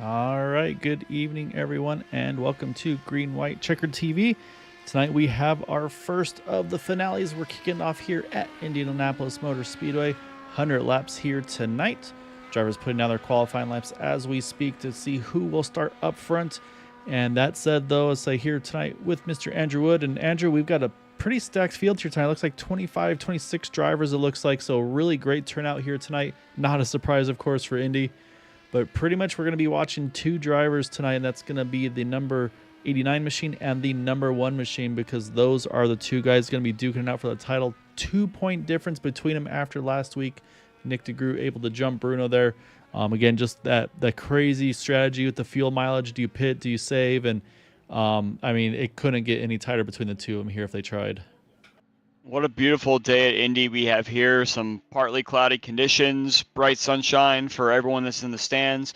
All right, good evening, everyone, and welcome to Green White Checkered TV. Tonight we have our first of the finales. We're kicking off here at Indianapolis Motor Speedway. 100 laps here tonight. Drivers putting down their qualifying laps as we speak to see who will start up front. And that said, though, as I here tonight with Mr. Andrew Wood. And Andrew, we've got a pretty stacked field here tonight. It looks like 25, 26 drivers, it looks like. So really great turnout here tonight. Not a surprise, of course, for Indy. But pretty much we're going to be watching two drivers tonight, and that's going to be the number 89 machine and the number 1 machine, because those are the two guys going to be duking it out for the title. 2-point difference between them after last week. Nick DeGroot able to jump Bruno there. Again, just that crazy strategy with the fuel mileage. Do you pit? Do you save? And I mean, it couldn't get any tighter between the two of them here if they tried. What a beautiful day at Indy we have here. Some partly cloudy conditions, bright sunshine for everyone that's in the stands.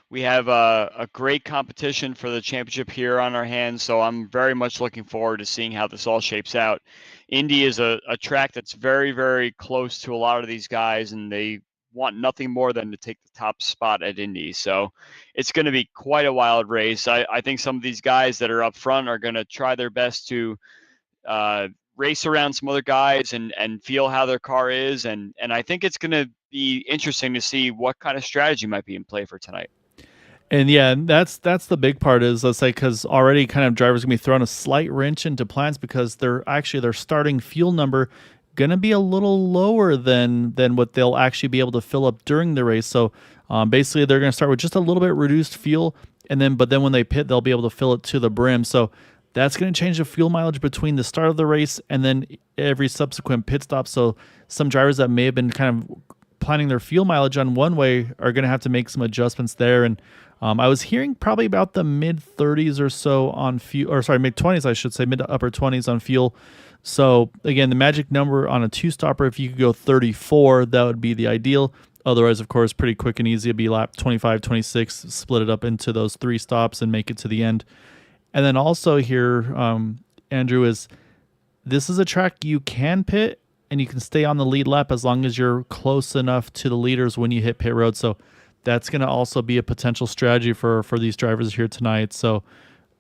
We have a great competition for the championship here on our hands, so I'm very much looking forward to seeing how this all shapes out. Indy is a track that's very, very close to a lot of these guys, and they want nothing more than to take the top spot at Indy. So it's going to be quite a wild race. I think some of these guys that are up front are going to try their best to race around some other guys and feel how their car is. And I think it's going to be interesting to see what kind of strategy might be in play for tonight. And yeah, that's the big part is, let's say, because already kind of drivers going to be throwing a slight wrench into plans because their starting fuel number going to be a little lower than what they'll actually be able to fill up during the race. So basically they're going to start with just a little bit reduced fuel, but then when they pit, they'll be able to fill it to the brim. So that's going to change the fuel mileage between the start of the race and then every subsequent pit stop. So some drivers that may have been kind of planning their fuel mileage on one way are going to have to make some adjustments there. And I was hearing probably about the mid 30s or so on fuel, or sorry, mid 20s, I should say, mid to upper 20s on fuel. So again, the magic number on a two stopper, if you could go 34, that would be the ideal. Otherwise, of course, pretty quick and easy. It'd be lap 25, 26, split it up into those 3 stops and make it to the end. And then also here, Andrew, this is a track you can pit and you can stay on the lead lap as long as you're close enough to the leaders when you hit pit road. So that's going to also be a potential strategy for these drivers here tonight. So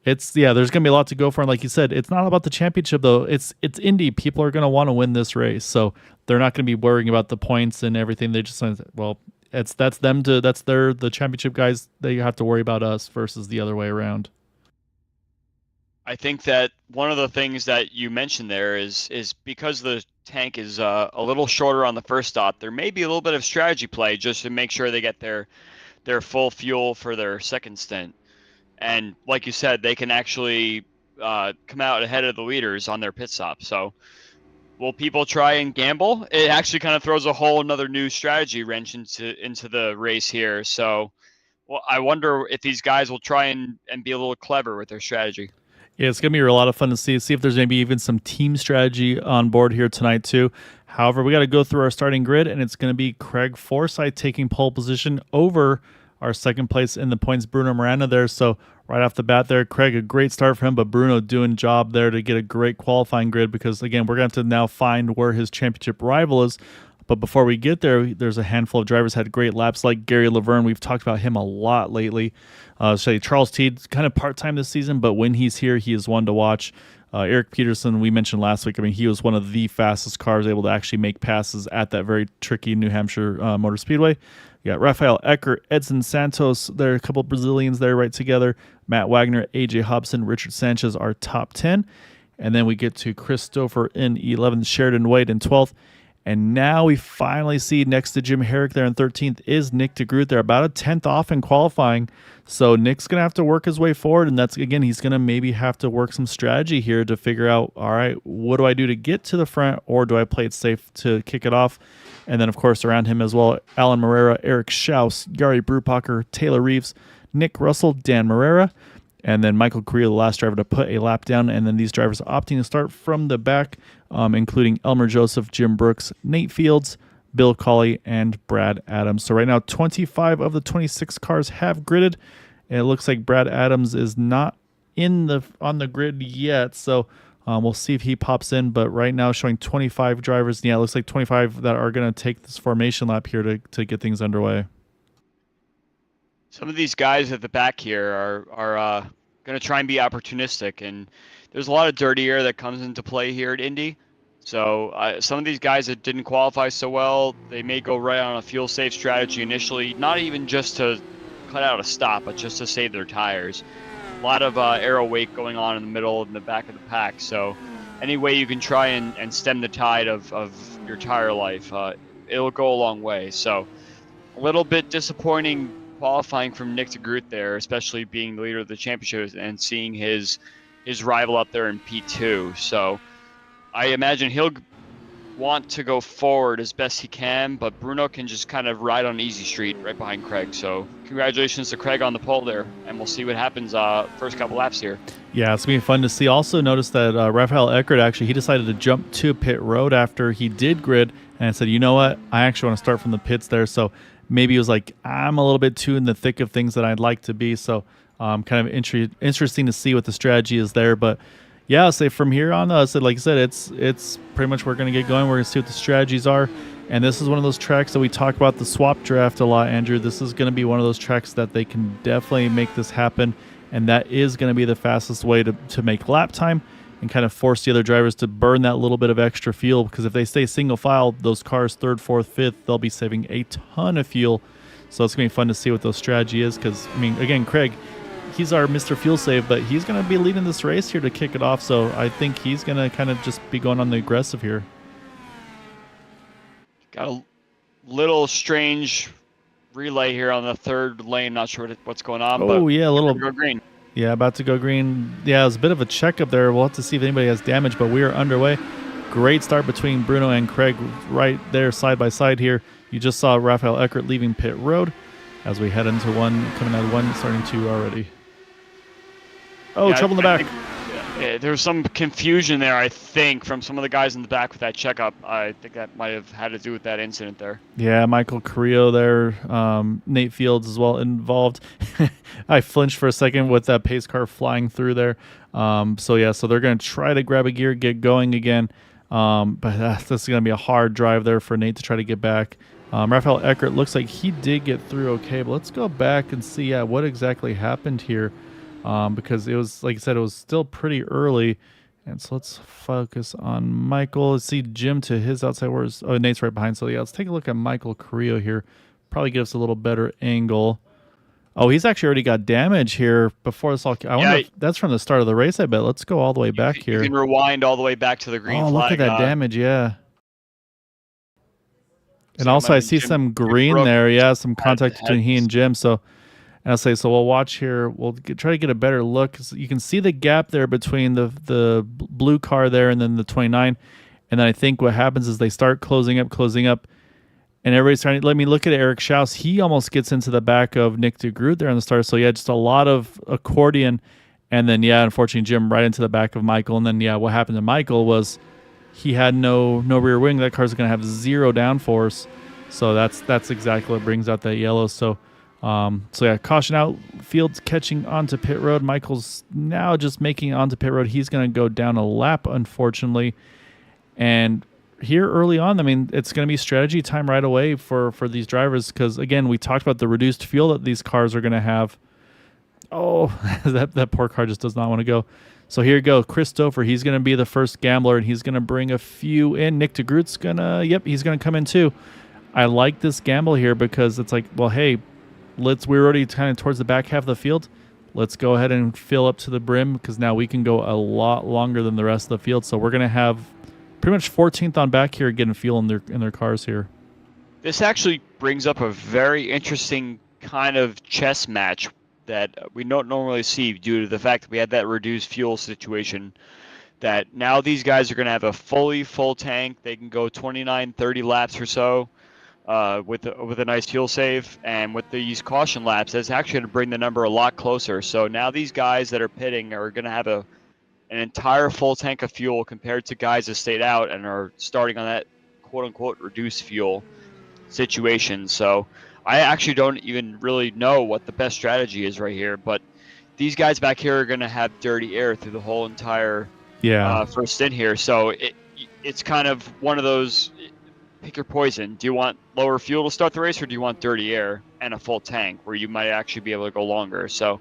there's going to be a lot to go for. And like you said, it's not about the championship though. It's Indy. People are going to want to win this race. So they're not going to be worrying about the points and everything. They just, well, the championship guys. They have to worry about us versus the other way around. I think that one of the things that you mentioned there is because the tank is a little shorter on the first stop, there may be a little bit of strategy play just to make sure they get their full fuel for their second stint. And like you said, they can actually come out ahead of the leaders on their pit stop. So will people try and gamble? It actually kind of throws a whole another new strategy wrench into the race here. So I wonder if these guys will try and be a little clever with their strategy. Yeah, it's going to be a lot of fun to see if there's maybe even some team strategy on board here tonight too. However, we got to go through our starting grid, and it's going to be Craig Forsyth taking pole position over our second place in the points, Bruno Miranda there. So right off the bat there, Craig, a great start for him, but Bruno doing job there to get a great qualifying grid because, again, we're going to have to now find where his championship rival is. But before we get there, there's a handful of drivers had great laps like Gary Laverne. We've talked about him a lot lately. Charles Teed, kind of part-time this season, but when he's here, he is one to watch. Eric Peterson, we mentioned last week. I mean, he was one of the fastest cars able to actually make passes at that very tricky New Hampshire Motor Speedway. You got Rafael Eckert, Edson Santos. There are a couple of Brazilians there right together. Matt Wagner, AJ Hobson, Richard Sanchez are top 10. And then we get to Christopher in 11th, Sheridan Wade in 12th. And now we finally see next to Jim Herrick there in 13th is Nick DeGroot. They're about a 10th off in qualifying. So Nick's going to have to work his way forward. And that's, again, he's going to maybe have to work some strategy here to figure out, all right, what do I do to get to the front, or do I play it safe to kick it off? And then, of course, around him as well, Alan Moreira, Eric Schaus, Gary Brupacher, Taylor Reeves, Nick Russell, Dan Moreira. And then Michael Correa, the last driver to put a lap down. And then these drivers opting to start from the back, including Elmer Joseph, Jim Brooks, Nate Fields, Bill Colley, and Brad Adams. So right now, 25 of the 26 cars have gridded. And it looks like Brad Adams is not on the grid yet. So we'll see if he pops in. But right now, showing 25 drivers. Yeah, it looks like 25 that are going to take this formation lap here to get things underway. Some of these guys at the back here are going to try and be opportunistic, and there's a lot of dirty air that comes into play here at Indy. So some of these guys that didn't qualify so well, they may go right on a fuel safe strategy initially, not even just to cut out a stop, but just to save their tires. A lot of aero weight going on in the middle and the back of the pack. So any way you can try and stem the tide of your tire life, it'll go a long way. So a little bit disappointing qualifying from Nick DeGroot there, especially being the leader of the championship and seeing his rival up there in P2. So I imagine he'll want to go forward as best he can, but Bruno can just kind of ride on easy street right behind Craig. So congratulations to Craig on the pole there, and we'll see what happens first couple laps here. Yeah, it's going to be fun to see. Also notice that Rafael Eckert, actually, he decided to jump to pit road after he did grid and said, you know what, I actually want to start from the pits there. So maybe he was like, I'm a little bit too in the thick of things that I'd like to be. So kind of interesting to see what the strategy is there. But yeah, I'll say from here on, like I said, it's pretty much we're going to get going. We're going to see what the strategies are. And this is one of those tracks that we talk about the swap draft a lot, Andrew. This is going to be one of those tracks that they can definitely make this happen. And that is going to be the fastest way to make lap time and kind of force the other drivers to burn that little bit of extra fuel. Because if they stay single file, those cars third, fourth, fifth, they'll be saving a ton of fuel. So it's going to be fun to see what those strategy is. Because, I mean, again, Craig, he's our Mr. Fuel Save, but he's going to be leading this race here to kick it off. So I think he's going to kind of just be going on the aggressive here. Got a little strange relay here on the third lane. Not sure what's going on. Oh, but yeah, a little go green. Yeah, about to go green. Yeah, it was a bit of a checkup there. We'll have to see if anybody has damage, but we are underway. Great start between Bruno and Craig right there side by side here. You just saw Rafael Eckert leaving pit road as we head into one, coming out of one, starting two already. Oh, trouble in the back. There was some confusion there, I think, from some of the guys in the back with that checkup. I think that might have had to do with that incident there. Yeah, Michael Carrillo there, Nate Fields as well involved. I flinched for a second with that pace car flying through there. So they're going to try to grab a gear, get going again. But this is going to be a hard drive there for Nate to try to get back. Rafael Eckert looks like he did get through okay, but let's go back and see what exactly happened here. Because it was, like I said, it was still pretty early. And so let's focus on Michael. Let's see Jim to his outside. Nate's right behind. So yeah, let's take a look at Michael Carrillo here. Probably give us a little better angle. Oh, he's actually already got damage here before this all. I wonder if that's from the start of the race, I bet. Let's go all the way back here. You can rewind all the way back to the green flag. Oh, look at that damage, yeah. And also I see some green there. Yeah, some contact between he and Jim. So... And I'll say, so we'll watch here. We'll try to get a better look. You can see the gap there between the blue car there and then the 29. And then I think what happens is they start closing up, and everybody's trying to let me look at Eric Schaus. He almost gets into the back of Nick DeGroot there on the start. So yeah, just a lot of accordion. And then unfortunately Jim right into the back of Michael. And then what happened to Michael was he had no rear wing. That car's going to have zero downforce. So that's exactly what brings out that yellow. So caution out. Fields catching onto pit road. Michael's now just making it onto pit road. He's going to go down a lap, unfortunately. And here early on, I mean, it's going to be strategy time right away for these drivers because, again, we talked about the reduced fuel that these cars are going to have. Oh, that poor car just does not want to go. So here you go. Christopher, he's going to be the first gambler, and he's going to bring a few in. Nick DeGroot's going to, he's going to come in too. I like this gamble here because it's like, well, hey, we're already kind of towards the back half of the field. Let's go ahead and fill up to the brim because now we can go a lot longer than the rest of the field. So we're going to have pretty much 14th on back here getting fuel in their cars here. This actually brings up a very interesting kind of chess match that we don't normally see due to the fact that we had that reduced fuel situation. That now these guys are going to have a fully full tank. They can go 29, 30 laps or so. With a nice fuel save, and with these caution laps, that's actually going to bring the number a lot closer. So now these guys that are pitting are going to have an entire full tank of fuel compared to guys that stayed out and are starting on that quote-unquote reduced fuel situation. So I actually don't even really know what the best strategy is right here, but these guys back here are going to have dirty air through the whole entire first stint here. So it's kind of one of those pick your poison. Do you want lower fuel to start the race, or do you want dirty air and a full tank where you might actually be able to go longer? So,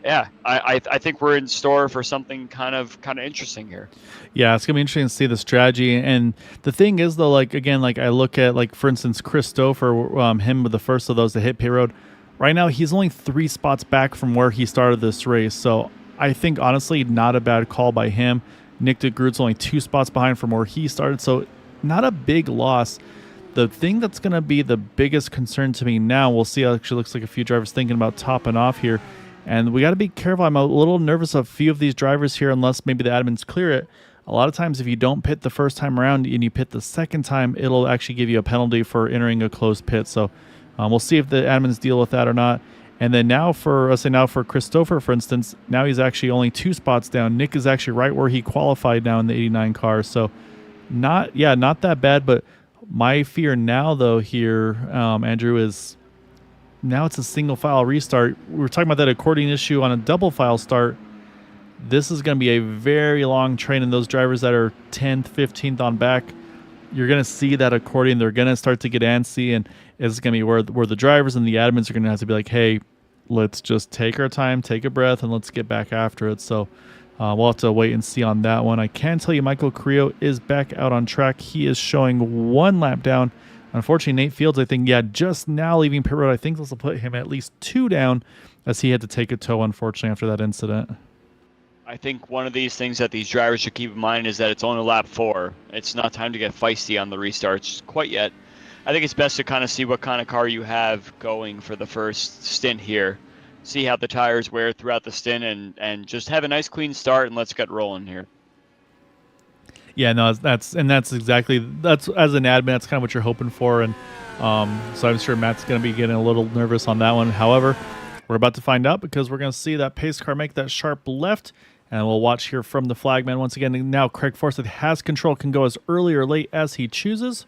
yeah, I think we're in store for something kind of interesting here. Yeah, it's gonna be interesting to see the strategy. And the thing is, though, like again, like I look at like for instance, Christopher, him with the first of those to hit pit road. Right now, he's only 3 spots back from where he started this race. So I think honestly, not a bad call by him. Nick DeGroot's only 2 spots behind from where he started, so not a big loss. The thing that's going to be the biggest concern to me now, we'll see. Actually, looks like a few drivers thinking about topping off here, and we got to be careful. I'm a little nervous of a few of these drivers here, unless maybe the admins clear it. A lot of times, if you don't pit the first time around and you pit the second time, it'll actually give you a penalty for entering a closed pit. So we'll see if the admins deal with that or not. And then now for Christopher, for instance, now he's actually only 2 spots down. Nick is actually right where he qualified now in the 89 car. So not that bad. But my fear now, though, here, Andrew, is now it's a single file restart. We were talking about that accordion issue on a double file start. This is going to be a very long train, and those drivers that are 10th, 15th on back, you're going to see that accordion. They're going to start to get antsy, and it's going to be where the drivers and the admins are going to have to be like, hey, let's just take our time, take a breath, and let's get back after it. So we'll have to wait and see on that one. I can tell you Michael Carrillo is back out on track. He is showing 1 lap down. Unfortunately, Nate Fields, I think, just now leaving pit road. I think this will put him at least 2 down as he had to take a tow, unfortunately, after that incident. I think one of these things that these drivers should keep in mind is that it's only lap 4. It's not time to get feisty on the restarts quite yet. I think it's best to kind of see what kind of car you have going for the first stint here. See how the tires wear throughout the stint, and just have a nice clean start, and let's get rolling here. Yeah, no, that's as an admin, that's kind of what you're hoping for, and so I'm sure Matt's going to be getting a little nervous on that one. However, we're about to find out, because we're going to see that pace car make that sharp left, and we'll watch here from the flagman once again. Now Craig Forsyth has control, can go as early or late as he chooses,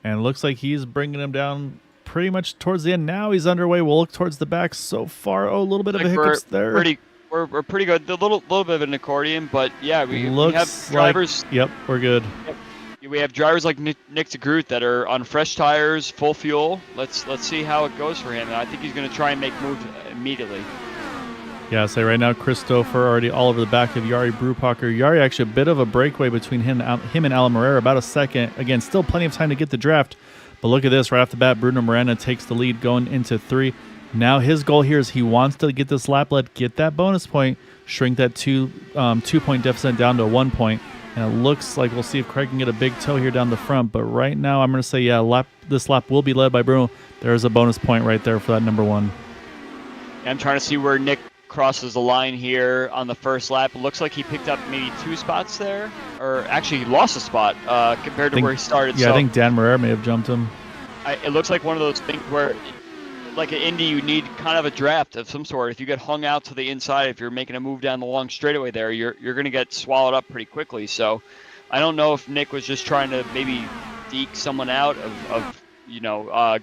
and it looks like he's bringing him down pretty much towards the end. Now he's underway. We'll look towards the back so far. Oh, a little bit of a hiccups there. We're pretty good. A little bit of an accordion, but yeah, we have drivers. Yep, we're good. We have drivers like Nick DeGroot that are on fresh tires, full fuel. Let's see how it goes for him. And I think he's going to try and make moves immediately. Yeah, so right now Christopher already all over the back of Jari Brupacher. Jari actually a bit of a breakaway between him and Alan Morera, about a second. Again, still plenty of time to get the draft. But look at this, right off the bat, Bruno Morena takes the lead going into 3. Now his goal here is he wants to get this lap lead, get that bonus point, shrink that 2-point deficit down to 1 point. And it looks like we'll see if Craig can get a big tow here down the front. But right now I'm going to say, this lap will be led by Bruno. There's a bonus point right there for that number 1. I'm trying to see where Nick crosses the line here on the first lap. It looks like he picked up maybe 2 spots there, or actually he lost a spot compared to where he started. Yeah, so I think Dan Morera may have jumped him. It looks like one of those things where, like at Indy, you need kind of a draft of some sort. If you get hung out to the inside, if you're making a move down the long straightaway there, you're going to get swallowed up pretty quickly. So I don't know if Nick was just trying to maybe deke someone out of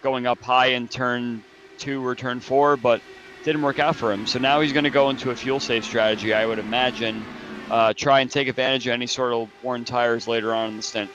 going up high in turn 2 or turn 4, but didn't work out for him. So now he's going to go into a fuel save strategy, I would imagine, try and take advantage of any sort of worn tires later on in the stint.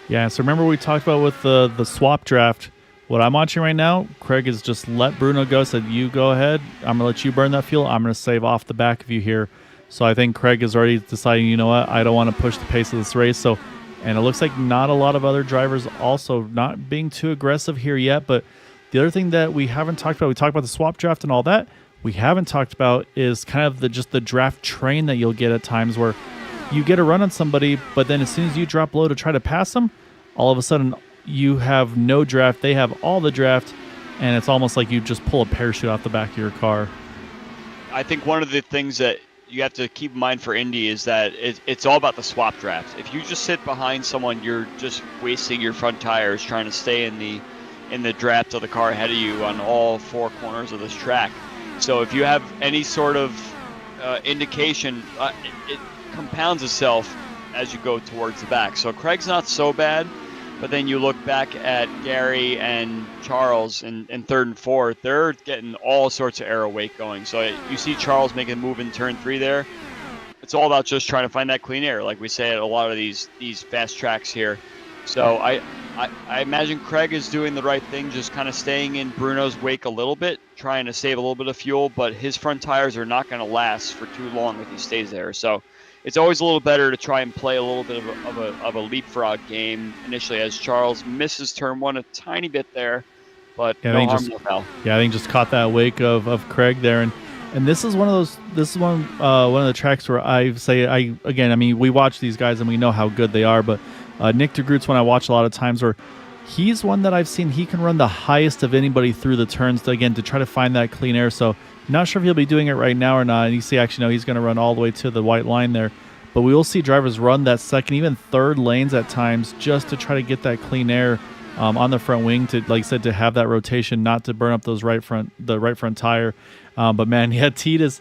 Yeah, so remember we talked about with the swap draft. What I'm watching right now, Craig has just let Bruno go, said, you go ahead. I'm going to let you burn that fuel. I'm going to save off the back of you here. So I think Craig is already deciding, you know what, I don't want to push the pace of this race. So, and it looks like not a lot of other drivers also not being too aggressive here yet. But the other thing that we haven't talked about, we talked about the swap draft and all that. We haven't talked about is kind of the draft train that you'll get at times where you get a run on somebody, but then as soon as you drop low to try to pass them, all of a sudden you have no draft, they have all the draft, and it's almost like you just pull a parachute off the back of your car. I think one of the things that you have to keep in mind for Indy is that it's all about the swap draft. If you just sit behind someone, you're just wasting your front tires trying to stay in the draft of the car ahead of you on all 4 corners of this track. So if you have any sort of indication, it compounds itself as you go towards the back. So Craig's not so bad, but then you look back at Gary and Charles in 3rd and 4th, they're getting all sorts of aero weight going. So you see Charles making a move in turn 3 there. It's all about just trying to find that clean air, like we say at a lot of these fast tracks here. So I imagine Craig is doing the right thing, just kind of staying in Bruno's wake a little bit, trying to save a little bit of fuel, but his front tires are not going to last for too long if he stays there. So it's always a little better to try and play a little bit of a leapfrog game initially, as Charles misses turn one a tiny bit there, but Yeah, no harm, no foul. Yeah, I think just caught that wake of Craig there, and this is one of those. This is one of the tracks where we watch these guys and we know how good they are, but Nick DeGroot's one I watch a lot of times where he's one that I've seen he can run the highest of anybody through the turns to try to find that clean air. So not sure if he'll be doing it right now or not. And you see, actually, no, he's going to run all the way to the white line there. But we will see drivers run that second, even third lanes at times just to try to get that clean air on the front wing to, like I said, to have that rotation, not to burn up the right front tire. But man, yeah, Teed is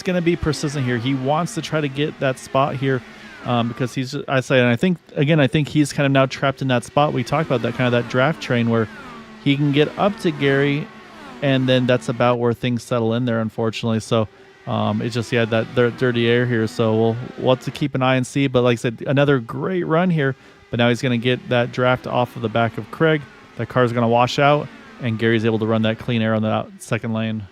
going to be persistent here. He wants to try to get that spot here because I think he's kind of now trapped in that spot. We talked about that kind of that draft train where he can get up to Gary, and then that's about where things settle in there, unfortunately. So it's just, that dirty air here. So we'll have to keep an eye and see. But like I said, another great run here. But now he's going to get that draft off of the back of Craig. That car's going to wash out, and Gary's able to run that clean air on the second lane.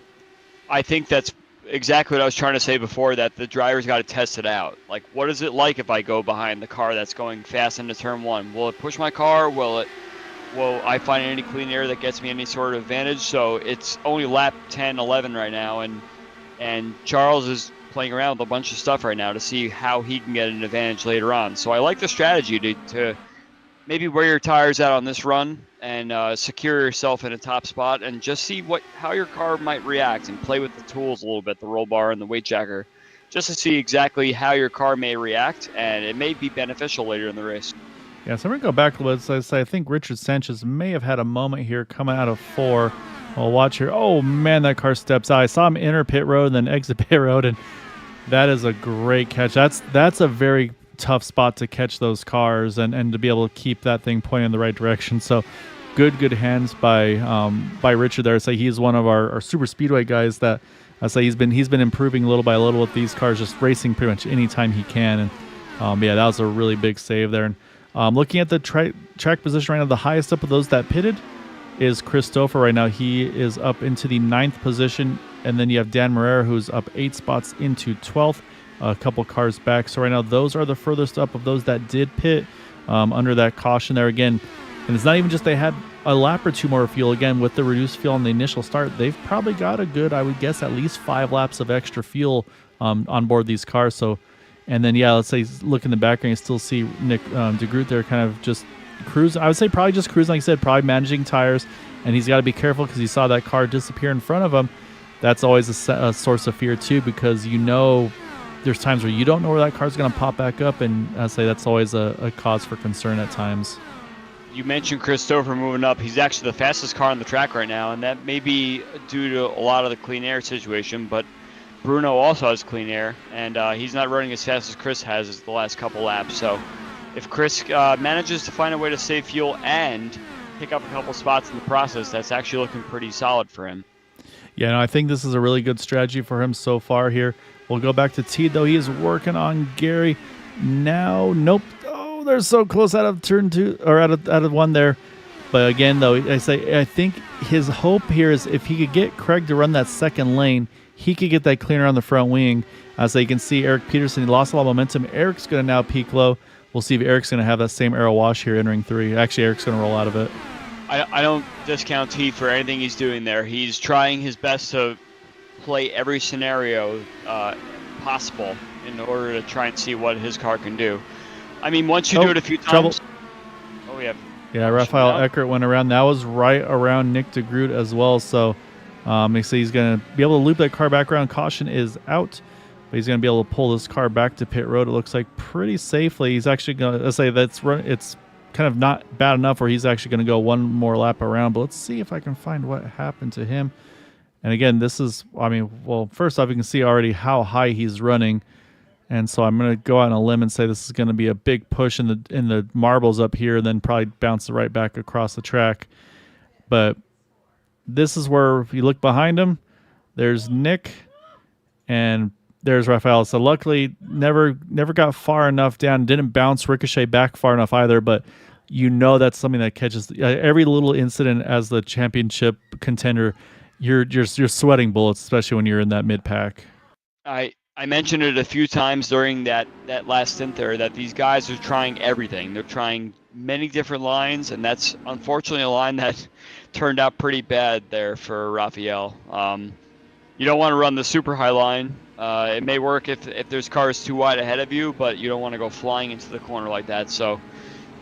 I think that's exactly what I was trying to say before, that the driver's got to test it out. Like, what is it like if I go behind the car that's going fast into turn one? Will it push my car? Will I find any clean air that gets me any sort of advantage? So it's only lap 10, 11 right now, and Charles is playing around with a bunch of stuff right now to see how he can get an advantage later on. So I like the strategy to maybe wear your tires out on this run and secure yourself in a top spot and just see how your car might react and play with the tools a little bit, the roll bar and the weight jacker, just to see exactly how your car may react, and it may be beneficial later in the race. Yeah, so I'm going to go back a little bit. I think Richard Sanchez may have had a moment here coming out of 4. I'll watch here. Oh, man, that car steps out. I saw him enter pit road and then exit pit road, and that is a great catch. That's a very tough spot to catch those cars and to be able to keep that thing pointing in the right direction. So good hands by Richard there. I say he's one of our super speedway guys that I say he's been improving little by little with these cars, just racing pretty much anytime he can. And that was a really big save there. And looking at the track position right now, the highest up of those that pitted is Christopher right now. He is up into the 9th position, and then you have Dan Marrera, who's up 8 spots into 12th, a couple cars back. So right now those are the furthest up of those that did pit under that caution there again. And it's not even just they had a lap or 2 more fuel. Again, with the reduced fuel on the initial start, they've probably got a good, I would guess, at least 5 laps of extra fuel on board these cars. So, and then let's say look in the background, you still see Nick DeGroot there kind of just cruising. I would say probably just cruising, like I said, probably managing tires. And he's got to be careful because he saw that car disappear in front of him. That's always a source of fear too, because there's times where you don't know where that car's going to pop back up, and I say that's always a cause for concern at times. You mentioned Christopher moving up. He's actually the fastest car on the track right now, and that may be due to a lot of the clean air situation, but Bruno also has clean air, and he's not running as fast as Chris has the last couple laps. So if Chris manages to find a way to save fuel and pick up a couple spots in the process, that's actually looking pretty solid for him. Yeah, no, I think this is a really good strategy for him so far here. We'll go back to Teed, though. He is working on Gary now. Nope. Oh, they're so close out of turn 2, or out of 1 there. But again, though, I think his hope here is if he could get Craig to run that second lane, he could get that cleaner on the front wing. So you can see Eric Peterson, he lost a lot of momentum. Eric's going to now peak low. We'll see if Eric's going to have that same aero wash here entering 3. Actually, Eric's going to roll out of it. I don't discount T for anything he's doing there. He's trying his best to play every scenario possible in order to try and see what his car can do. I mean, once you do it a few times... Oh, yeah. Yeah, Raphael Eckert went around. That was right around Nick DeGroot as well. So you see he's going to be able to loop that car back around. Caution is out, but he's going to be able to pull this car back to pit road, it looks like, pretty safely. He's actually going to say it's kind of not bad enough where he's actually going to go one more lap around. But let's see if I can find what happened to him. And again, this is, first off, you can see already how high he's running. And so I'm going to go out on a limb and say this is going to be a big push in the marbles up here, and then probably bounce right back across the track. But this is where, if you look behind him, there's Nick and there's Raphael. So luckily, never got far enough down, didn't bounce ricochet back far enough either. But you know that's something that catches every little incident as the championship contender. You're sweating bullets, especially when you're in that mid pack. I mentioned it a few times during that last stint there that these guys are trying everything. They're trying many different lines, and that's unfortunately a line that turned out pretty bad there for Raphael. You don't want to run the super high line. It may work if there's cars too wide ahead of you, but you don't want to go flying into the corner like that. So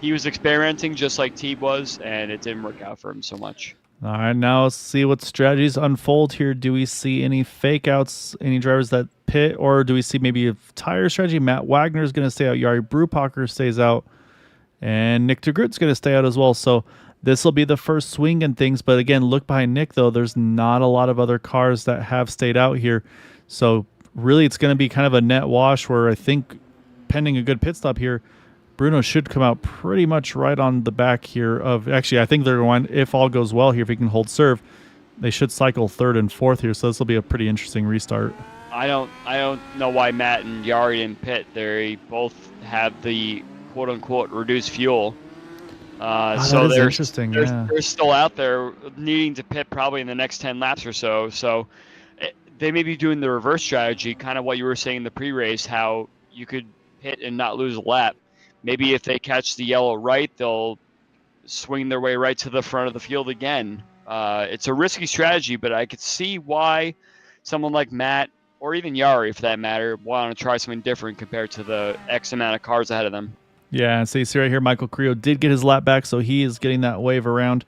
he was experimenting just like Teeb was, and it didn't work out for him so much. All right, now let's see what strategies unfold here. Do we see any fake outs, any drivers that pit, or do we see maybe a tire strategy? Matt Wagner is going to stay out. Yari Brupacher stays out. And Nick DeGroot's going to stay out as well. So this will be the first swing and things. But again, look behind Nick, though. There's not a lot of other cars that have stayed out here. So really, it's going to be kind of a net wash where I think, pending a good pit stop here, Bruno should come out pretty much right on the back here of... Actually, I think they're going, if all goes well here, if he can hold serve, they should cycle third and fourth here. So this will be a pretty interesting restart. I don't know why Matt and Yari didn't pit. They both have the quote-unquote reduced fuel. So that is interesting. They're still out there needing to pit probably in the next 10 laps or so. So they may be doing the reverse strategy, kind of what you were saying in the pre-race, how you could pit and not lose a lap. Maybe if they catch the yellow right, they'll swing their way right to the front of the field again. It's a risky strategy, but I could see why someone like Matt, or even Yari for that matter, want to try something different compared to the X amount of cars ahead of them. Yeah, and so you see right here, Michael Creo did get his lap back, so he is getting that wave around.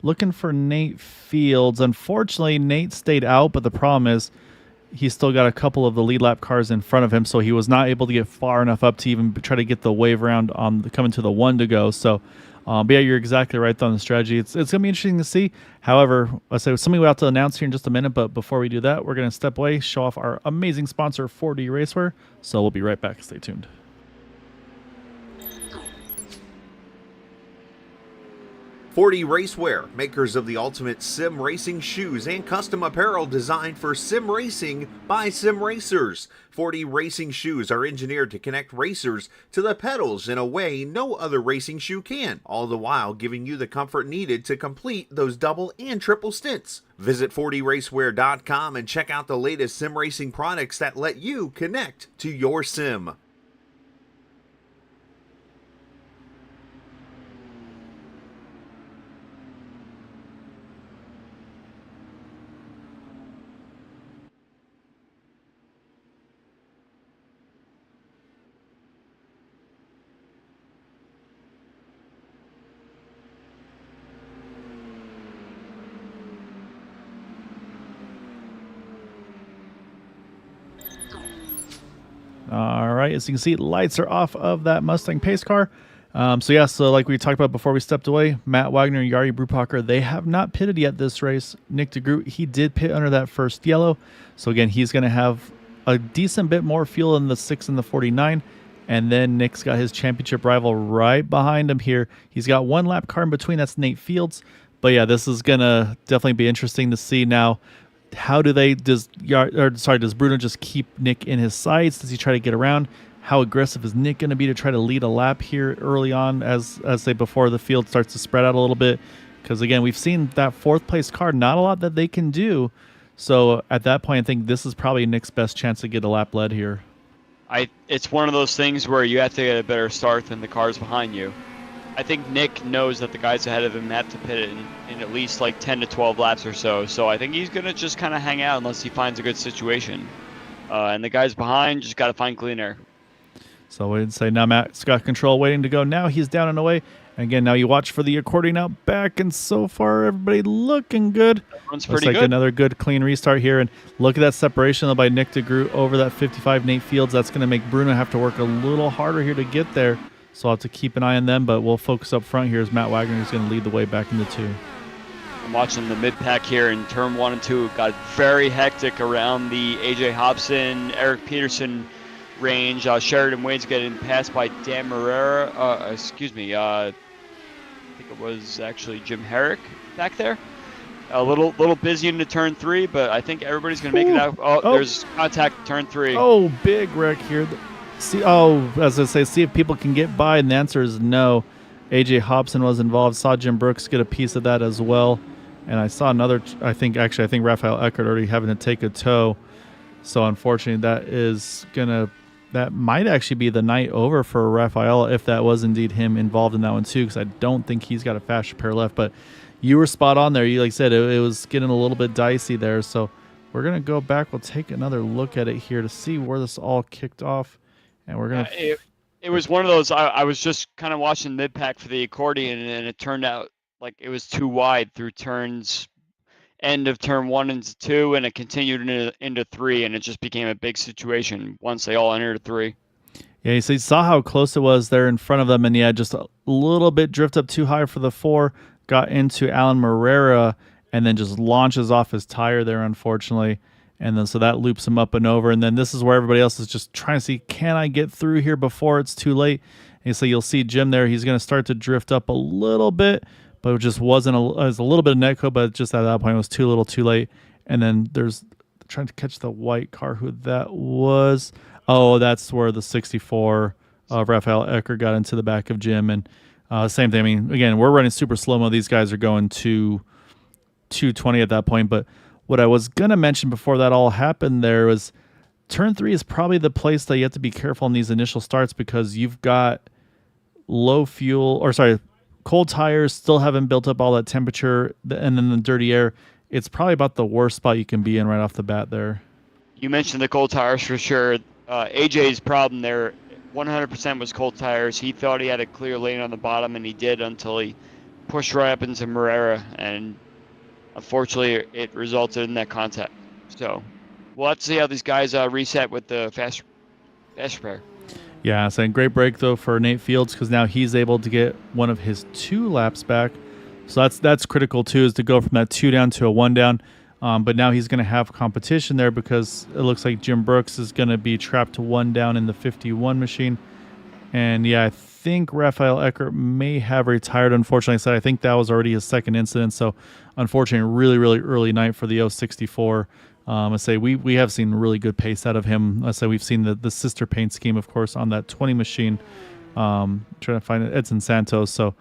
Looking for Nate Fields. Unfortunately, Nate stayed out, but the problem is he's still got a couple of the lead lap cars in front of him, so he was not able to get far enough up to even try to get the wave around on coming to the one to go. So, but yeah, you're exactly right on the strategy. It's going to be interesting to see. However, I say something we'll have to announce here in just a minute, but before we do that, we're going to step away, show off our amazing sponsor, 4D Racewear. So we'll be right back. Stay tuned. 4D Racewear, makers of the ultimate sim racing shoes and custom apparel designed for sim racing by sim racers. 4D racing shoes are engineered to connect racers to the pedals in a way no other racing shoe can, all the while giving you the comfort needed to complete those double and triple stints. Visit 4dracewear.com and check out the latest sim racing products that let you connect to your sim. All right, as you can see, lights are off of that Mustang pace car. So like we talked about before we stepped away, Matt Wagner and Yari Brupacher, they have not pitted yet this race. Nick DeGroot, he did pit under that first yellow. So again, he's going to have a decent bit more fuel in the 6 and the 49. And then Nick's got his championship rival right behind him here. He's got one lap car in between. That's Nate Fields. But yeah, this is going to definitely be interesting to see now. How do they, does Bruno just keep Nick in his sights? Does he try to get around? How aggressive is Nick going to be to try to lead a lap here early on as say before the field starts to spread out a little bit? Because again, we've seen that fourth place car, not a lot that they can do. So at that point, I think this is probably Nick's best chance to get a lap led here. It's one of those things where you have to get a better start than the cars behind you. I think Nick knows that the guys ahead of him have to pit in at least like 10 to 12 laps or so. So I think he's going to just kind of hang out unless he finds a good situation. And the guys behind just got to find clean air. So we'd say now Matt's got control waiting to go. Now he's down and away. And again, now you watch for the accordion out back. And so far, everybody looking good. Everyone's Looks pretty like good. Another good clean restart here. And look at that separation by Nick DeGroot over that 55 Nate Fields. That's going to make Bruno have to work a little harder here to get there. So I'll have to keep an eye on them, but we'll focus up front here as Matt Wagner is going to lead the way back into 2. I'm watching the mid-pack here in turn 1 and 2. It got very hectic around the A.J. Hobson, Eric Peterson range. Sheridan Wade's getting passed by Dan Marrera. I think it was actually Jim Herrick back there. A little busy into turn 3, but I think everybody's going to make it out. There's contact at turn 3. Oh, big wreck here. See if people can get by, and the answer is no. AJ Hobson was involved. Saw Jim Brooks get a piece of that as well. And I saw another, I think Raphael Eckert already having to take a tow. So unfortunately, that might actually be the night over for Raphael if that was indeed him involved in that one too, because I don't think he's got a fast repair left. But you were spot on there. You like said, it was getting a little bit dicey there. So we're going to go back. We'll take another look at it here to see where this all kicked off. And we're going to... It was one of those, I was just kind of watching mid-pack for the accordion, and it turned out like it was too wide through end of turn 1 into 2, and it continued into 3, and it just became a big situation once they all entered 3. Yeah, so you saw how close it was there in front of them, and yeah, just a little bit drift up too high for the 4, got into Alan Morera, and then just launches off his tire there, unfortunately. And then so that loops him up and over. And then this is where everybody else is just trying to see, can I get through here before it's too late? And so you'll see Jim there. He's going to start to drift up a little bit, but it just wasn't it was a little bit of netco, but just at that point it was too little too late. And then there's trying to catch the white car, who that was. Oh, that's where the 64 of Raphael Eckert got into the back of Jim. And same thing. I mean, again, we're running super slow-mo. These guys are going to 220 at that point, but what I was going to mention before that all happened there was turn 3 is probably the place that you have to be careful in these initial starts, because you've got cold tires, still haven't built up all that temperature, and then the dirty air. It's probably about the worst spot you can be in right off the bat there. You mentioned the cold tires for sure. AJ's problem there 100% was cold tires. He thought he had a clear lane on the bottom, and he did until he pushed right up into Morera, and unfortunately, it resulted in that contact. So we'll have to see how these guys reset with the fast repair. Yeah, so great break, though, for Nate Fields, because now he's able to get one of his 2 laps back. So that's critical, too, is to go from that 2 down to a 1 down. But now he's going to have competition there, because it looks like Jim Brooks is going to be trapped to 1 down in the 51 machine. And, yeah, I think Raphael Eckert may have retired, unfortunately. I think that was already his second incident. So, unfortunately, really, really early night for the 064. I say we have seen really good pace out of him. I say we've seen the sister paint scheme, of course, on that 20 machine. Trying to find it. Edson Santos. So,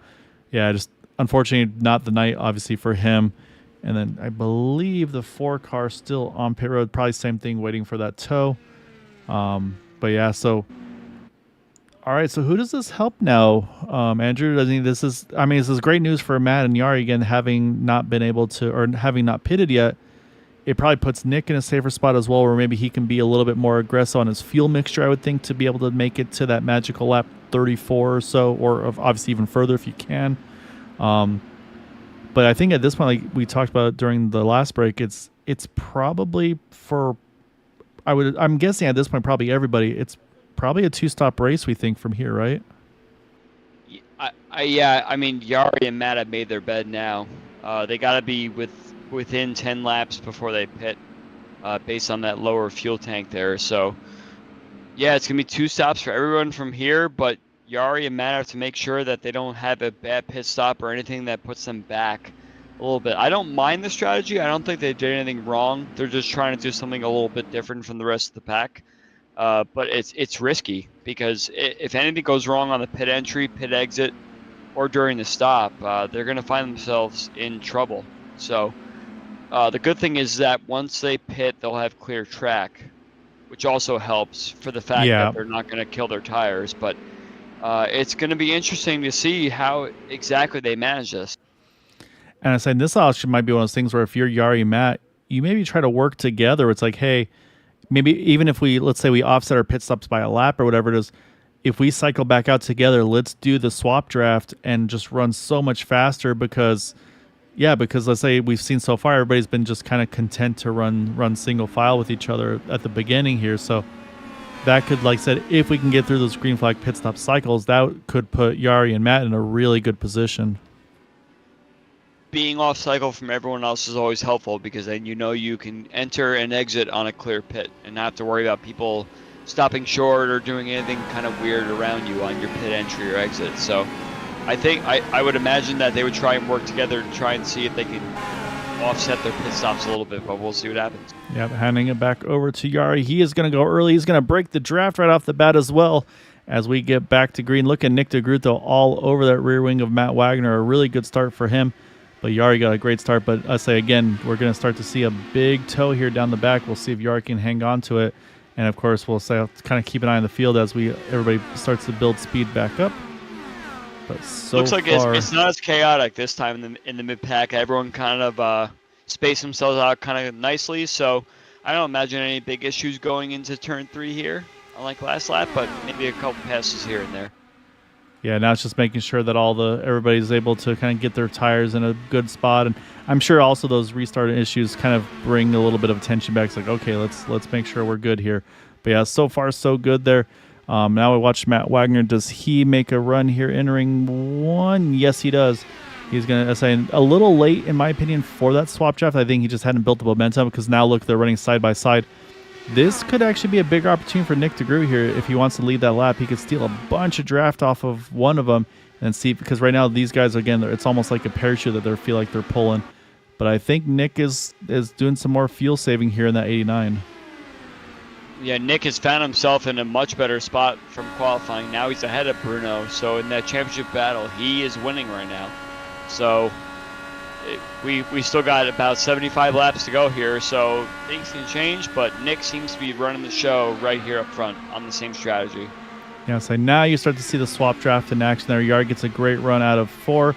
yeah, just unfortunately not the night, obviously, for him. And then I believe the 4 car still on pit road. Probably same thing, waiting for that tow. But, yeah, so... All right, so who does this help now, Andrew? This is great news for Matt and Yari, again, having not been able to, or having not pitted yet. It probably puts Nick in a safer spot as well, where maybe he can be a little bit more aggressive on his fuel mixture, I would think, to be able to make it to that magical lap 34 or so, or obviously even further if you can. But I think at this point, like we talked about during the last break, it's probably for, I'm guessing at this point, probably everybody, it's probably a 2-stop race, we think, from here, right? I mean, Yari and Matt have made their bed now. They got to be within 10 laps before they pit, based on that lower fuel tank there. So, yeah, it's going to be 2 stops for everyone from here, but Yari and Matt have to make sure that they don't have a bad pit stop or anything that puts them back a little bit. I don't mind the strategy. I don't think they did anything wrong. They're just trying to do something a little bit different from the rest of the pack. But it's risky, because if anything goes wrong on the pit entry, pit exit, or during the stop, they're going to find themselves in trouble. So the good thing is that once they pit, they'll have clear track, which also helps for the fact that they're not going to kill their tires. But it's going to be interesting to see how exactly they manage this. And I said this option might be one of those things where if you're Yari and Matt, you maybe try to work together. It's like, hey, maybe even if let's say we offset our pit stops by a lap or whatever it is, if we cycle back out together, let's do the swap draft and just run so much faster, because let's say we've seen so far, everybody's been just kind of content to run single file with each other at the beginning here. So that could, like I said, if we can get through those green flag pit stop cycles, that could put Yari and Matt in a really good position. Being off cycle from everyone else is always helpful, because then you can enter and exit on a clear pit and not have to worry about people stopping short or doing anything kind of weird around you on your pit entry or exit. So I think I would imagine that they would try and work together to try and see if they can offset their pit stops a little bit, but we'll see what happens. Yep, handing it back over to Yari. He is going to go early. He's going to break the draft right off the bat as well. as we get back to green. Look at Nick DeGroot, though, all over that rear wing of Matt Wagner. A really good start for him. But Yari got a great start. But I say, again, we're going to start to see a big toe here down the back. We'll see if Yari can hang on to it. And, of course, we'll say kind of keep an eye on the field as everybody starts to build speed back up. But so looks like far, it's not as chaotic this time in the mid-pack. Everyone kind of spaced themselves out kind of nicely. So I don't imagine any big issues going into turn 3 here, unlike last lap, but maybe a couple passes here and there. Yeah, now it's just making sure that everybody's able to kind of get their tires in a good spot, and I'm sure also those restart issues kind of bring a little bit of attention back. It's like, okay, let's make sure we're good here. But yeah, so far so good there. Now we watch Matt Wagner. Does he make a run here entering 1? Yes, he does. He's going to say a little late, in my opinion, for that swap draft. I think he just hadn't built the momentum because now look, they're running side by side. This could actually be a bigger opportunity for Nick DeGroot here. If he wants to lead that lap, he could steal a bunch of draft off of one of them and see, because right now these guys, again, it's almost like a parachute that they feel like they're pulling. But I think Nick is doing some more fuel saving here in that 89. Yeah, Nick has found himself in a much better spot from qualifying. Now he's ahead of Bruno. So in that championship battle, he is winning right now. So we still got about 75 laps to go here. So things can change, but Nick seems to be running the show right here up front on the same strategy. Yeah, so now you start to see the swap draft in action there. Yard gets a great run out of 4.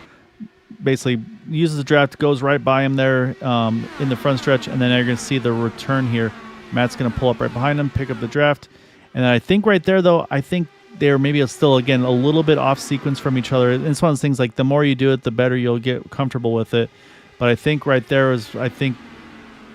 Basically uses the draft, goes right by him there in the front stretch, and then you're going to see the return here. Matt's going to pull up right behind him, pick up the draft. And I think right there, though, I think they're maybe still, again, a little bit off sequence from each other. And it's one of those things like the more you do it, the better you'll get comfortable with it. But I think right there is, I think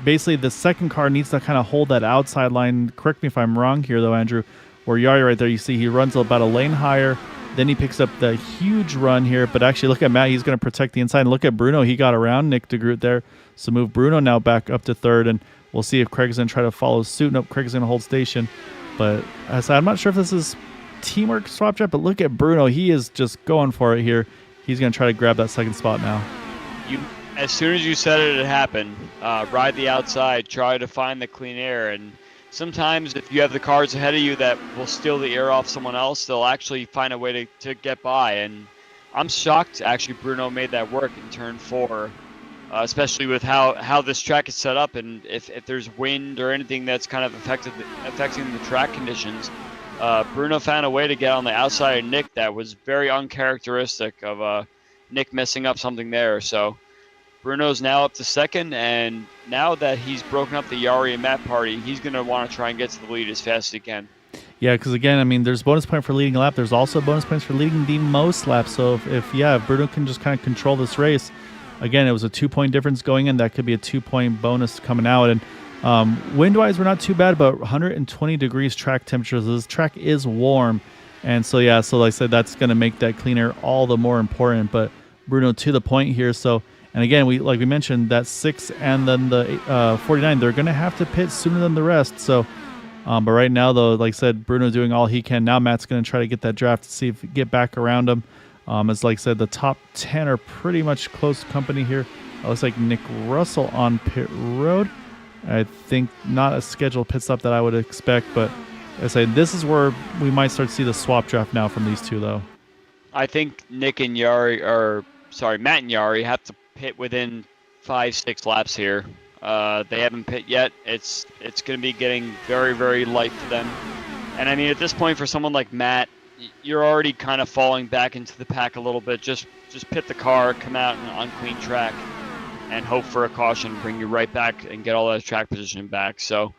basically the second car needs to kind of hold that outside line. Correct me if I'm wrong here, though, Andrew. Where Yari right there, you see he runs about a lane higher. Then he picks up the huge run here. But actually, look at Matt. He's going to protect the inside. And look at Bruno. He got around Nick DeGroot there. So move Bruno now back up to 3rd. And we'll see if Craig's going to try to follow suit. Nope, Craig's going to hold station. But as I'm not sure if this is teamwork swap draft, but look at Bruno. He is just going for it here. He's going to try to grab that second spot now. As soon as you said it happened, ride the outside, try to find the clean air. And sometimes if you have the cars ahead of you that will steal the air off someone else, they'll actually find a way to get by. And I'm shocked, actually, Bruno made that work in turn 4. Especially with how this track is set up, and if there's wind or anything that's kind of affecting the track conditions, Bruno found a way to get on the outside of Nick that was very uncharacteristic of Nick messing up something there. So Bruno's now up to 2nd, and now that he's broken up the Yari and Matt party, he's going to want to try and get to the lead as fast as he can. Yeah, because again, I mean, there's bonus point for leading a lap. There's also bonus points for leading the most laps. So if Bruno can just kind of control this race. Again, it was a 2-point difference going in. That could be a 2-point bonus coming out. And wind-wise, we're not too bad, but 120 degrees track temperature. So this track is warm. And so, yeah, so like I said, that's going to make that clean air all the more important. But Bruno to the point here. So, and again, we mentioned, that 6 and then the 49, they're going to have to pit sooner than the rest. So, but right now, though, like I said, Bruno doing all he can. Now Matt's going to try to get that draft to see if get back around him. As like I said, the top 10 are pretty much close company here. It looks like Nick Russell on pit road. I think not a scheduled pit stop that I would expect, but I say this is where we might start to see the swap draft now from these two, though. I think Matt and Yari have to pit within 5-6 laps here. They haven't pit yet. It's going to be getting very, very light for them. And I mean, at this point, for someone like Matt, you're already kind of falling back into the pack a little bit. Just pit the car, come out in an unclean track, and hope for a caution, bring you right back and get all that track position back. So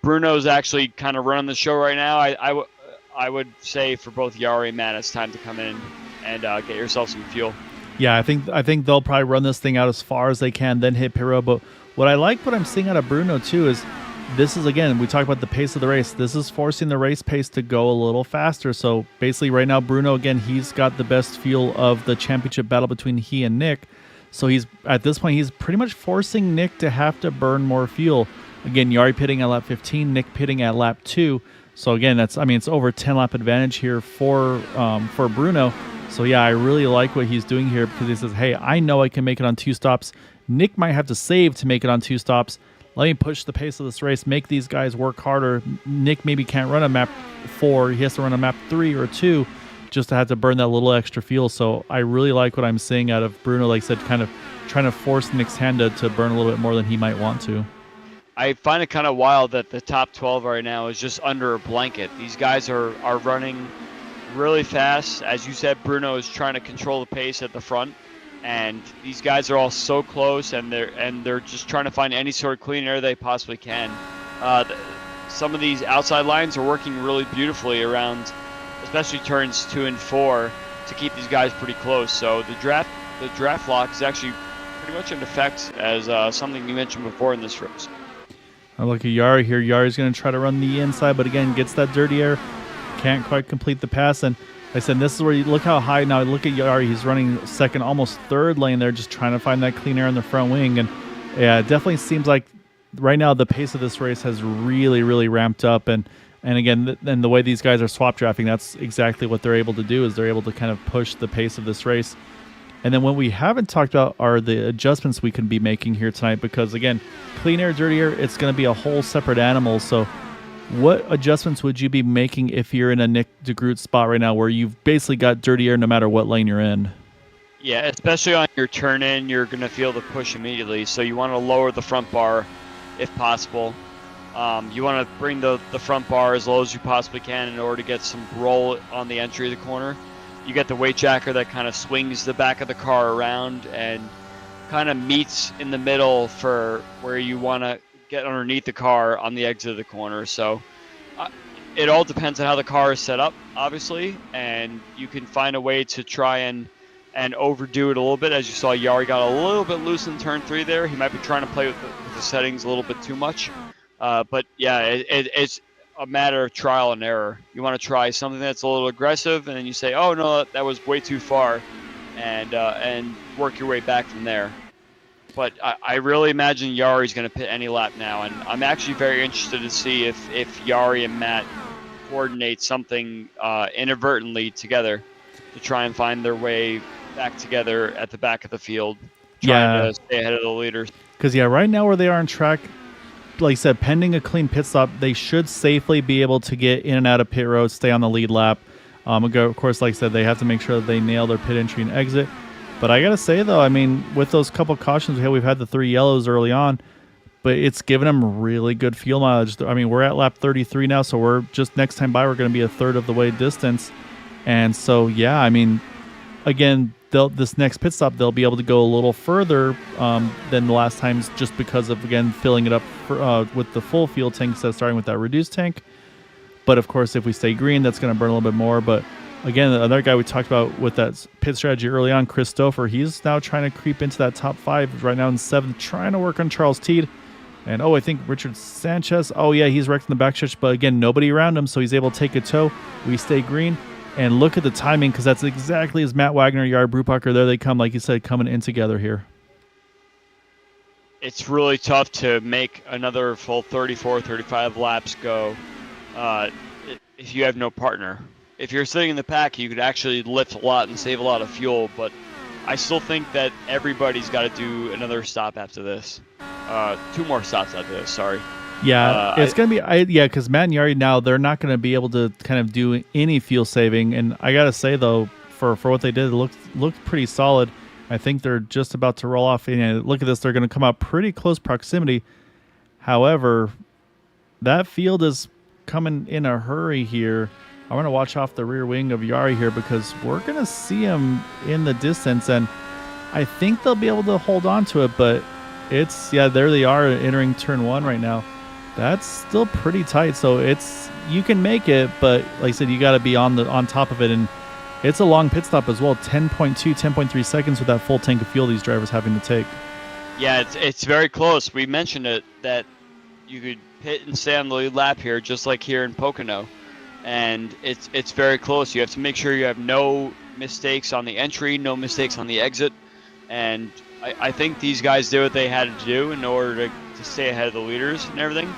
Bruno's actually kind of running the show right now. I would say for both Yari and Matt, it's time to come in and get yourself some fuel. Yeah, I think they'll probably run this thing out as far as they can, then hit pit road. But what I'm seeing out of Bruno too is, this is, again, we talk about the pace of the race. This is forcing the race pace to go a little faster. So basically right now, Bruno, again, he's got the best fuel of the championship battle between he and Nick. So at this point, he's pretty much forcing Nick to have to burn more fuel. Again, Yari pitting at lap 15, Nick pitting at lap 2. So again, it's over 10 lap advantage here for Bruno. So yeah, I really like what he's doing here, because he says, hey, I know I can make it on 2 stops. Nick might have to save to make it on 2 stops. let me push the pace of this race, make these guys work harder. Nick maybe can't run a map 4. He has to run a map 3 or 2 just to have to burn that little extra fuel. So I really like what I'm seeing out of Bruno, like I said, kind of trying to force Nick's hand to burn a little bit more than he might want to. I find it kind of wild that the top 12 right now is just under a blanket. These guys are running really fast. As you said, Bruno is trying to control the pace at the front, and these guys are all so close, and they're just trying to find any sort of clean air they possibly can. Some of these outside lines are working really beautifully around, especially turns 2 and 4, to keep these guys pretty close. So the draft lock is actually pretty much in effect, as something you mentioned before in this race. I look at Yari here. Yari's going to try to run the inside, but again, gets that dirty air. Can't quite complete the pass. And like I said, this is where you look how high now. Look at Yari. He's running second, almost third lane there, just trying to find that clean air in the front wing. And yeah, it definitely seems like right now the pace of this race has really, really ramped up. And again, and the way these guys are swap drafting, that's exactly what they're able to do, is they're able to kind of push the pace of this race. And then what we haven't talked about are the adjustments we can be making here tonight, because again, clean air, dirty air, it's going to be a whole separate animal. So what adjustments would you be making if you're in a Nick DeGroot spot right now where you've basically got dirty air no matter what lane you're in? Yeah, especially on your turn in, you're going to feel the push immediately. So you want to lower the front bar if possible. You want to bring the front bar as low as you possibly can in order to get some roll on the entry of the corner. You get the weight jacker that kind of swings the back of the car around and kind of meets in the middle for where you want to get underneath the car on the exit of the corner. So it all depends on how the car is set up, obviously, and you can find a way to try and overdo it a little bit. As you saw, Yari got a little bit loose in turn 3 there. He might be trying to play with the settings a little bit too much. But yeah, it's a matter of trial and error. You want to try something that's a little aggressive, and then you say, oh no, that was way too far, and work your way back from there. But I really imagine Yari's going to pit any lap now, and I'm actually very interested to see if Yari and Matt coordinate something inadvertently together to try and find their way back together at the back of the field, trying to stay ahead of the leaders. Because right now where they are on track, like I said, pending a clean pit stop, they should safely be able to get in and out of pit road, stay on the lead lap. Of course, like I said, they have to make sure that they nail their pit entry and exit. But I got to say, though, I mean, with those couple cautions, we've had the 3 yellows early on, but it's given them really good fuel mileage. I mean, we're at lap 33 now, so we're just next time by, we're going to be a third of the way distance. And so, yeah, I mean, again, this next pit stop, they'll be able to go a little further than the last times, just because of, again, filling it up with the full fuel tank instead of starting with that reduced tank. But of course, if we stay green, that's going to burn a little bit more. But again, another guy we talked about with that pit strategy early on, Chris Stouffer, he's now trying to creep into that top 5 right now in 7th, trying to work on Charles Teed. And I think Richard Sanchez, he's wrecked in the backstretch, but again, nobody around him, so he's able to take a tow. We stay green. And look at the timing, because that's exactly as Matt Wagner, Yard Brubacher, there they come, like you said, coming in together here. It's really tough to make another full 34, 35 laps go if you have no partner. If you're sitting in the pack, you could actually lift a lot and save a lot of fuel, but I still think that everybody's got to do another stop after this. 2 more stops after this, sorry. Yeah, it's going to be, because Matt and Yari now, they're not going to be able to kind of do any fuel saving. And I got to say, though, for what they did, it looked pretty solid. I think they're just about to roll off. And look at this, they're going to come out pretty close proximity. However, that field is coming in a hurry here. I want to watch off the rear wing of Yari here, because we're going to see him in the distance. And I think they'll be able to hold on to it, but there they are entering turn 1 right now. That's still pretty tight, so you can make it, but like I said, you got to be on top of it, and it's a long pit stop as well. 10.2, 10.3 seconds with that full tank of fuel these drivers having to take. Yeah, it's very close. We mentioned it that you could pit and stay on the lead lap here, just like here in Pocono, and it's very close. You have to make sure you have no mistakes on the entry, no mistakes on the exit, and I think these guys did what they had to do in order to stay ahead of the leaders and everything.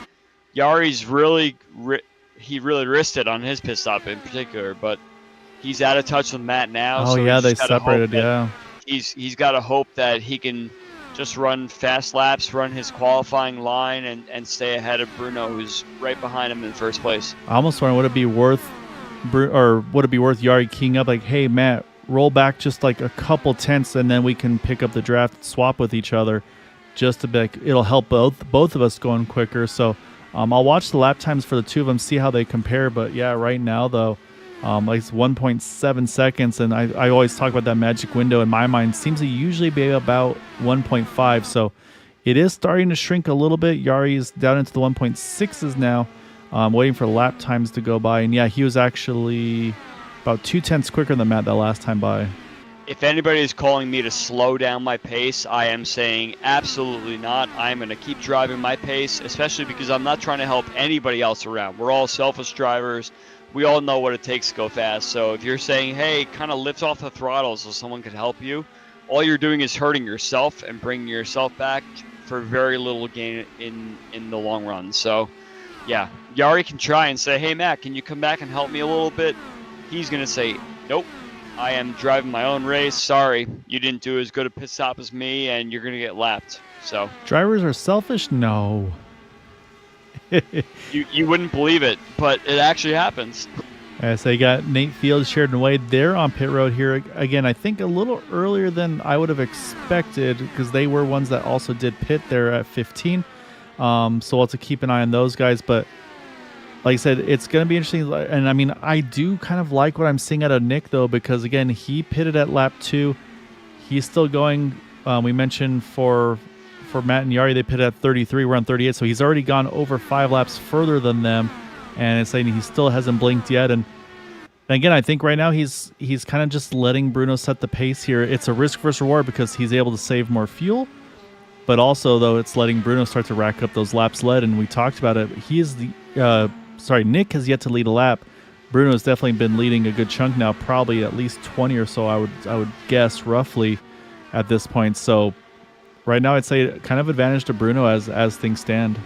Yari's really risked it on his pit stop in particular, but he's out of touch with Matt now. Oh, so yeah, they separated, yeah. He's got to hope that he can just run fast laps, run his qualifying line, and stay ahead of Bruno, who's right behind him in first place. I almost wonder, would it be worth Yari keying up like, hey, Matt, roll back just like a couple tenths and then we can pick up the draft, swap with each other, just to be like, it'll help both of us going quicker. So I'll watch the lap times for the two of them, see how they compare. But yeah, right now though, like it's 1.7 seconds, and I always talk about that magic window in my mind. Seems to usually be about 1.5. So it is starting to shrink a little bit. Yari is down into the 1.6s now. Waiting for lap times to go by. And yeah, he was actually about 2 tenths quicker than Matt that last time by. If anybody is calling me to slow down my pace, I am saying absolutely not. I'm going to keep driving my pace, especially because I'm not trying to help anybody else around. We're all selfish drivers. We all know what it takes to go fast. So if you're saying, hey, kind of lift off the throttle so someone could help you, all you're doing is hurting yourself and bringing yourself back for very little gain in the long run. So yeah, Yari can try and say, hey, Matt, can you come back and help me a little bit? He's going to say, nope, I am driving my own race. Sorry, you didn't do as good a pit stop as me, and you're going to get lapped. So drivers are selfish? No. you wouldn't believe it, but it actually happens. So you got Nate Fields, Sheridan Wade. They're on pit road here. Again, I think a little earlier than I would have expected because they were ones that also did pit there at 15. So we'll have to keep an eye on those guys. But like I said, it's going to be interesting. And I mean, I do kind of like what I'm seeing out of Nick, though, because again, he pitted at lap 2. He's still going. We mentioned for Matt and Yari, they pitted at 33. We're on 38. So he's already gone over 5 laps further than them. And it's saying he still hasn't blinked yet. And again, I think right now he's kind of just letting Bruno set the pace here. It's a risk versus reward because he's able to save more fuel. But also, though, it's letting Bruno start to rack up those laps led, and we talked about it. Nick has yet to lead a lap. Bruno's definitely been leading a good chunk now, probably at least 20 or so, I would guess, roughly, at this point. So right now, I'd say kind of advantage to Bruno as things stand.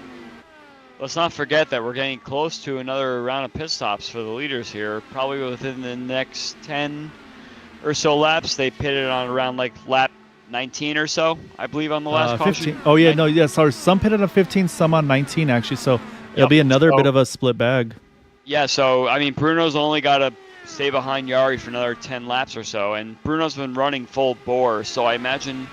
Let's not forget that we're getting close to another round of pit stops for the leaders here. Probably within the next 10 or so laps. They pitted on around like lap 19 or so, I believe, on the last 15. caution. Oh, yeah, no, yeah, sorry. Some pitted on 15, some on 19, actually. So it'll be another bit of a split bag. Yeah, so, I mean, Bruno's only got to stay behind Yari for another 10 laps or so. And Bruno's been running full bore. So I imagine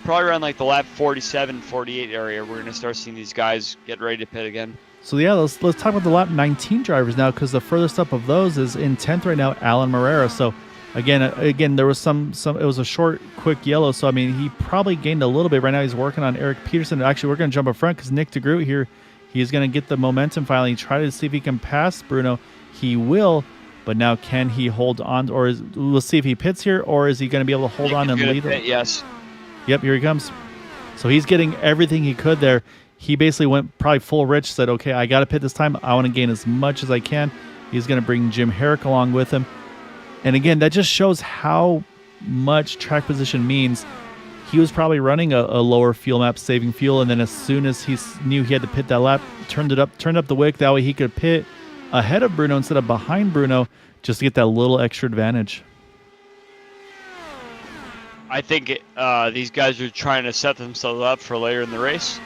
probably around like the lap 47, 48 area, we're going to start seeing these guys get ready to pit again. So, yeah, let's talk about the lap 19 drivers now, because the furthest up of those is in 10th right now, Alan Morera. So, Again, there was some. It was a short, quick yellow. So I mean, he probably gained a little bit. Right now, he's working on Eric Peterson. Actually, we're going to jump up front because Nick DeGroot here, he's going to get the momentum finally. Try to see if he can pass Bruno. He will, but now can he hold on? We'll see if he pits here, or is he going to be able to hold on and lead? Yes. Yep, here he comes. So he's getting everything he could there. He basically went probably full Rich. Said, okay, I got to pit this time. I want to gain as much as I can. He's going to bring Jim Herrick along with him. And again, that just shows how much track position means. He was probably running a lower fuel map, saving fuel, and then as soon as he knew he had to pit that lap, turned up the wick. That way he could pit ahead of Bruno instead of behind Bruno, just to get that little extra advantage. I think these guys are trying to set themselves up for later in the race.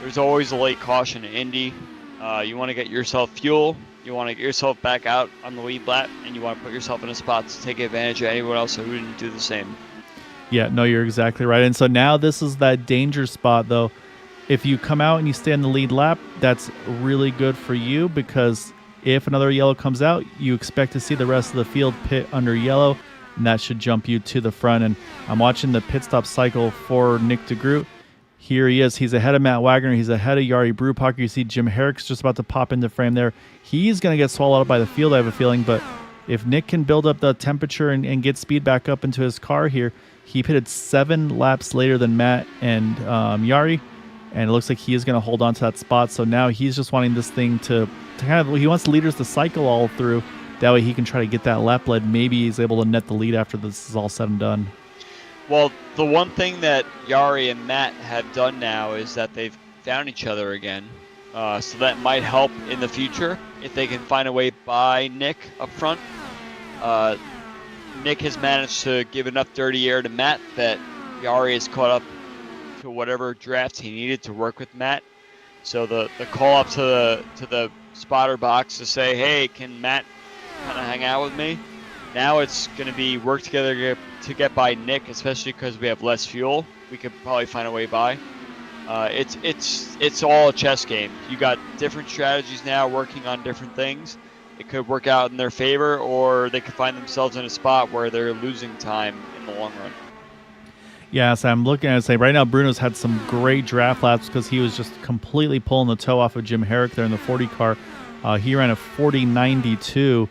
There's always a late caution in Indy. You want to get yourself fuel. You want to get yourself back out on the lead lap, and you want to put yourself in a spot to take advantage of anyone else who didn't do the same. Yeah, no, you're exactly right. And so now this is that danger spot, though. If you come out and you stay on the lead lap, that's really good for you, because if another yellow comes out, you expect to see the rest of the field pit under yellow, and that should jump you to the front. And I'm watching the pit stop cycle for Nick DeGroot. Here he is. He's ahead of Matt Wagner. He's ahead of Yari Brewpacker. You see Jim Herrick's just about to pop into frame there. He's going to get swallowed up by the field, I have a feeling. But if Nick can build up the temperature and get speed back up into his car here, he pitted 7 laps later than Matt and Yari. And it looks like he is going to hold on to that spot. So now he's just wanting this thing to kind of, he wants the leaders to cycle all through. That way he can try to get that lap lead. Maybe he's able to net the lead after this is all said and done. Well, the one thing that Yari and Matt have done now is that they've found each other again. So that might help in the future if they can find a way by Nick up front. Nick has managed to give enough dirty air to Matt that Yari has caught up to whatever drafts he needed to work with Matt. So the call up to the spotter box to say, hey, can Matt kind of hang out with me? Now it's going to be work together to get by Nick, especially because we have less fuel. We could probably find a way by. It's all a chess game. You got different strategies now working on different things. It could work out in their favor, or they could find themselves in a spot where they're losing time in the long run. Yeah, so I'm looking at it, say right now Bruno's had some great draft laps because he was just completely pulling the toe off of Jim Herrick there in the 40 car. He ran a 40.92.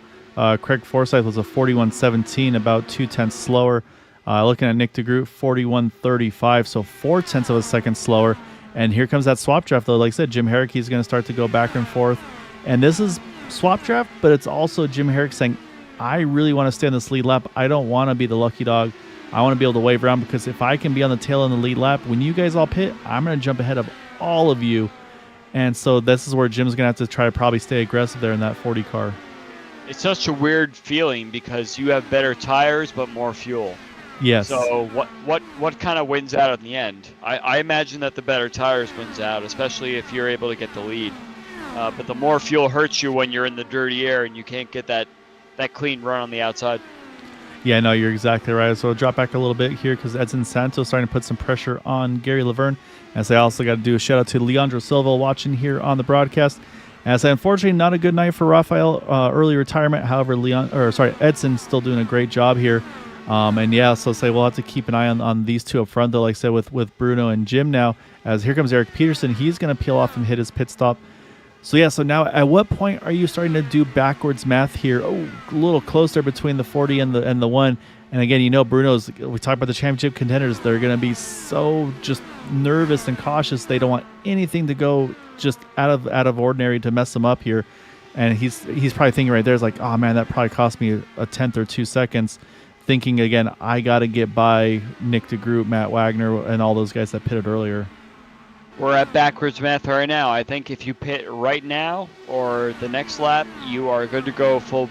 Craig Forsyth was a 41.17, about 0.2 slower. Looking at Nick DeGroot, 41.35, so 0.4 of a second slower. And here comes that swap draft, though. Like I said, Jim Herrick, he's going to start to go back and forth. And this is swap draft, but it's also Jim Herrick saying, I really want to stay in this lead lap. I don't want to be the lucky dog. I want to be able to wave around because if I can be on the tail in the lead lap, when you guys all pit, I'm going to jump ahead of all of you. And so this is where Jim's going to have to try to probably stay aggressive there in that 40 car. It's such a weird feeling because you have better tires but more fuel. Yes. So what kind of wins out in the end? I imagine that the better tires wins out, especially if you're able to get the lead. But the more fuel hurts you when you're in the dirty air and you can't get that clean run on the outside. Yeah, no, you're exactly right. So I'll drop back a little bit here because Edson Santos starting to put some pressure on Gary Laverne. As I also got to do a shout out to Leandro Silva watching here on the broadcast. As unfortunately not a good night for Rafael, early retirement. However, Edson still doing a great job here. And yeah, so say we'll have to keep an eye on these two up front though, like I said, with Bruno and Jim now. As here comes Eric Peterson, he's going to peel off and hit his pit stop. So yeah, so now at what point are you starting to do backwards math here? Oh, a little closer between the 40 and the 1. And again, Bruno's, we talked about the championship contenders. They're going to be so just nervous and cautious. They don't want anything to go just out of ordinary to mess them up here. And he's probably thinking right there is like, oh man, that probably cost me a tenth or 2 seconds. Thinking again, I got to get by Nick DeGroot, Matt Wagner, and all those guys that pitted earlier. We're at backwards math right now. I think if you pit right now or the next lap, you are good to go full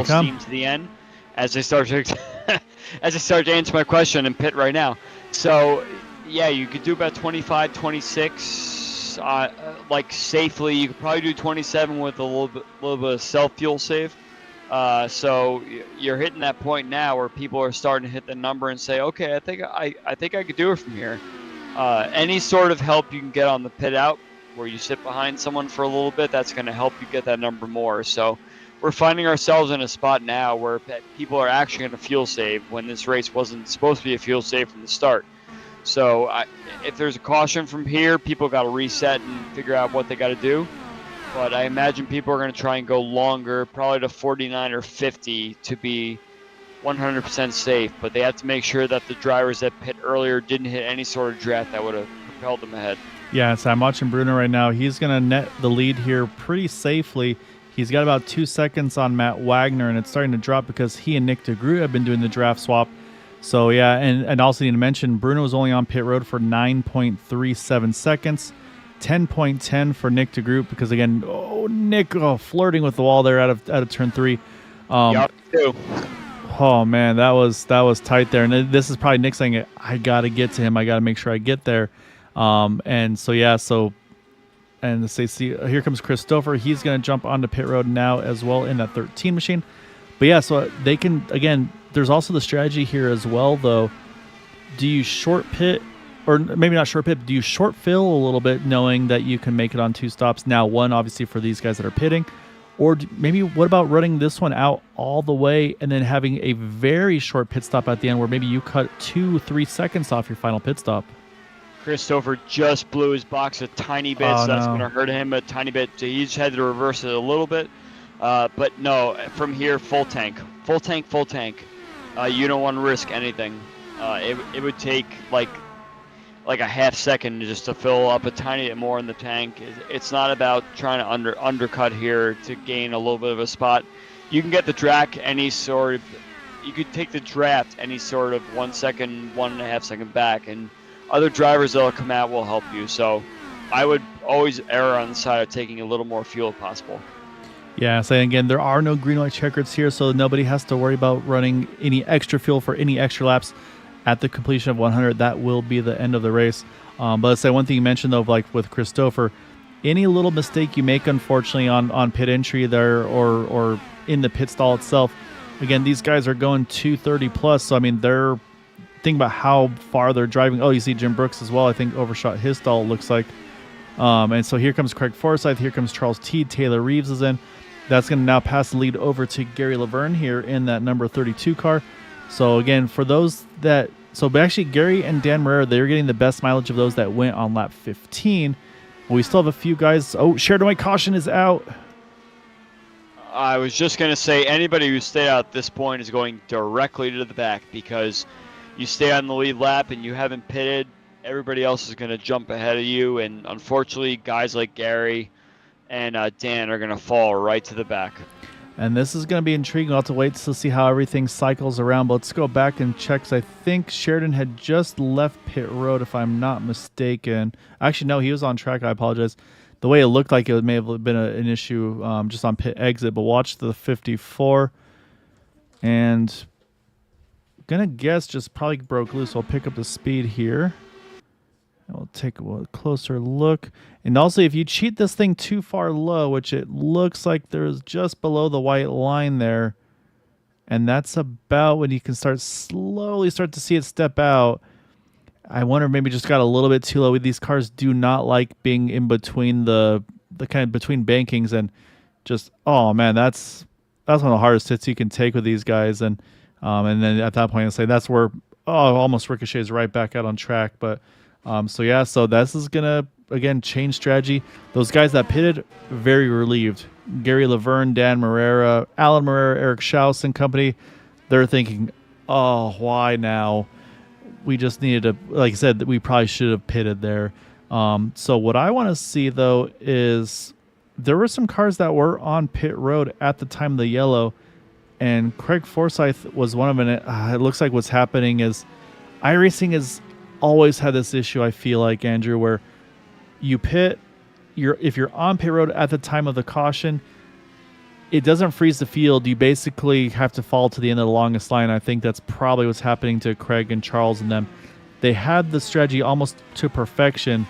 steam to the end. As I start to answer my question and pit right now. So yeah, you could do about 25, 26, like safely. You could probably do 27 with a little bit of self-fuel save. So you're hitting that point now where people are starting to hit the number and say, okay, I think I could do it from here. Any sort of help you can get on the pit out where you sit behind someone for a little bit, that's going to help you get that number more. So we're finding ourselves in a spot now where people are actually going to fuel save when this race wasn't supposed to be a fuel save from the start. So if there's a caution from here, people got to reset and figure out what they got to do. But I imagine people are going to try and go longer, probably to 49 or 50 to be 100% safe. But they have to make sure that the drivers that pit earlier didn't hit any sort of draft that would have propelled them ahead. Yeah, so I'm watching Bruno right now. He's going to net the lead here pretty safely. He's got about 2 seconds on Matt Wagner, and it's starting to drop because he and Nick DeGroot have been doing the draft swap. So, yeah, and also need to mention Bruno was only on pit road for 9.37 seconds. 10.10 for Nick DeGroot because, again, Nick flirting with the wall there out of turn 3. Yep, too. Oh, man, that was tight there. And this is probably Nick saying, I got to get to him. I got to make sure I get there. And so, yeah, and see, here comes Christopher. He's going to jump onto pit road now as well in that 13 machine. But, yeah, so they can, again, there's also the strategy here as well, though. Do you short pit? Or maybe not short pit, but do you short fill a little bit knowing that you can make it on 2 stops? Now, one, obviously, for these guys that are pitting. Or maybe what about running this one out all the way and then having a very short pit stop at the end where maybe you cut 2-3 seconds off your final pit stop? Christopher just blew his box a tiny bit, so that's going to hurt him a tiny bit. He just had to reverse it a little bit. But no, from here, full tank. Full tank. You don't want to risk anything. It would take like a half second just to fill up a tiny bit more in the tank. It's not about trying to undercut here to gain a little bit of a spot. You can get the draft you could take the draft any sort of 1 second, 1.5 second back, and other drivers that'll come out will help you. So I would always err on the side of taking a little more fuel if possible. Yeah, so again, there are no green light checkers here, so nobody has to worry about running any extra fuel for any extra laps. At the completion of 100, that will be the end of the race. But let's say one thing you mentioned though, like with Christopher, any little mistake you make, unfortunately, on pit entry there or in the pit stall itself, again, these guys are going 230 plus. So I mean, they're think about how far they're driving. Oh, you see Jim Brooks as well. I think overshot his stall. It looks like. And so here comes Craig Forsyth. Here comes Charles Teed. Taylor Reeves is in. That's going to now pass the lead over to Gary Laverne here in that number 32 car. So again, for those that, but actually Gary and Dan Marrera, they're getting the best mileage of those that went on lap 15. We still have a few guys. Oh, Sheridan White caution is out. I was just going to say anybody who stayed out at this point is going directly to the back, because you stay on the lead lap and you haven't pitted, everybody else is going to jump ahead of you. And unfortunately, guys like Gary and Dan are going to fall right to the back. And this is going to be intriguing. I'll have to wait to see how everything cycles around. But let's go back and check. I think Sheridan had just left pit road, if I'm not mistaken. Actually, no, he was on track. I apologize. The way it looked like it may have been an issue just on pit exit. But watch the 54. And I'm going to guess just probably broke loose. I'll pick up the speed here. And we'll take a closer look. And also, if you cheat this thing too far low, which it looks like there's just below the white line there, and that's about when you can slowly start to see it step out. I wonder if maybe just got a little bit too low. These cars do not like being in between the kind of between bankings, and just, oh man, that's one of the hardest hits you can take with these guys. And then at that point, I say that's where almost ricochets right back out on track. But so this is gonna again change strategy. Those guys that pitted, very relieved. Gary Laverne, Dan Marrera, Alan Marrera, Eric Schaus and company, they're thinking, oh, why now? We just needed to, like I said, we probably should have pitted there. So what I want to see though is there were some cars that were on pit road at the time of the yellow, and Craig Forsyth was one of them. It looks like what's happening is iRacing has always had this issue, I feel like, Andrew, where you pit, if you're on pit road at the time of the caution, it doesn't freeze the field. You basically have to fall to the end of the longest line. I think that's probably what's happening to Craig and Charles and them. They had the strategy almost to perfection,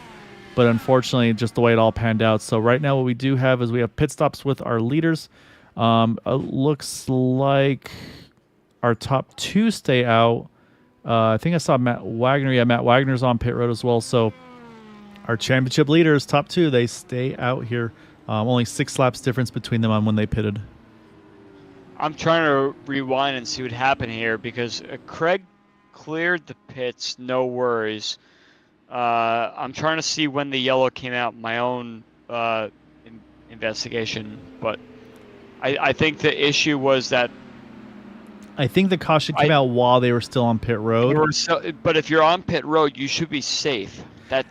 but unfortunately, just the way it all panned out. So right now what we do have is we have pit stops with our leaders. It looks like our top two stay out. I think I saw Matt Wagner. Yeah, Matt Wagner's on pit road as well. So our championship leaders, top two, they stay out here. Only 6 laps difference between them on when they pitted. I'm trying to rewind and see what happened here, because Craig cleared the pits, no worries. I'm trying to see when the yellow came out, my own investigation, but I think the issue was that I think the caution came out while they were still on pit road. But if you're on pit road, you should be safe.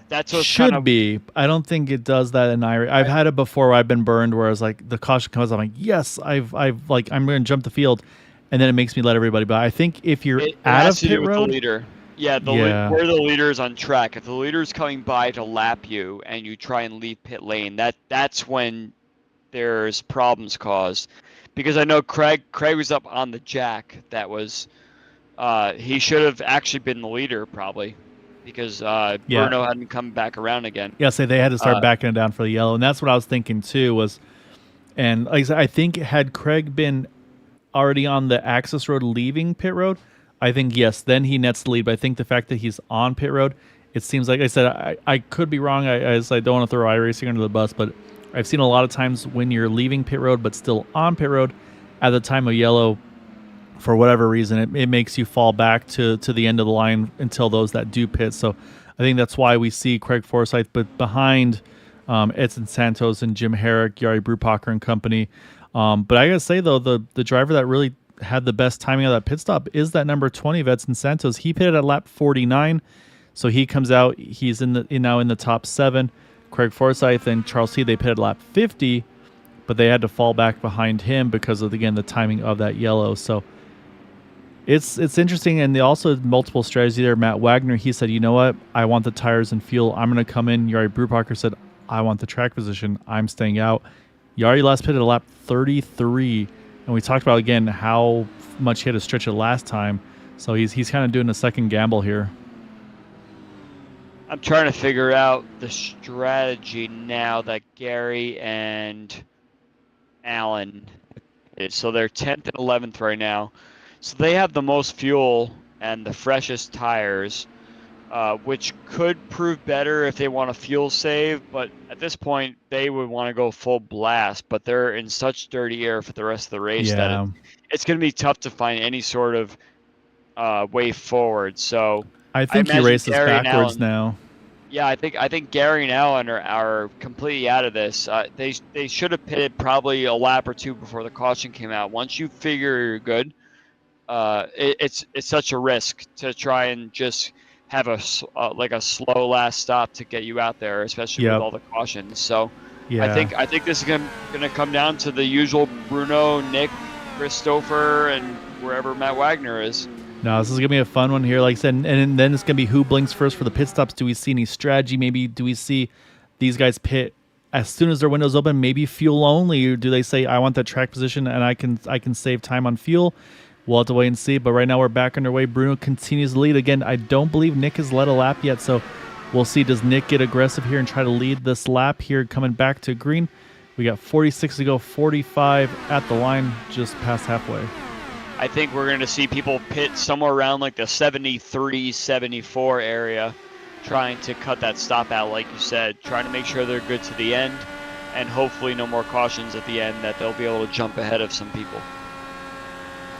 That's what should be. I don't think it does that in iRacing. I've had it before where I've been burned, where I was like, the caution comes out, I'm like, yes, I've like, I'm going to jump the field, and then it makes me let everybody by. I think if you're out of pit road, the leader. Yeah, where the leader's on track. If the leader's coming by to lap you and you try and leave pit lane, that's when there's problems caused. Because I know Craig was up on the jack. That was he should have actually been the leader probably, because Bruno hadn't come back around again. Yeah, so they had to start backing it down for the yellow, and that's what I was thinking too. And like I said, I think had Craig been already on the access road leaving pit road, I think yes, then he nets the lead. But I think the fact that he's on pit road, it seems like I said I could be wrong. I don't want to throw iRacing under the bus, but I've seen a lot of times when you're leaving pit road but still on pit road at the time of yellow, for whatever reason, it makes you fall back to the end of the line until those that do pit. So I think that's why we see Craig Forsyth, but behind Edson Santos and Jim Herrick, Yari Brupacher and company. But I got to say, though, the driver that really had the best timing of that pit stop is that number 20 of Edson Santos. He pitted at lap 49, so he comes out. He's now in the top 7. Craig Forsyth and Charles Teed, they pitted lap 50, but they had to fall back behind him because of, again, the timing of that yellow. So it's interesting, and they also had multiple strategies there. Matt Wagner, he said, you know what, I want the tires and fuel. I'm going to come in. Yari Brupacher said, I want the track position. I'm staying out. Yari last pitted at lap 33, and we talked about, again, how much he had to stretch it last time. So he's kind of doing a second gamble here. I'm trying to figure out the strategy now that Gary and Allen is. So they're 10th and 11th right now. So they have the most fuel and the freshest tires, which could prove better if they want to fuel save. But at this point, they would want to go full blast. But they're in such dirty air for the rest of the race that Yeah. it's going to be tough to find any sort of way forward. So I think he imagine races Gary and backwards Allen. now. Yeah, I think Gary and Allen are completely out of this. They should have pitted probably a lap or two before the caution came out. Once you figure you're good, it's such a risk to try and just have like a slow last stop to get you out there, especially with Yep. all the cautions. So Yeah. I think this is gonna come down to the usual Bruno, Nick, Christopher, and wherever Matt Wagner is. No, this is gonna be a fun one here. Like I said, and then it's gonna be who blinks first for the pit stops. Do we see any strategy? Maybe do we see these guys pit as soon as their windows open? Maybe fuel only, or do they say I want that track position and I can save time on fuel? We'll have to wait and see. But right now we're back underway. Bruno continues to lead again. I don't believe Nick has led a lap yet, so we'll see. Does Nick get aggressive here and try to lead this lap here, coming back to green? We got 46 to go, 45 at the line, just past halfway. I think we're going to see people pit somewhere around like the 73, 74 area, trying to cut that stop out, like you said, trying to make sure they're good to the end, and hopefully no more cautions at the end, that they'll be able to jump ahead of some people.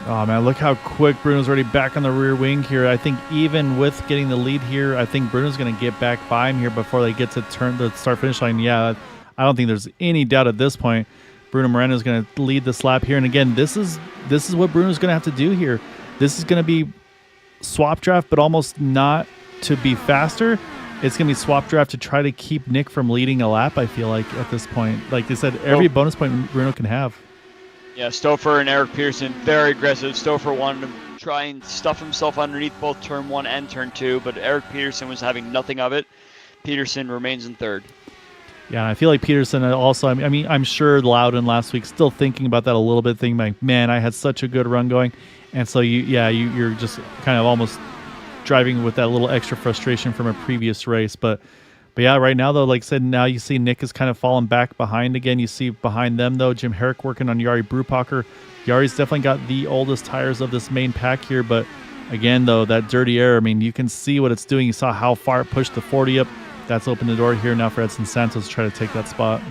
Oh, man, look how quick Bruno's already back on the rear wing here. I think even with getting the lead here, I think Bruno's going to get back by him here before they get to turn the start-finish line. Yeah, I don't think there's any doubt at this point. Bruno Moreno is going to lead this lap here. And again, this is what Bruno's going to have to do here. This is going to be swap draft, but almost not to be faster. It's going to be swap draft to try to keep Nick from leading a lap, I feel like, at this point. Like they said, every bonus point Bruno can have. Yeah, Stouffer and Eric Peterson, very aggressive. Stouffer wanted to try and stuff himself underneath both turn 1 and turn 2, but Eric Peterson was having nothing of it. Peterson remains in third. Yeah, I feel like Peterson also, I mean, I'm sure Loudon last week still thinking about that a little bit, thinking like, man, I had such a good run going. And so you're just kind of almost driving with that little extra frustration from a previous race. But yeah, right now though, like I said, now you see Nick is kind of falling back behind again. You see behind them though, Jim Herrick working on Jari Brupacher. Jari's definitely got the oldest tires of this main pack here, but again though, that dirty air, I mean, you can see what it's doing. You saw how far it pushed the 40 up. That's opened the door here now for Edson Santos to try to take that spot.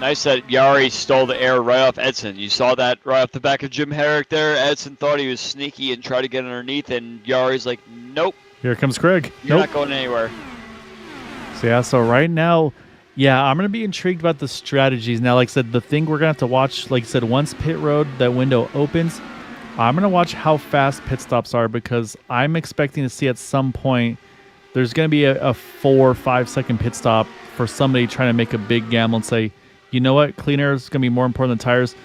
Nice that Jari stole the air right off Edson. You saw that right off the back of Jim Herrick there. Edson thought he was sneaky and tried to get underneath, and Yari's like, nope. Here comes Craig. You're not going anywhere. So right now, I'm going to be intrigued about the strategies. Now, like I said, the thing we're going to have to watch, like I said, once pit road, that window opens, I'm going to watch how fast pit stops are, because I'm expecting to see at some point there's going to be a 4 or 5 second pit stop for somebody trying to make a big gamble and say, you know what, clean air is going to be more important than tires.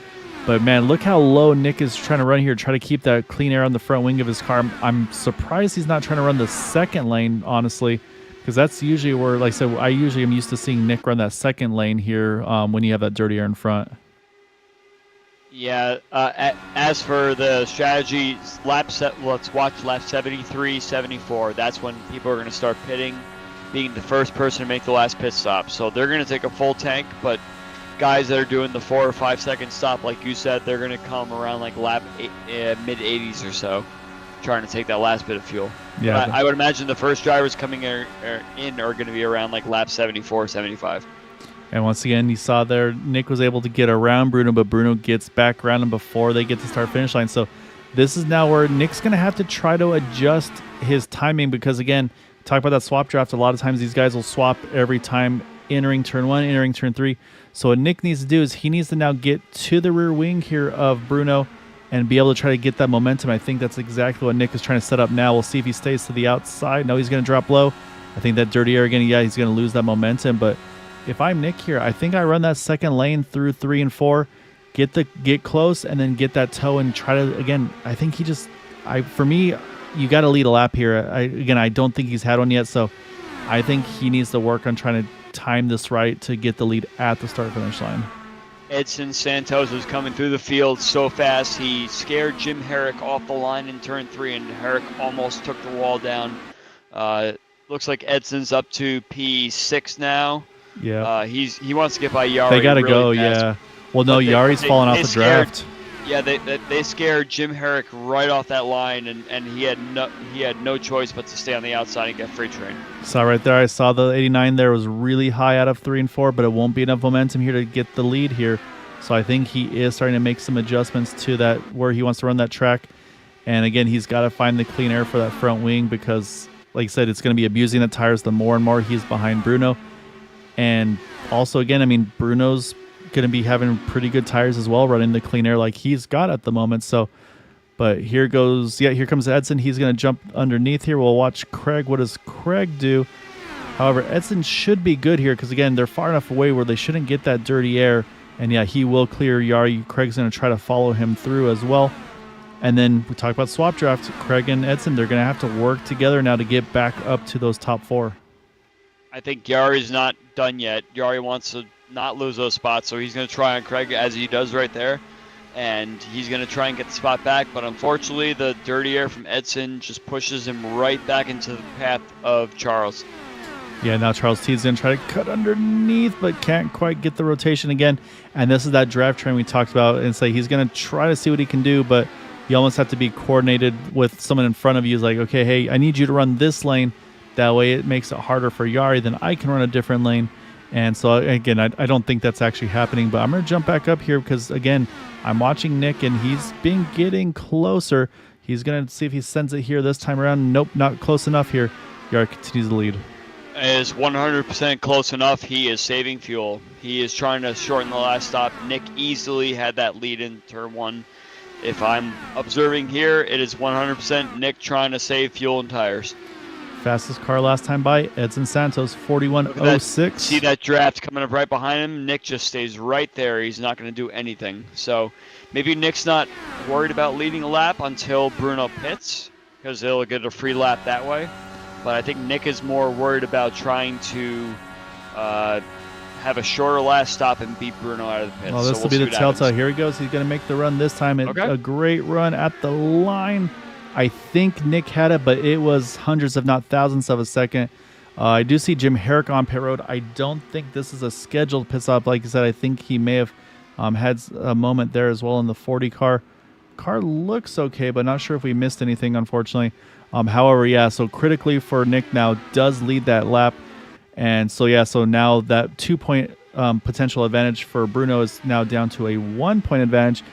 But man, look how low Nick is trying to run here, try to keep that clean air on the front wing of his car. I'm surprised he's not trying to run the second lane, honestly, because that's usually where, like I said, I usually am used to seeing Nick run that second lane here when you have that dirty air in front. Yeah, as for the strategy, let's watch lap 73, 74. That's when people are going to start pitting, being the first person to make the last pit stop. So they're going to take a full tank, but guys that are doing the 4 or 5 second stop, like you said, they're going to come around like lap mid 80s or so, trying to take that last bit of fuel. Yeah, I would imagine the first drivers coming in are going to be around like lap 74, 75. And once again, you saw there, Nick was able to get around Bruno, but Bruno gets back around him before they get to start-finish line. So this is now where Nick's going to have to try to adjust his timing, because, again, talk about that swap draft. A lot of times these guys will swap every time entering turn 1, entering turn 3. So what Nick needs to do is he needs to now get to the rear wing here of Bruno and be able to try to get that momentum. I think that's exactly what Nick is trying to set up now. We'll see if he stays to the outside. No, he's going to drop low. I think that dirty air again, he's going to lose that momentum, but if I'm Nick here, I think I run that second lane through 3 and 4, get close, and then get that toe and try to, again, I think for me, you got to lead a lap here. I don't think he's had one yet, so I think he needs to work on trying to time this right to get the lead at the start-finish line. Edson Santos was coming through the field so fast, he scared Jim Herrick off the line in turn 3, and Herrick almost took the wall down. looks like Edson's up to P6 now. Yeah. He wants to get by Yari. They got to really go, fast. yeah. Well, no, Yari's falling off the draft. Yeah, they scared Jim Herrick right off that line, and he had no choice but to stay on the outside and get freight train. So right there, I saw the 89 there was really high out of 3 and 4, but it won't be enough momentum here to get the lead here. So I think he is starting to make some adjustments to that where he wants to run that track. And again, he's got to find the clean air for that front wing because, like I said, it's going to be abusing the tires the more and more he's behind Bruno. And also, again, I mean, Bruno's going to be having pretty good tires as well, running the clean air like he's got at the moment. So, but here goes, here comes Edson. He's going to jump underneath here. We'll watch Craig. What does Craig do? However, Edson should be good here because, again, they're far enough away where they shouldn't get that dirty air. And, yeah, he will clear Yari. Craig's going to try to follow him through as well. And then we talk about swap draft. Craig and Edson, they're going to have to work together now to get back up to those top 4. I think Yari's not done yet. Yari wants to not lose those spots, so he's going to try on Craig as he does right there. And he's going to try and get the spot back. But unfortunately, the dirty air from Edson just pushes him right back into the path of Charles. Yeah, now Charles T is going to try to cut underneath, but can't quite get the rotation again. And this is that draft train we talked about. And say he's going to try to see what he can do, but you almost have to be coordinated with someone in front of you. Is like, okay, hey, I need you to run this lane. That way it makes it harder for Yari. Then I can run a different lane. And so, again, I don't think that's actually happening. But I'm going to jump back up here because, again, I'm watching Nick, and he's been getting closer. He's going to see if he sends it here this time around. Nope, not close enough here. Yari continues to lead. It is 100% close enough. He is saving fuel. He is trying to shorten the last stop. Nick easily had that lead in turn 1. If I'm observing here, it is 100% Nick trying to save fuel and tires. Fastest car last time by, Edson Santos, 41.06. See that draft coming up right behind him? Nick just stays right there. He's not going to do anything. So maybe Nick's not worried about leading a lap until Bruno pits because he'll get a free lap that way. But I think Nick is more worried about trying to have a shorter last stop and beat Bruno out of the pits. Well, this will be the telltale. Here he goes. He's going to make the run this time. Okay. A great run at the line. I think Nick had it, but it was hundreds, if not thousands of a second. I do see Jim Herrick on pit road. I don't think this is a scheduled pit stop. Like I said, I think he may have had a moment there as well in the 40 car. Car looks okay, but not sure if we missed anything, unfortunately. However, yeah, so critically for Nick now does lead that lap. And so, yeah, so now that 2-point potential advantage for Bruno is now down to a 1-point advantage.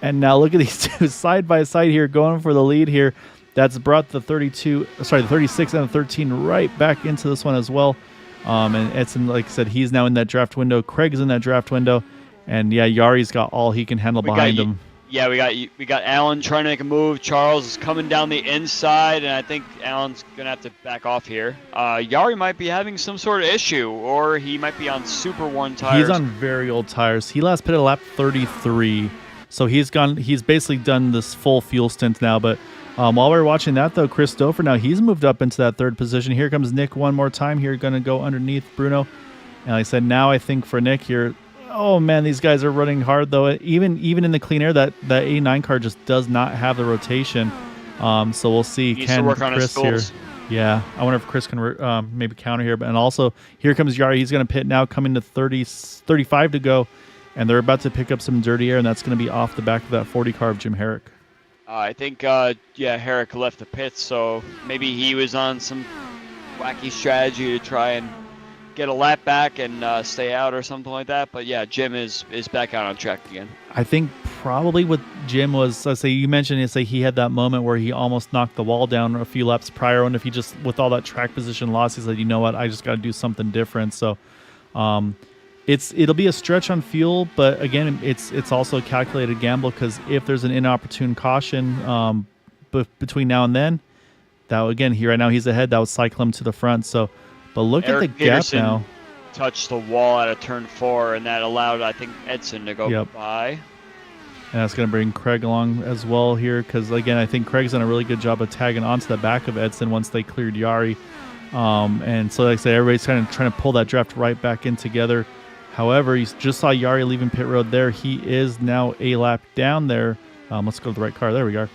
And now look at these two side by side here going for the lead here. That's brought the 36 and the 13 right back into this one as well. And Edson, like I said, he's now in that draft window. Craig's in that draft window. And yeah, Yari's got all he can handle behind him. Yeah, we got Alan trying to make a move. Charles is coming down the inside, and I think Alan's going to have to back off here. Yari might be having some sort of issue, or he might be on super worn tires. He's on very old tires. He last pitted lap 33. So he's basically done this full fuel stint now. But while we're watching that, though, Chris Dofer now, he's moved up into that 3rd position. Here comes Nick one more time here, going to go underneath Bruno. And like I said, now I think for Nick here, oh, man, these guys are running hard, though. Even in the clean air, that 89 car just does not have the rotation. So we'll see. He needs to work on his tools. Yeah, I wonder if Chris can maybe counter here. And also, here comes Yari. He's going to pit now, coming to 35 to go. And they're about to pick up some dirty air, and that's going to be off the back of that 40 car of Jim Herrick. I think, Herrick left the pits, so maybe he was on some wacky strategy to try and get a lap back and stay out or something like that. But, yeah, Jim is back out on track again. I think probably what Jim was, let's say you mentioned, he had that moment where he almost knocked the wall down a few laps prior, and if he just, with all that track position loss, he said, you know what, I just got to do something different. So, it'll be a stretch on fuel, but again, it's also a calculated gamble because if there's an inopportune caution between now and then, that again, right now he's ahead. That would cycle him to the front. So, but look at the gap now. Touched the wall out of turn 4, and that allowed, I think, Edson to go by. And that's going to bring Craig along as well here because, again, I think Craig's done a really good job of tagging onto the back of Edson once they cleared Yari. And so, like I say, everybody's kind of trying to pull that draft right back in together. However, you just saw Yari leaving pit road there. He is now a lap down there. Let's go to the right car. There we go.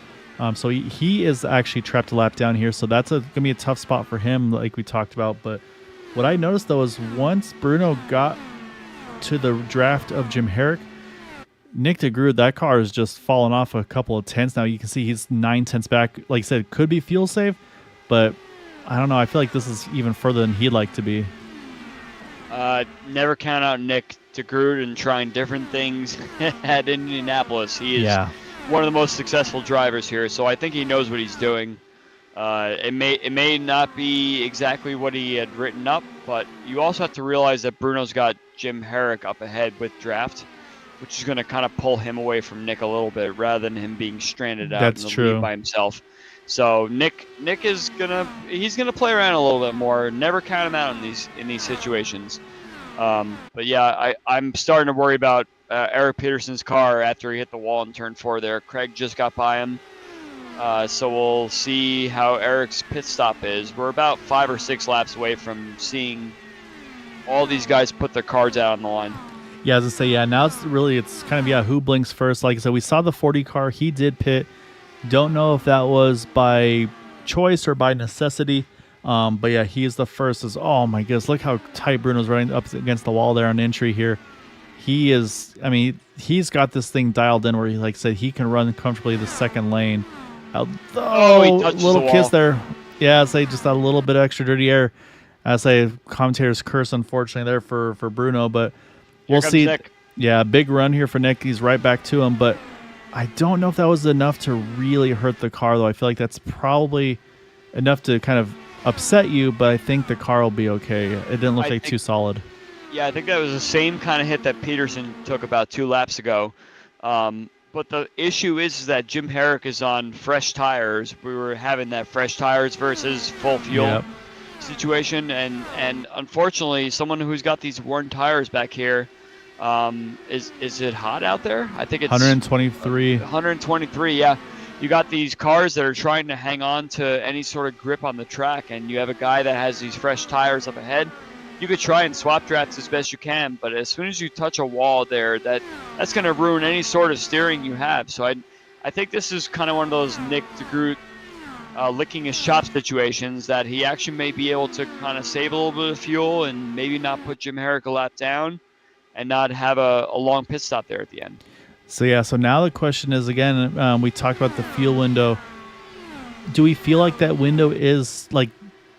So he is actually trapped a lap down here. So that's going to be a tough spot for him, like we talked about. But what I noticed, though, is once Bruno got to the draft of Jim Herrick, Nick DeGroot, that car is just fallen off a couple of tenths. Now you can see he's 9 tenths back. Like I said, could be fuel save, but I don't know. I feel like this is even further than he'd like to be. Never count out Nick DeGroot and trying different things at Indianapolis. He is one of the most successful drivers here, so I think he knows what he's doing. It may not be exactly what he had written up, but you also have to realize that Bruno's got Jim Herrick up ahead with draft, which is going to kind of pull him away from Nick a little bit rather than him being stranded out in the lead by himself. So Nick is he's gonna play around a little bit more. Never count him out in these situations. But yeah, I'm starting to worry about Eric Peterson's car after he hit the wall in turn 4 there. Craig just got by him. So we'll see how Eric's pit stop is. We're about 5 or 6 laps away from seeing all these guys put their cars out on the line. Yeah, as I say, now it's kind of who blinks first. Like I said, we saw the 40 car. He did pit. Don't know if that was by choice or by necessity. But yeah, he is the first. Oh my goodness, look how tight Bruno's running up against the wall there on entry here. He is, I mean, he's got this thing dialed in where he, like I said, he can run comfortably the second lane. He touches little the wall. kiss there. Yeah, I'd say just a little bit of extra dirty air. I'd say commentators curse, unfortunately, there for Bruno, but we'll see. Nick. Yeah, big run here for Nick. He's right back to him, but I don't know if that was enough to really hurt the car, though. I feel like that's probably enough to kind of upset you, but I think the car will be okay. It didn't look too solid. Yeah, I think that was the same kind of hit that Peterson took about 2 laps ago. But the issue is that Jim Herrick is on fresh tires. We were having that fresh tires versus full fuel situation, and unfortunately, someone who's got these worn tires back here, is it hot out there? I think it's 123. 123, yeah. You got these cars that are trying to hang on to any sort of grip on the track, and you have a guy that has these fresh tires up ahead. You could try and swap drafts as best you can, but as soon as you touch a wall there, that's going to ruin any sort of steering you have. So I think this is kind of one of those Nick DeGroot licking his chops situations that he actually may be able to kind of save a little bit of fuel and maybe not put Jim Herrick a lap down and not have a long pit stop there at the end. So now the question is, again, we talked about the fuel window. Do we feel like that window is like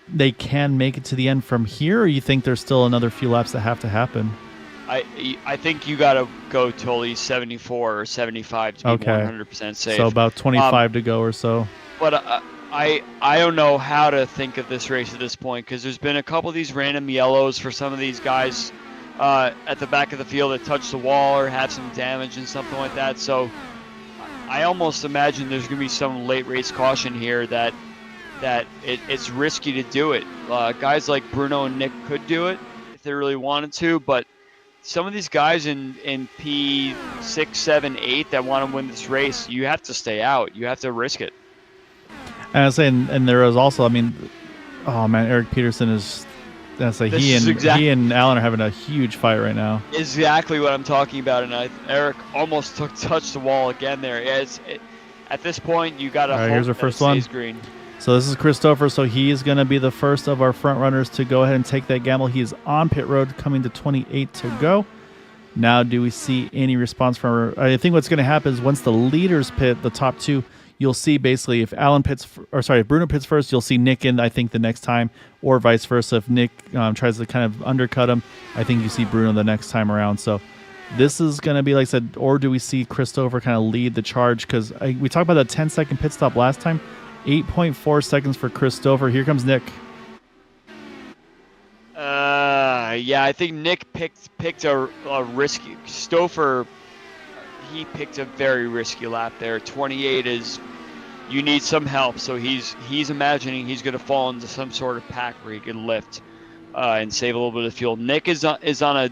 they can make it to the end from here, or you think there's still another few laps that have to happen? I think you got to go to at least 74 or 75 to be 100% safe. So about 25 to go or so. But I don't know how to think of this race at this point, because there's been a couple of these random yellows for some of these guys at the back of the field that touch the wall or have some damage and something like that. So I almost imagine there's going to be some late race caution here that it's risky to do it. Guys like Bruno and Nick could do it if they really wanted to, but some of these guys in P6, 7, 8 that want to win this race, you have to stay out. You have to risk it. And I was saying, and there was also, I mean, oh man, Eric Peterson is. That's like he and Alan are having a huge fight right now. Exactly what I'm talking about, and Eric almost touched the wall again there. Yeah, at this point, you got to hope here's our that first it stays one. Green. So this is Christopher. So he is going to be the first of our front runners to go ahead and take that gamble. He is on pit road, coming to 28 to go. Now, do we see any response from her? I think what's going to happen is once the leaders pit, the top two, you'll see basically if if Bruno pits first, you'll see Nick in, I think, the next time, or vice versa. If Nick tries to kind of undercut him, I think you see Bruno the next time around. So this is going to be, like I said, or do we see Christopher kind of lead the charge? Because we talked about that 10-second pit stop last time. 8.4 seconds for Christopher. Here comes Nick. Yeah, I think Nick picked a risky. Stouffer, he picked a very risky lap there. 28 is, you need some help. So he's imagining he's going to fall into some sort of pack where he can lift and save a little bit of fuel. Nick is on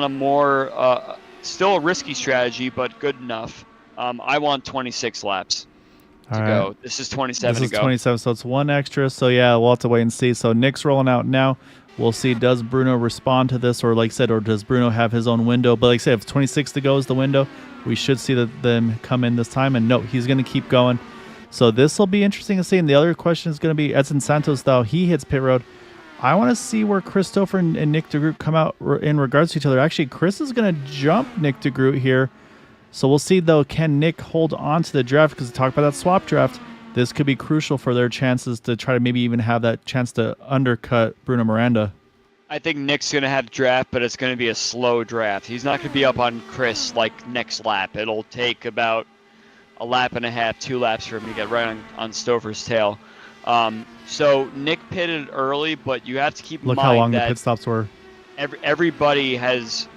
a more still a risky strategy, but good enough. I want 26 laps. To go. This is 27 to go. This is 27, so it's one extra. So yeah, we'll have to wait and see. So Nick's rolling out now. We'll see, does Bruno respond to this, or like I said, or does Bruno have his own window? But like I said, if 26 to go is the window, we should see them come in this time. And no, he's going to keep going. So this will be interesting to see. And the other question is going to be Edson Santos, though. He hits pit road. I want to see where Christopher and Nick DeGroot come out in regards to each other. Actually, Chris is going to jump Nick DeGroot here. So we'll see, though, can Nick hold on to the draft? Because we talked about that swap draft. This could be crucial for their chances to try to maybe even have that chance to undercut Bruno Miranda. I think Nick's going to have draft, but it's going to be a slow draft. He's not going to be up on Chris like next lap. It'll take about a lap and a half, 2 laps for him to get right on Stouffer's tail. So Nick pitted early, but you have to keep in mind Look how long the that pit stops were. everybody's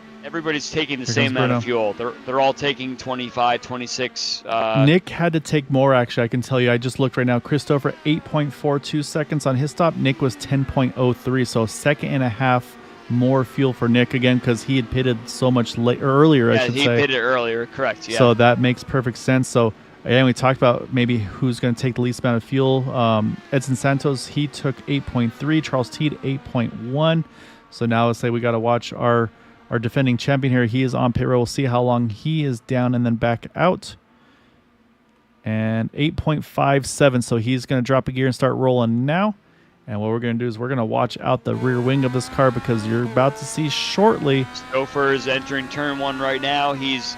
taking the same amount of fuel. They're all taking 25, 26. Nick had to take more, actually. I can tell you. I just looked right now. Christopher, 8.42 seconds on his stop. Nick was 10.03, so a second and a half more fuel for Nick, again, because he had pitted so much earlier, I should say. Yeah, he pitted earlier, correct, yeah. So that makes perfect sense. So, again, we talked about maybe who's going to take the least amount of fuel. Edson Santos, he took 8.3. Charles Teed, 8.1. So now let's say we got to watch our defending champion here. He is on pit road. We'll see how long he is down and then back out. And 8.57. So he's going to drop a gear and start rolling now. And what we're going to do is we're going to watch out the rear wing of this car, because you're about to see shortly. Stouffer is entering turn 1 right now. He's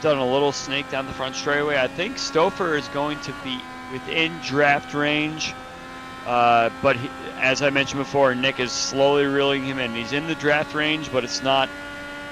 done a little snake down the front straightaway. I think Stouffer is going to be within draft range. But as I mentioned before, Nick is slowly reeling him in. He's in the draft range, but it's not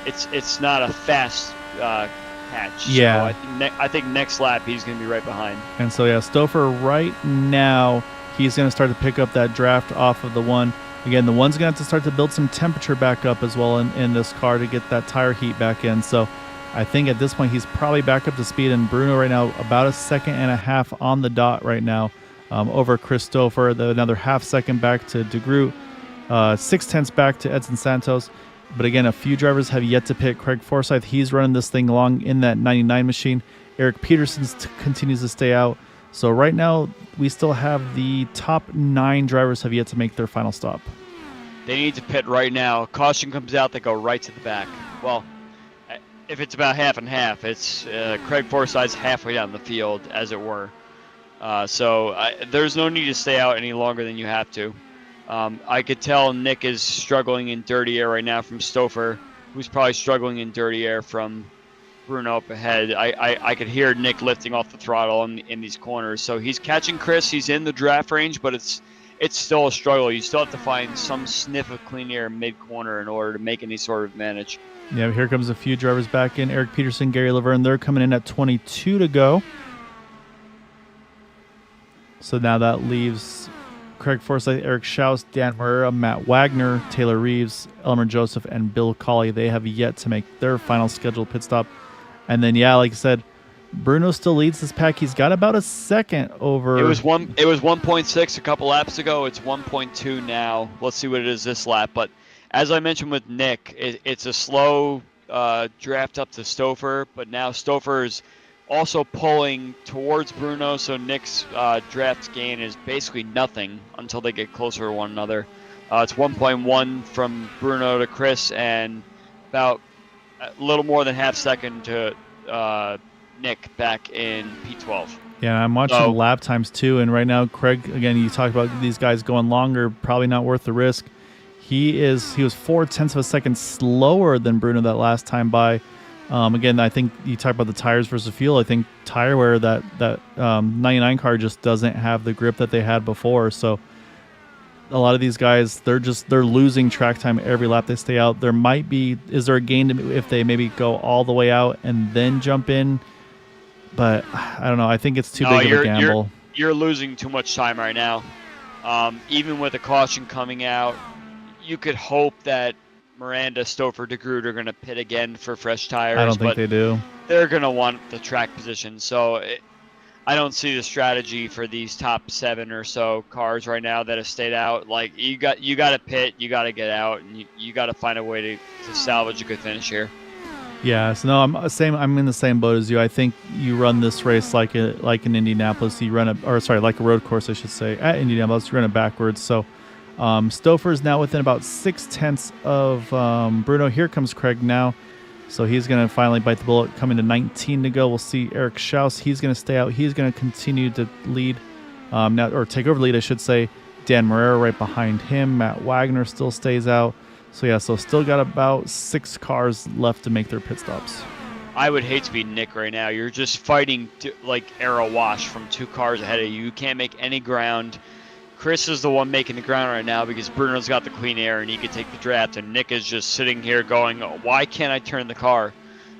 a fast catch. Yeah. So I think next lap he's going to be right behind. And so, yeah, Stouffer right now, he's going to start to pick up that draft off of the one. Again, the one's going to have to start to build some temperature back up as well in this car to get that tire heat back in. So I think at this point he's probably back up to speed. And Bruno right now about a second and a half on the dot right now over Christopher. Another half second back to DeGroot. 0.6 back to Edson Santos. But again, a few drivers have yet to pit. Craig Forsyth, he's running this thing along in that 99 machine. Eric Peterson continues to stay out. So right now, we still have the top 9 drivers have yet to make their final stop. They need to pit right now. Caution comes out, they go right to the back. Well, if it's about half and half, it's Craig Forsyth's halfway down the field, as it were. So there's no need to stay out any longer than you have to. I could tell Nick is struggling in dirty air right now from Stouffer, who's probably struggling in dirty air from Bruno up ahead. I could hear Nick lifting off the throttle in these corners. So he's catching Chris. He's in the draft range, but it's still a struggle. You still have to find some sniff of clean air mid-corner in order to make any sort of advantage. Yeah, here comes a few drivers back in. Eric Peterson, Gary Laverne, they're coming in at 22 to go. So now that leaves Craig Forsyth, Eric Schaus, Dan Marrera, Matt Wagner, Taylor Reeves, Elmer Joseph, and Bill Colley. They have yet to make their final scheduled pit stop. And then, yeah, like I said, Bruno still leads this pack. He's got about a second over. It was 1.6 a couple laps ago. It's 1.2 now. Let's see what it is this lap. But as I mentioned with Nick, it's a slow draft up to Stouffer. But now Stouffer is also pulling towards Bruno, so Nick's draft gain is basically nothing until they get closer to one another. It's 1.1 from Bruno to Chris, and about a little more than half second to Nick back in P12. Yeah, I'm watching lap times too, and right now, Craig, again, you talk about these guys going longer, probably not worth the risk. He was 0.4 of a second slower than Bruno that last time by. Again, I think you talk about the tires versus fuel. I think tire wear, that 99 car just doesn't have the grip that they had before. So a lot of these guys, they're losing track time every lap they stay out. Is there a gain if they maybe go all the way out and then jump in? But I don't know. I think it's too big of a gamble. You're losing too much time right now. Even with a caution coming out, you could hope that Miranda, Stouffer, DeGroot are going to pit again for fresh tires. I don't think they do. They're going to want the track position. So I don't see the strategy for these top 7 or so cars right now that have stayed out. Like you got to pit, you got to get out, and you got to find a way to salvage a good finish here. Yeah, so no, I'm in the same boat as you. I think you run this race like in Indianapolis. You run like a road course, I should say, at Indianapolis. You run it backwards. So Stouffer's now within about 0.6 of Bruno. Here comes Craig now. So he's going to finally bite the bullet, coming to 19 to go. We'll see Eric Schaus. He's going to stay out. He's going to continue to lead, now, or take over the lead, I should say. Dan Morera right behind him. Matt Wagner still stays out. So yeah, so still got about 6 cars left to make their pit stops. I would hate to be Nick right now. You're just fighting like arrow wash from 2 cars ahead of you. You can't make any ground. Chris is the one making the ground right now because Bruno's got the clean air and he could take the draft, and Nick is just sitting here going, oh, why can't I turn the car?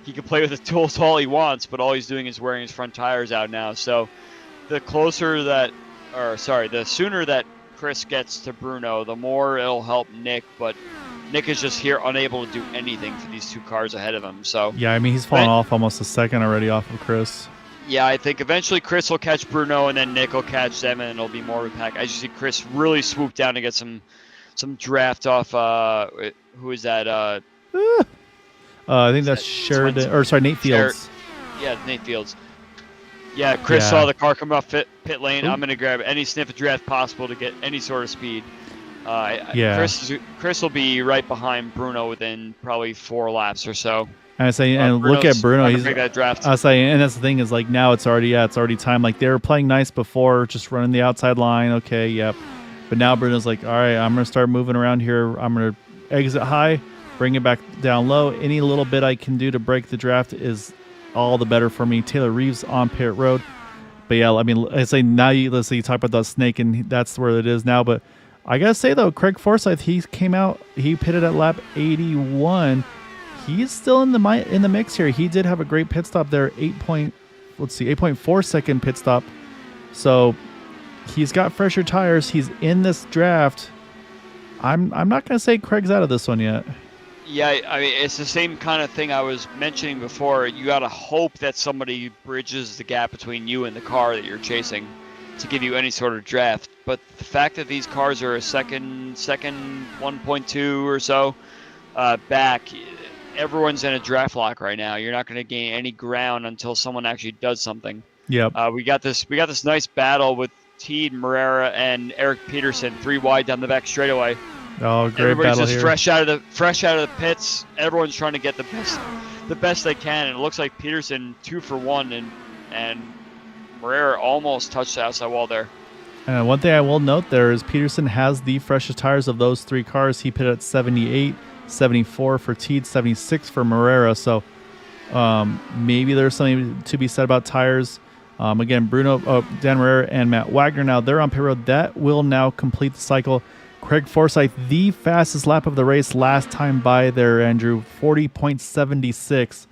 He can play with the tools all he wants, but all he's doing is wearing his front tires out now. So the sooner that Chris gets to Bruno, the more it'll help Nick, but Nick is just here unable to do anything for these 2 cars ahead of him. So yeah, I mean, he's fallen off almost a second already off of Chris. Yeah, I think eventually Chris will catch Bruno, and then Nick will catch them, and it'll be more of a pack. I just see Chris really swoop down to get some draft off. Who is that? I think that's Sheridan, or sorry, Nate Fields. Yeah, Nate Fields. Yeah, Chris saw the car come off pit lane. I'm going to grab any sniff of draft possible to get any sort of speed. Chris will be right behind Bruno within probably 4 laps or so. And I say, and look at Bruno. He's that draft. I say, and that's the thing is like now it's already time. Like they were playing nice before, just running the outside line. Okay, yep. But now Bruno's like, all right, I'm gonna start moving around here. I'm gonna exit high, bring it back down low. Any little bit I can do to break the draft is all the better for me. Taylor Reeves on pit road. But yeah, I mean, I say now let's say you talk about that snake, and that's where it is now. But I gotta say though, Craig Forsyth, he came out, he pitted at lap 81. He's still in the mix here. He did have a great pit stop there, 8.4 second pit stop. So he's got fresher tires. He's in this draft. I'm not gonna say Craig's out of this one yet. Yeah, I mean it's the same kind of thing I was mentioning before. You gotta hope that somebody bridges the gap between you and the car that you're chasing to give you any sort of draft. But the fact that these cars are a second 1.2 or so back. Everyone's in a draft lock right now. You're not going to gain any ground until someone actually does something. Yep. We got this nice battle with Teed, Morera, and Eric Peterson, 3 wide down the back straightaway. Oh, great Everybody's battle just here. fresh out of the pits. Everyone's trying to get the best they can, and it looks like Peterson 2 for 1, and Morera almost touched the outside wall there. And one thing I will note there is Peterson has the freshest tires of those 3 cars. He pitted at 78. 74 for Teed, 76 for Morera. So maybe there's something to be said about tires. Again, Bruno, Dan Morera, and Matt Wagner now they're on pit road. That will now complete the cycle. Craig Forsyth, the fastest lap of the race last time by there, Andrew, 40.76.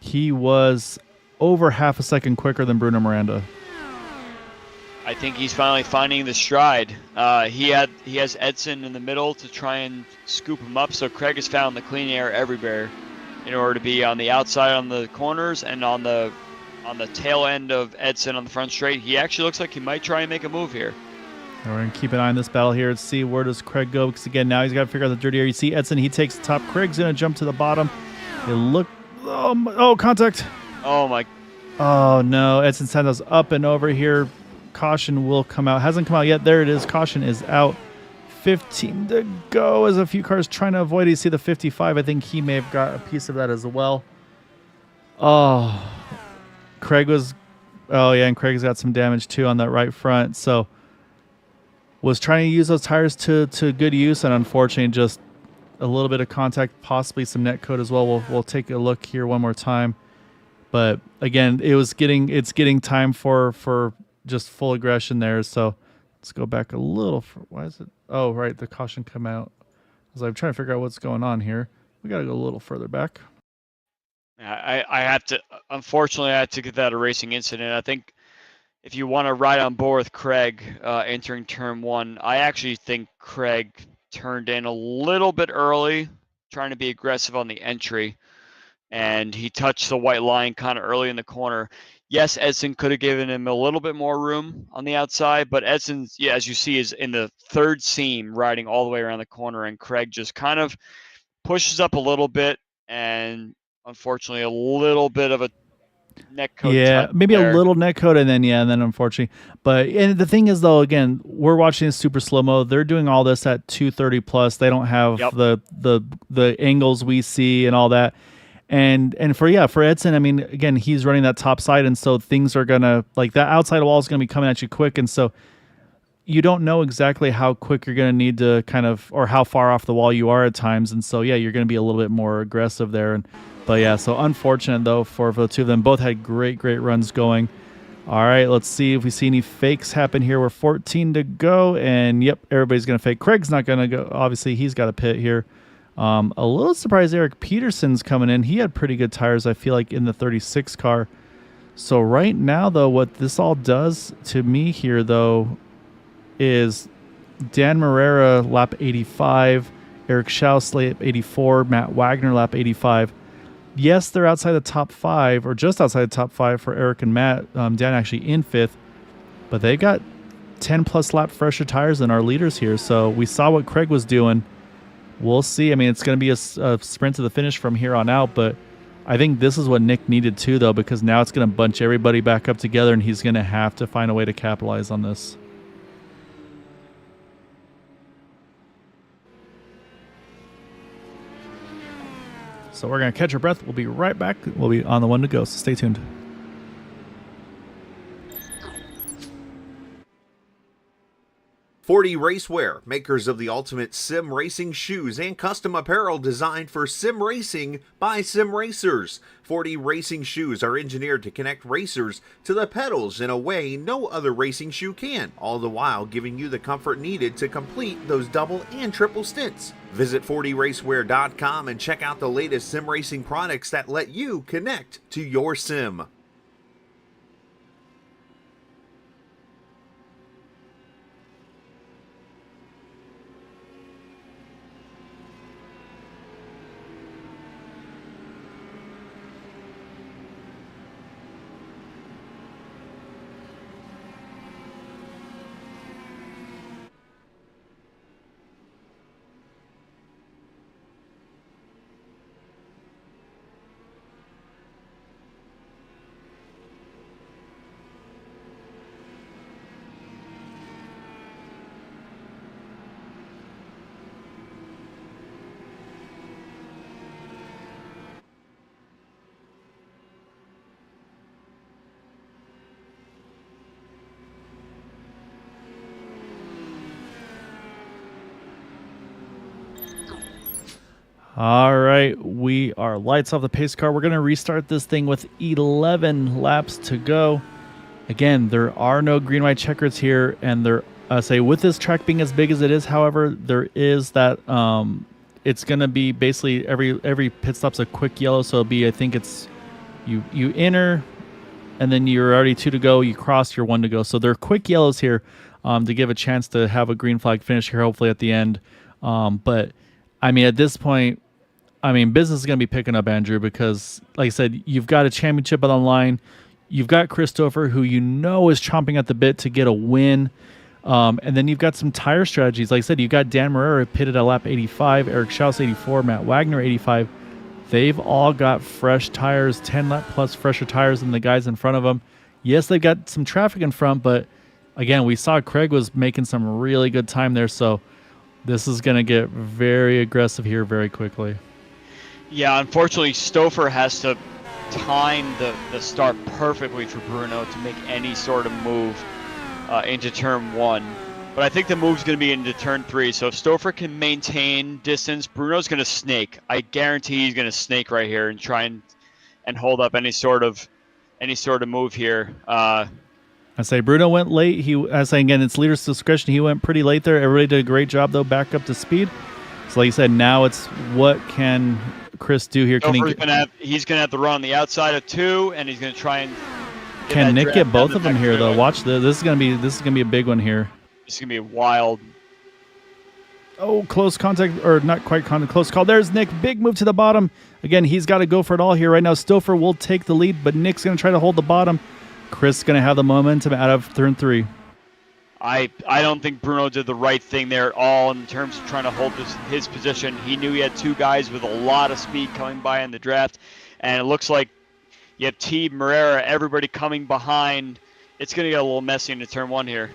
He was over half a second quicker than Bruno Miranda. I think he's finally finding the stride. He has Edson in the middle to try and scoop him up. So Craig has found the clean air everywhere in order to be on the outside on the corners and on the tail end of Edson on the front straight. He actually looks like he might try and make a move here. And we're going to keep an eye on this battle here and see where does Craig go. Because again, now he's got to figure out the dirty air. You see Edson, he takes the top. Craig's going to jump to the bottom. Contact. Oh no, Edson Santos up and over here. Caution will come out. Hasn't come out yet. There it is. Caution is out. 15 to go as a few cars trying to avoid it. You see the 55. I think he may have got a piece of that as well. Oh, and Craig's got some damage too on that right front. So was trying to use those tires to good use, and unfortunately just a little bit of contact, possibly some net code as well. We'll take a look here one more time. But again, it's getting time for just full aggression there. So let's go back a little. Why is it? Oh, right. The caution come out. As I'm trying to figure out what's going on here. We got to go a little further back. Unfortunately, I had to get that a racing incident. I think if you want to ride on board with Craig entering turn 1, I actually think Craig turned in a little bit early, trying to be aggressive on the entry. And he touched the white line kind of early in the corner. Yes, Edson could have given him a little bit more room on the outside, but Edson, as you see, is in the 3rd seam riding all the way around the corner, and Craig just kind of pushes up a little bit, and unfortunately a little bit of a neck coat. Yeah, maybe there. a little neck coat, and then unfortunately. But and the thing is, though, again, we're watching super slow mo. They're doing all this at 230 plus. They don't have the angles we see and all that. And for Edson, I mean, again, he's running that top side, and so things are gonna like that outside wall is gonna be coming at you quick, and so you don't know exactly how quick you're going to need to kind of, or how far off the wall you are at times. And so, yeah, you're going to be a little bit more aggressive there. But yeah, so unfortunate though for the two of them. Both had great runs going. All right, let's see if we see any fakes happen here. We're 14 to go, and yep, everybody's going to fake. Craig's not going to go. Obviously, he's got a pit here. A little surprised Eric Peterson's coming in. He had pretty good tires, I feel like, in the 36 car. So right now, though, what this all does to me here, though, is Dan Marrera lap 85, Eric Schaus lap 84, Matt Wagner lap 85. Yes, they're outside the top 5, or just outside the top 5 for Eric and Matt. Dan actually in 5th, but they got 10 plus lap fresher tires than our leaders here. So we saw what Craig was doing. We'll see. I mean, it's going to be a sprint to the finish from here on out, but I think this is what Nick needed too, though, because now it's going to bunch everybody back up together, and he's going to have to find a way to capitalize on this. So we're going to catch our breath. We'll be right back. We'll be on the one to go, so stay tuned. .40 Racewear, makers of the ultimate sim racing shoes and custom apparel designed for sim racing by sim racers. .40 racing shoes are engineered to connect racers to the pedals in a way no other racing shoe can, all the while giving you the comfort needed to complete those double and triple stints. Visit 40racewear.com and check out the latest sim racing products that let you connect to your sim. All right, we are lights off the pace car. We're going to restart this thing with 11 laps to go. Again, there are no green, white checkers here, and there, with this track being as big as it is, however, there is that it's going to be basically every pit stop's a quick yellow, so it'll be, I think it's you enter, and then you're already 2 to go, you cross, you're 1 to go. So they're quick yellows here to give a chance to have a green flag finish here, hopefully at the end. But I mean, at this point, business is going to be picking up, Andrew, because, like I said, you've got a championship on the line. You've got Christopher, who you know is chomping at the bit to get a win. And then you've got some tire strategies. Like I said, you've got Dan Marrera pitted at lap 85, Eric Schaus 84, Matt Wagner 85. They've all got fresh tires, 10 lap plus fresher tires than the guys in front of them. Yes, they've got some traffic in front, but again, we saw Craig was making some really good time there. So this is going to get very aggressive here very quickly. Yeah, unfortunately, Stouffer has to time the start perfectly for Bruno to make any sort of move into turn 1. But I think the move's going to be into turn 3. So if Stouffer can maintain distance, Bruno's going to snake. I guarantee he's going to snake right here and try and hold up any sort of move here. I say Bruno went late. I say again, it's leader's discretion. He went pretty late there. Everybody did a great job though, back up to speed. So like you said, now it's what can Chris do here? He's gonna have to run on the outside of 2, and he's gonna try and. Can Nick get both of them here though? Watch this. This is gonna be a big one here. This is gonna be wild. Oh, close contact, or not quite contact. Close call. There's Nick. Big move to the bottom. Again, he's got to go for it all here right now. Stouffer will take the lead, but Nick's gonna try to hold the bottom. Chris is gonna have the momentum out of turn 3. I don't think Bruno did the right thing there at all in terms of trying to hold his position. He knew he had 2 guys with a lot of speed coming by in the draft, and it looks like You have T, Marrera, everybody coming behind. It's going to get a little messy into turn 1 here.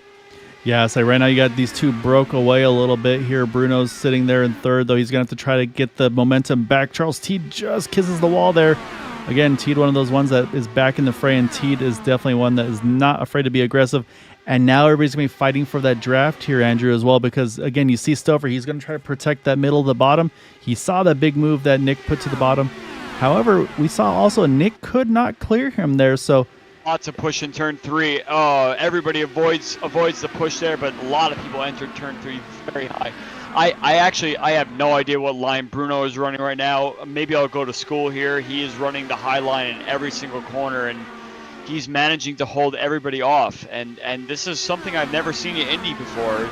Yeah, so right now you got these two broke away a little bit here. Bruno's sitting there in third, though. He's going to have to try to get the momentum back. Charles Teed just kisses the wall there. Again, Teed, one of those ones that is back in the fray, and Teed is definitely one that is not afraid to be aggressive. And now everybody's going to be fighting for that draft here, Andrew, as well, because, again, you see Stover. He's going to try to protect that middle of the bottom. He saw that big move that Nick put to the bottom. However, we saw also Nick could not clear him there, so... Lots of push in turn 3. Oh, everybody avoids the push there, but a lot of people entered turn 3 very high. I have no idea what line Bruno is running right now. Maybe I'll go to school here. He is running the high line in every single corner, and he's managing to hold everybody off. And this is something I've never seen in Indy before.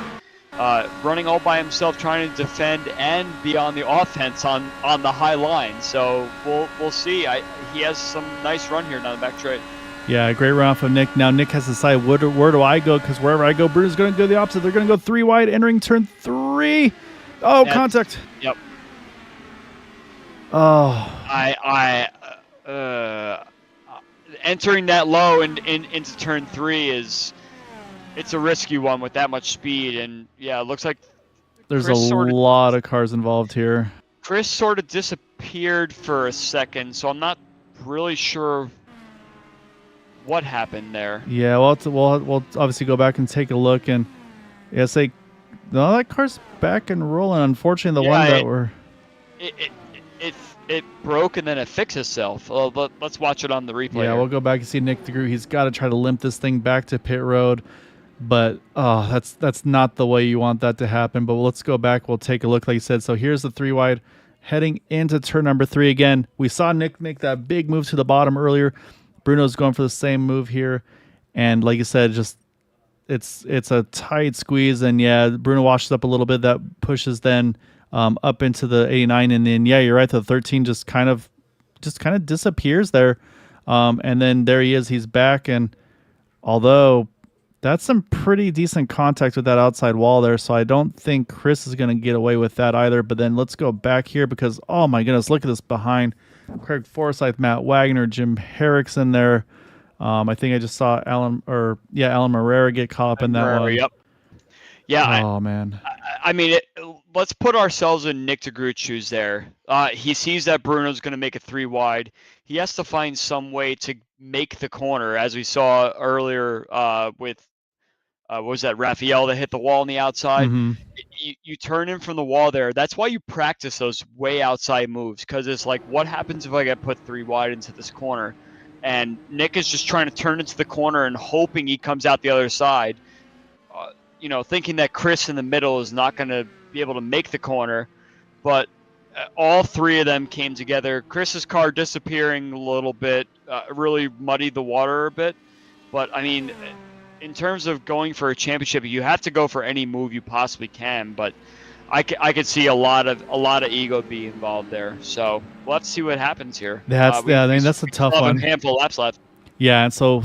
Running all by himself, trying to defend and be on the offense on the high line. So we'll see. He has some nice run here down the back straight. Yeah, great run off of Nick. Now Nick has to decide where do I go, because wherever I go, Bruno's going to go the opposite. They're going to go 3 wide, entering turn 3. Oh, contact. Yep. Oh. Entering that low into turn 3 it's a risky one with that much speed, and yeah, it looks like there's a lot of cars involved here. Chris sort of disappeared for a second, so I'm not really sure what happened there. Yeah, we'll obviously go back and take a look, and yeah, say no, that car's back and rolling. Unfortunately, the one that we're it broke and then it fixed itself. Let's watch it on the replay. Yeah, we'll go back and see Nick DeGroot. He's got to try to limp this thing back to pit road, but that's not the way you want that to happen. But let's go back. We'll take a look, like you said. So here's the 3 wide heading into turn number 3 again. We saw Nick make that big move to the bottom earlier. Bruno's going for the same move here, and like you said, just it's a tight squeeze, and yeah, Bruno washes up a little bit. That pushes then up into the 89, and then yeah, you're right, the 13 just kind of disappears there, and then there he is, he's back, and although that's some pretty decent contact with that outside wall there, so I don't think Chris is going to get away with that either. But then let's go back here, because oh my goodness, look at this behind. Craig Forsyth, Matt Wagner, Jim Herrick's in there. I think I just saw Alan Marrera get caught up in that one. Yep. Yeah. Oh man. I mean, let's put ourselves in Nick DeGroot's shoes there. He sees that Bruno's going to make a 3 wide. He has to find some way to make the corner, as we saw earlier with what was that, Raphael that hit the wall on the outside. Mm-hmm. You turn in from the wall there. That's why you practice those way outside moves, because it's like, what happens if I get put 3 wide into this corner? And Nick is just trying to turn into the corner and hoping he comes out the other side, thinking that Chris in the middle is not going to be able to make the corner. But all 3 of them came together. Chris's car disappearing a little bit, really muddied the water a bit. But, I mean, in terms of going for a championship, you have to go for any move you possibly can. But I could see a lot of ego be involved there. So we'll have to see what happens here. I mean, that's a tough one. A handful of laps left. Yeah, and so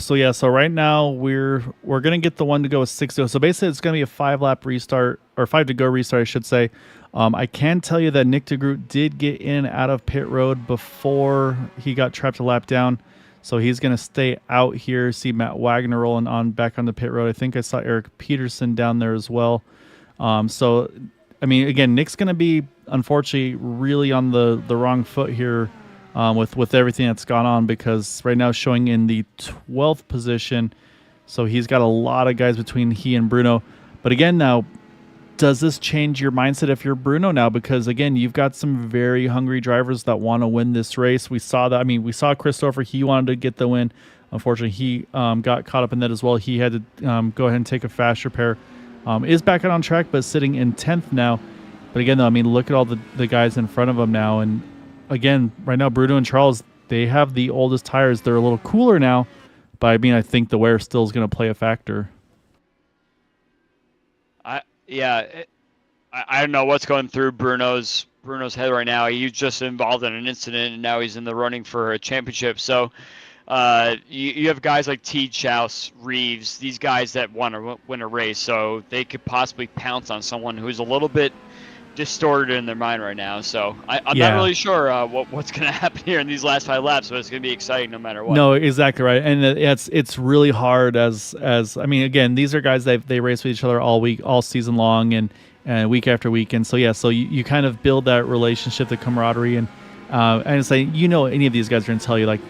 right now we're gonna get the one to go with 6 to go. So basically, it's gonna be a 5-lap restart, or 5 to go restart, I should say. I can tell you that Nick DeGroot did get in out of pit road before he got trapped a lap down. So he's going to stay out here. See Matt Wagner rolling on back on the pit road. I think I saw Eric Peterson down there as well. So, I mean, again, Nick's going to be, unfortunately, really on the wrong foot here with everything that's gone on, because right now showing in the 12th position. So he's got a lot of guys between he and Bruno. But again, now, does this change your mindset if you're Bruno now? Because again, you've got some very hungry drivers that want to win this race. We saw that. I mean, we saw Christopher. He wanted to get the win. Unfortunately, he got caught up in that as well. He had to go ahead and take a fast repair. Is back out on track, but sitting in 10th now. But again, though, I mean, look at all the guys in front of him now. And again, right now, Bruno and Charles, they have the oldest tires. They're a little cooler now. But I mean, I think the wear still is going to play a factor. I don't know what's going through Bruno's head right now. He's just involved in an incident, and now he's in the running for a championship. So you have guys like T. Chouse, Reeves, these guys that want to win a race, so they could possibly pounce on someone who's a little bit distorted in their mind right now. So I'm Yeah. not really sure what's going to happen here in these last 5 laps, but it's going to be exciting no matter what. No, exactly right, and it's really hard as I mean, again, these are guys that they race with each other all week, all season long, and week after week, and so so you kind of build that relationship, the camaraderie, and it's like, any of these guys are going to tell you like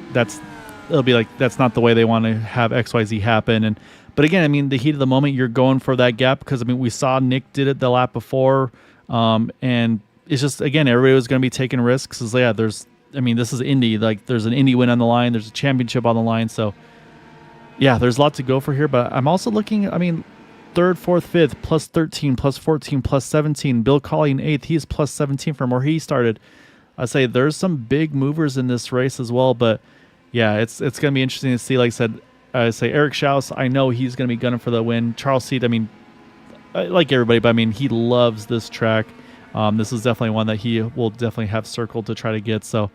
it'll be like that's not the way they want to have XYZ happen, and but again, I mean, the heat of the moment, you're going for that gap because I mean we saw Nick did it the lap before, and it's just again everybody was going to be taking risks. Is this is Indy. Like, there's an Indy win on the line. There's a championship on the line. So, yeah, there's a lot to go for here. But I'm also looking, I mean, 3rd, 4th, 5th, plus 13, plus 14, plus 17. Bill Colleen, 8th. He's plus 17 from where he started. I say there's some big movers in this race as well. But, yeah, it's going to be interesting to see. Like I say Eric Schaus, I know he's going to be gunning for the win. Charles Seed, I mean, like everybody, but I mean, he loves this track. This is definitely one that he will definitely have circled to try to get. So,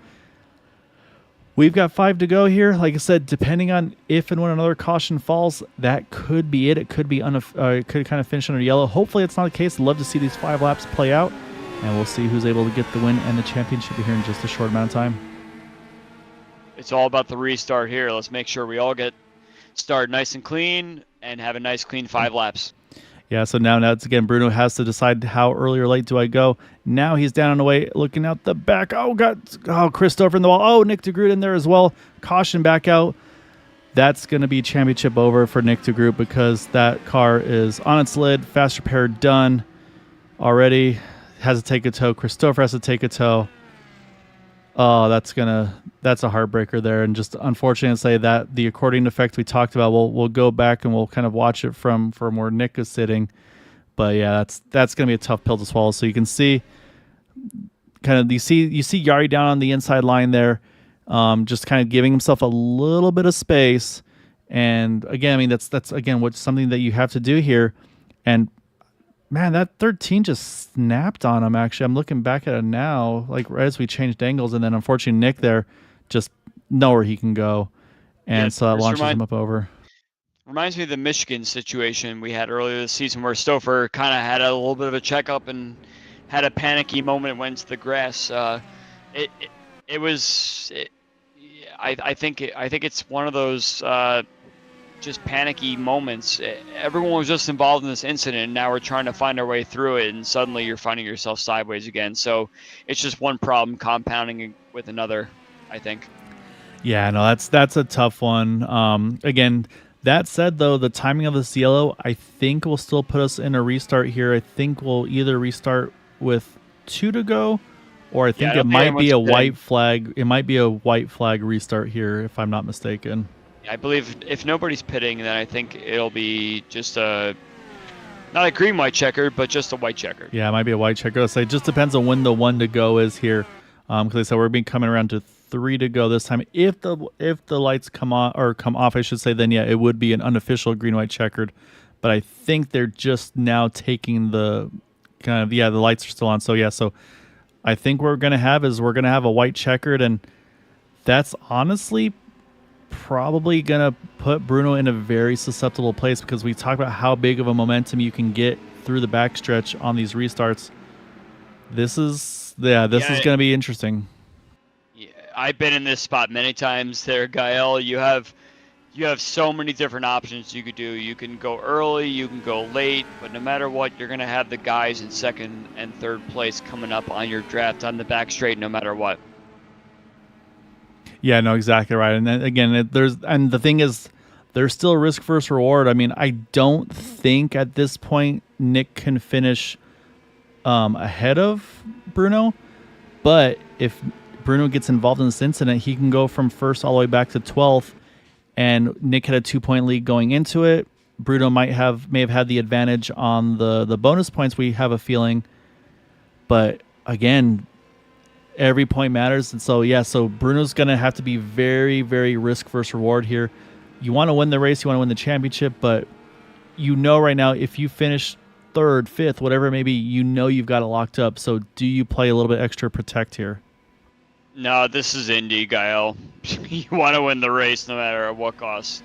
we've got 5 to go here. Like I said, depending on if and when another caution falls, that could be it. It could be it could kind of finish under yellow. Hopefully, it's not the case. Love to see these 5 laps play out, and we'll see who's able to get the win and the championship here in just a short amount of time. It's all about the restart here. Let's make sure we all get started nice and clean and have a nice clean 5 laps. Yeah, so now it's again, Bruno has to decide how early or late do I go. Now he's down and away, looking out the back. Oh, Christopher in the wall. Oh, Nick DeGroot in there as well. Caution back out. That's going to be championship over for Nick DeGroot because that car is on its lid. Fast repair done already. Has to take a tow. Christopher has to take a tow. Oh, that's a heartbreaker there, and just unfortunate to say that the accordion effect we talked about. We'll go back and we'll kind of watch it from where Nick is sitting, but yeah, that's gonna be a tough pill to swallow. So you can see, kind of you see Yari down on the inside line there, just kind of giving himself a little bit of space. And again, I mean that's again what's something that you have to do here, and man, that 13 just snapped on him, actually. I'm looking back at it now, like right as we changed angles, and then unfortunately Nick there just nowhere he can go. And so that launches him up over. Reminds me of the Michigan situation we had earlier this season where Stouffer kind of had a little bit of a checkup and had a panicky moment and went into the grass. I think it's one of those just panicky moments. Everyone was just involved in this incident, and now we're trying to find our way through it, and suddenly you're finding yourself sideways again. So it's just one problem compounding with another, I think. Yeah, no, that's a tough one. Again, that said, though, the timing of this yellow, I think, will still put us in a restart here. I think we'll either restart with 2 to go, or I think it might be a white flag. It might be a white flag restart here, if I'm not mistaken. I believe if nobody's pitting, then I think it'll be just not a green-white checkered, but just a white checkered. Yeah, it might be a white checkered. Let's say it just depends on when the 1 to go is here. Because I said we're being coming around to 3 to go this time. If the lights come on or come off, I should say, then yeah, it would be an unofficial green-white checkered. But I think they're just now taking the kind of the lights are still on. So yeah, so I think what we're gonna have a white checkered, and that's honestly probably gonna put Bruno in a very susceptible place because we talked about how big of a momentum you can get through the backstretch on these restarts. This is gonna be interesting. Yeah, I've been in this spot many times there, Gael. You have so many different options you could do. You can go early, you can go late, but no matter what, you're gonna have the guys in 2nd and 3rd place coming up on your draft on the back straight no matter what. Yeah, no, exactly right. And then again, the thing is, there's still risk versus reward. I mean, I don't think at this point Nick can finish ahead of Bruno, but if Bruno gets involved in this incident, he can go from 1st all the way back to 12th. And Nick had a 2-point lead going into it. Bruno may have had the advantage on the bonus points. We have a feeling, but again, every point matters. And so, yeah, so Bruno's going to have to be very, very risk versus reward here. You want to win the race, you want to win the championship, but right now, if you finish 3rd, 5th, whatever it may be, you've got it locked up. So do you play a little bit extra protect here? No, this is Indy, Gael. You want to win the race no matter at what cost.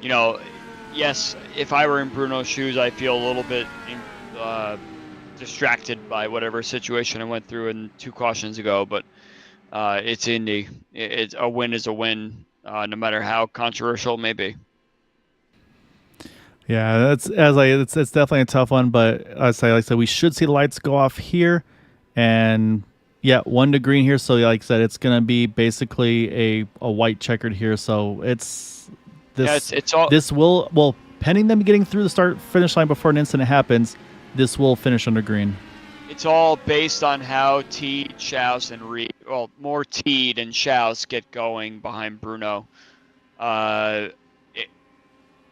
Yes, if I were in Bruno's shoes, I feel a little bit distracted by whatever situation I went through in 2 cautions ago. But it's Indy. It's a win is a win, no matter how controversial it may be. Yeah, it's definitely a tough one, but like I said, we should see the lights go off here, and yeah, 1 to green here. So like I said, it's gonna be basically a white checkered here. So it's this. Yeah, it's all. This will pending them getting through the start finish line before an incident happens. This will finish under green. It's all based on how Teed, Schaus, and Reed. Well, more Teed and Schaus get going behind Bruno.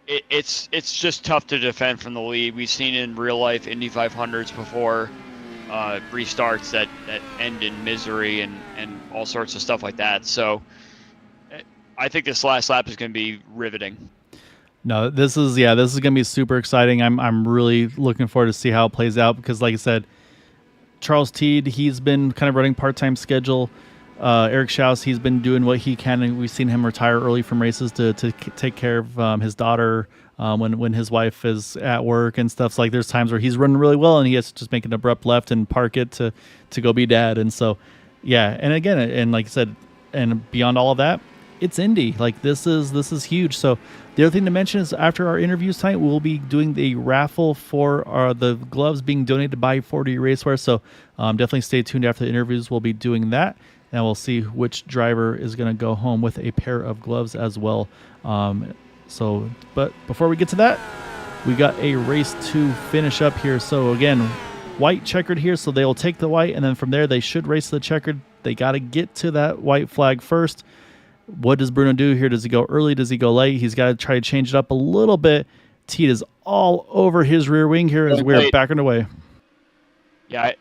It's just tough to defend from the lead. We've seen in real life Indy 500s before, restarts that end in misery and all sorts of stuff like that. So I think this last lap is going to be riveting. No, this is going to be super exciting. I'm really looking forward to see how it plays out because, like I said, Charles Teed, he's been kind of running part-time schedule. Eric Schaus, he's been doing what he can, and we've seen him retire early from races to take care of his daughter when his wife is at work and stuff. So, like, there's times where he's running really well and he has to just make an abrupt left and park it to go be dad. And so, yeah, and again, and like I said, and beyond all of that, it's Indy. Like, this is huge. So the other thing to mention is after our interviews tonight, we'll be doing the raffle for the gloves being donated by 40 Racewear. So definitely stay tuned after the interviews. We'll be doing that. And we'll see which driver is going to go home with a pair of gloves as well. But before we get to that, we got a race to finish up here. So again, white checkered here. So they will take the white, and then from there they should race the checkered. They got to get to that white flag first. What does Bruno do here? Does he go early? Does he go late? He's got to try to change it up a little bit. Teed is all over his rear wing here as we're back underway. Yeah,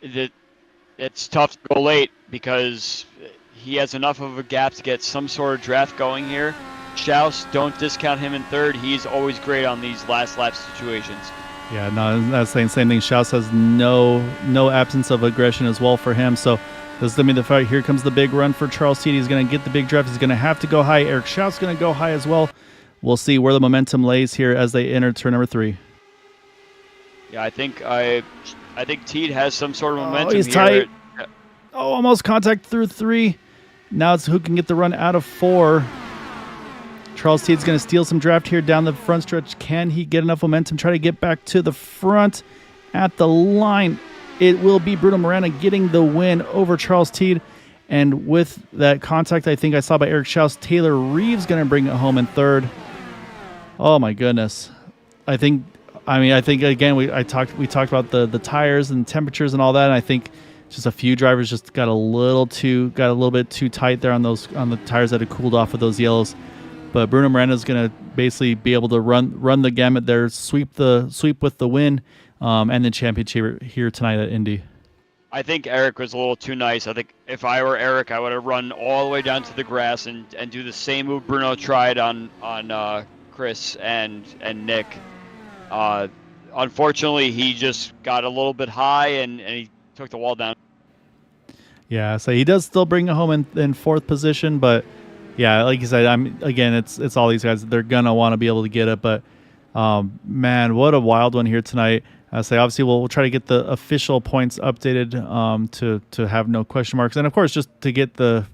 it's tough to go late because he has enough of a gap to get some sort of draft going here. Schaus, don't discount him in third. He's always great on these last lap situations. Yeah, no, that's the same thing. Schaus has no absence of aggression as well for him. So this is going to be the fight. Here comes the big run for Charles Teed. He's going to get the big draft. He's going to have to go high. Eric Schaus going to go high as well. We'll see where the momentum lays here as they enter turn number 3. Yeah, I think Teed has some sort of momentum. Oh, he's here. tight. Oh, almost contact through 3. Now it's who can get the run out of 4. Charles Teed's going to steal some draft here down the front stretch. Can he get enough momentum? Try to get back to the front at the line. It will be Bruno Miranda getting the win over Charles Teed. And with that contact I think I saw by Eric Schaus, Taylor Reeves going to bring it home in third. Oh my goodness. I think again we talked about the tires and temperatures and all that, and I think just a few drivers just got a little bit too tight there on the tires that had cooled off of those yellows. But Bruno Miranda is going to basically be able to run the gamut there, sweep with the win, and the championship here tonight at Indy. I think Eric was a little too nice. I think if I were Eric, I would have run all the way down to the grass and do the same move Bruno tried on Chris and Nick. Unfortunately, he just got a little bit high and he took the wall down. Yeah, so he does still bring it home in 4th position, but yeah, like you said, it's all these guys. They're gonna want to be able to get it, but man, what a wild one here tonight. Obviously we'll try to get the official points updated to have no question marks, and of course just to get the